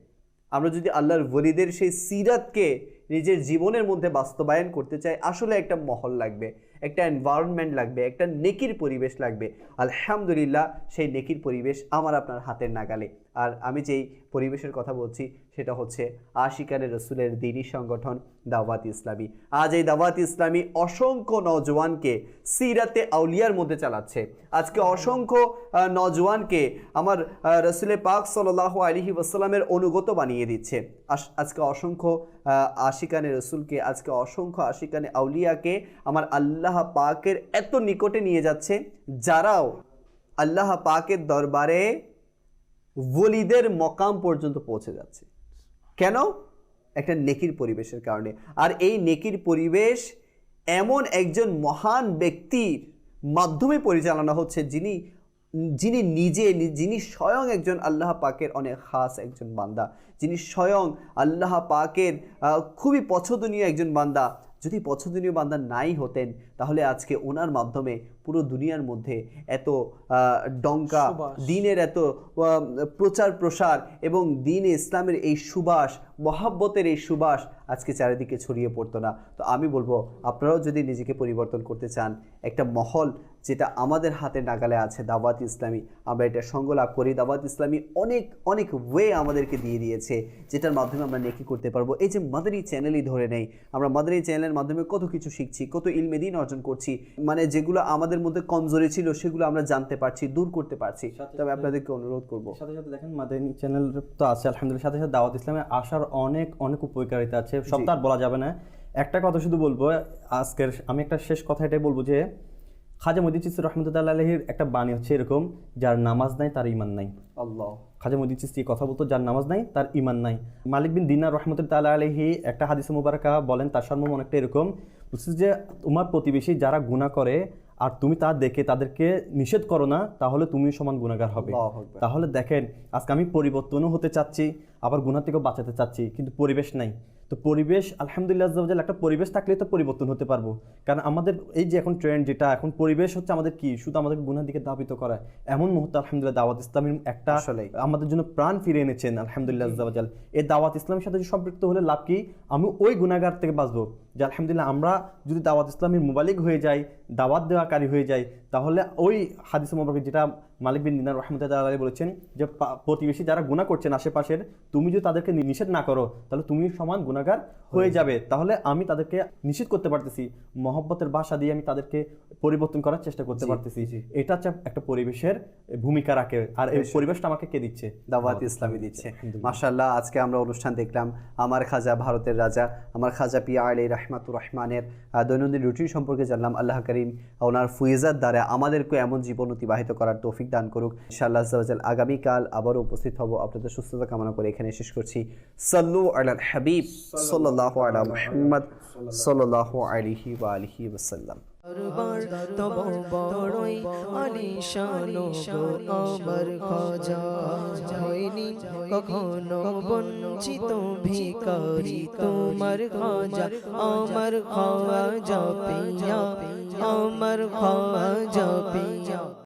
আমরা যদি আল্লাহর ওলিদের সেই সিরাতকে নিজের জীবনের মধ্যে বাস্তবায়ন করতে চাই, আসলে একটা মহল লাগবে, একটা এনভায়রনমেন্ট লাগবে, একটা নেকির পরিবেশ লাগবে। আলহামদুলিল্লাহ, সেই নেকির পরিবেশ আমার আপনার হাতের নাগালে। আর আমি যেই পরিবেশের কথা বলছি সেটা হচ্ছে আশিকানে রসুলের দ্বীনি সংগঠন দাওয়াত ইসলামী। আজ এই দাওয়াত ইসলামী অসংখ্য নওজওয়ানকে সিরাতে আউলিয়ার মধ্যে চালাচ্ছে। আজকে অসংখ্য নওজওয়ানকে আমার রসুলের পাক সাল্লাল্লাহু আলাইহি ওয়াসাল্লামের অনুগত বানিয়ে দিচ্ছে। আজকে অসংখ্য আশিকানে রসুলকে, আজকে অসংখ্য আশিকানে আউলিয়াকে আমার আল্লাহ পাকের এত নিকটে নিয়ে যাচ্ছে, যারাও আল্লাহ পাকের দরবারে ওলিদের মকাম পর্যন্ত পৌঁছে যাচ্ছে। কেন? একটা নেকির পরিবেশের কারণে। আর এই নেকির পরিবেশ এমন একজন মহান ব্যক্তির মাধ্যমে পরিচালনা হচ্ছে, যিনি স্বয়ং একজন আল্লাহ পাকের অনেক খাস একজন বান্দা, যিনি স্বয়ং আল্লাহ পাকের খুবই পছন্দনীয় একজন বান্দা। যদি পছন্দনীয় বান্দা নাই হতেন তাহলে আজকে ওনার মাধ্যমে পুরো দুনিয়ার মধ্যে এত ডঙ্কা, দিনের এত প্রচার প্রসার এবং দিন ইসলামের এই সুবাস, মহাব্বতের এই সুবাস আজকে চারিদিকে ছড়িয়ে পড়তো না। তো আমি বলবো, আপনারাও যদি নিজেকে পরিবর্তন করতে চান, একটা মহল যেটা আমাদের হাতে নাগালে আছে দাওয়াত ইসলামী, আমরা এটা সঙ্গ লাভ করি। দাওয়াত ইসলামী অনেক অনেক ওয়ে আমাদেরকে দিয়ে দিয়েছে, যেটার মাধ্যমে আমরা নেকি করতে পারবো। এই যে মাদারি চ্যানেলই ধরে নেই, আমরা মাদারি চ্যানেলের মাধ্যমে কত কিছু শিখছি, কত ইলমে দ্বীন অর্জন করছি, মানে যেগুলো আমাদের মধ্যে কমজোরি ছিল সেগুলো আমরা জানতে পারছি, দূর করতে পারছি। তবে আপনাদেরকে অনুরোধ করবো, সাথে সাথে দেখেন মাদানী চ্যানেল তো আছে আলহামদুলিল্লাহ, সাথে সাথে দাওয়াত ইসলামে আসার অনেক অনেক উপকারিতা আছে, সব তো আর বলা যাবে না। একটা কথা শুধু বলবো আজকের, আমি একটা শেষ কথা এটাই বলবো যে খাজা মঈনুদ্দিন চিশতি রহমতুল্লাহ আলাইহির একটা বাণী হচ্ছে এরকম, যার নামাজ নাই তার ঈমান নাই। আল্লাহ, খাজা মঈনুদ্দিন চিশতি কথা বলতো, যার নামাজ নাই তার ঈমান নাই। মালিক বিন দিনার রহমতুল্লাহ আলাইহি একটা হাদিসে মুবারাকা বলেন, তার সারমর্ম অনেকটা এরকম, বলছে যে তোমার প্রতিবেশী যারা গুনাহ করে আর তুমি তা দেখে তাদেরকে নিষেধ করো না, তাহলে তুমি সমান গুনাহগার হবে। তাহলে দেখেন আজকে আমি পরিবর্তনও হতে চাচ্ছি, আবার গুনাহ থেকেও বাঁচাতে চাচ্ছি, কিন্তু পরিবেশ নাই। তো পরিবেশ আলহামদুলিল্লাহ আজ্জা ওয়া জাল, একটা পরিবেশ থাকলে তো পরিবর্তন হতে পারবো। কারণ আমাদের এই যে এখন ট্রেন্ড, যেটা এখন পরিবেশ হচ্ছে আমাদের কি শুধু আমাদের গুনাহের দিকে ধাবিত করা, এমন মুহূর্তে আলহামদুলিল্লাহ দাওয়াত ইসলামের একটা আমাদের জন্য প্রাণ ফিরে এনেছেন আলহামদুলিল্লাহ আজ্জা ওয়া জাল। এই দাওয়াত ইসলামের সাথে সম্পৃক্ত হলে লাভ কি? আমি ওই গুনাহগার থেকে বাঁচবো। যে আলহামদুলিল্লাহ আমরা যদি দাওয়াত ইসলামের মুবালিগ হয়ে যাই, দাওয়াত দেওয়াকারী হয়ে যাই, তাহলে ওই হাদিস মুবারক যেটা মালিক বিন দিনার রহমতুল্লাহ আলাইহি বলেছেন যে প্রতিবেশী যারা গুনাহ করছেন আশেপাশের, তুমি যদি তাদেরকে নিষেধ না করো তাহলে তুমি সমান গুনাহগার হয়ে যাবে। তাহলে আমি তাদেরকে নিষেধ করতে পারতেছি, মহব্বতের ভাষা দিয়ে আমি তাদেরকে পরিবর্তন করার চেষ্টা করতে পারতেছি। এটা হচ্ছে একটা পরিবেশের ভূমিকা রাখে, আর এই পরিবেশটা আমাকে কে দিচ্ছে? দাওয়াত ইসলামী দিচ্ছে। মাশাআল্লাহ, আজকে আমরা অনুষ্ঠান দেখলাম আমার খাজা, ভারতের রাজা, আমার খাজা পিয়া আলী রাহমাতুর রহমানের দৈনন্দিন রুটিন সম্পর্কে জানলাম। আল্লাহ করিম ওনার ফুয়েজার দ্বারা আমাদেরকে এমন জীবন অতিবাহিত করার তৌফিক দান করুক ইনশাআল্লাহ আজ্জা ওয়া জাল। আগামীকাল আবারও উপস্থিত হব। আপনাদের সুস্থতা কামনা করে এখানে শেষ করছি। সাল্লু আলাল হাবিব সাল্লাল্লাহু আলা মুহাম্মদ সাল্লাল্লাহু আলাইহি ওয়া আলিহি ওয়াসাল্লাম। দরবার তব বড়ই আলিশান গো আমার খাজা, হয়নি কখনো বঞ্চিত ভিখারি তোমার খাজা, আমার খাজা পিয়া, আমার খাজা পিয়া।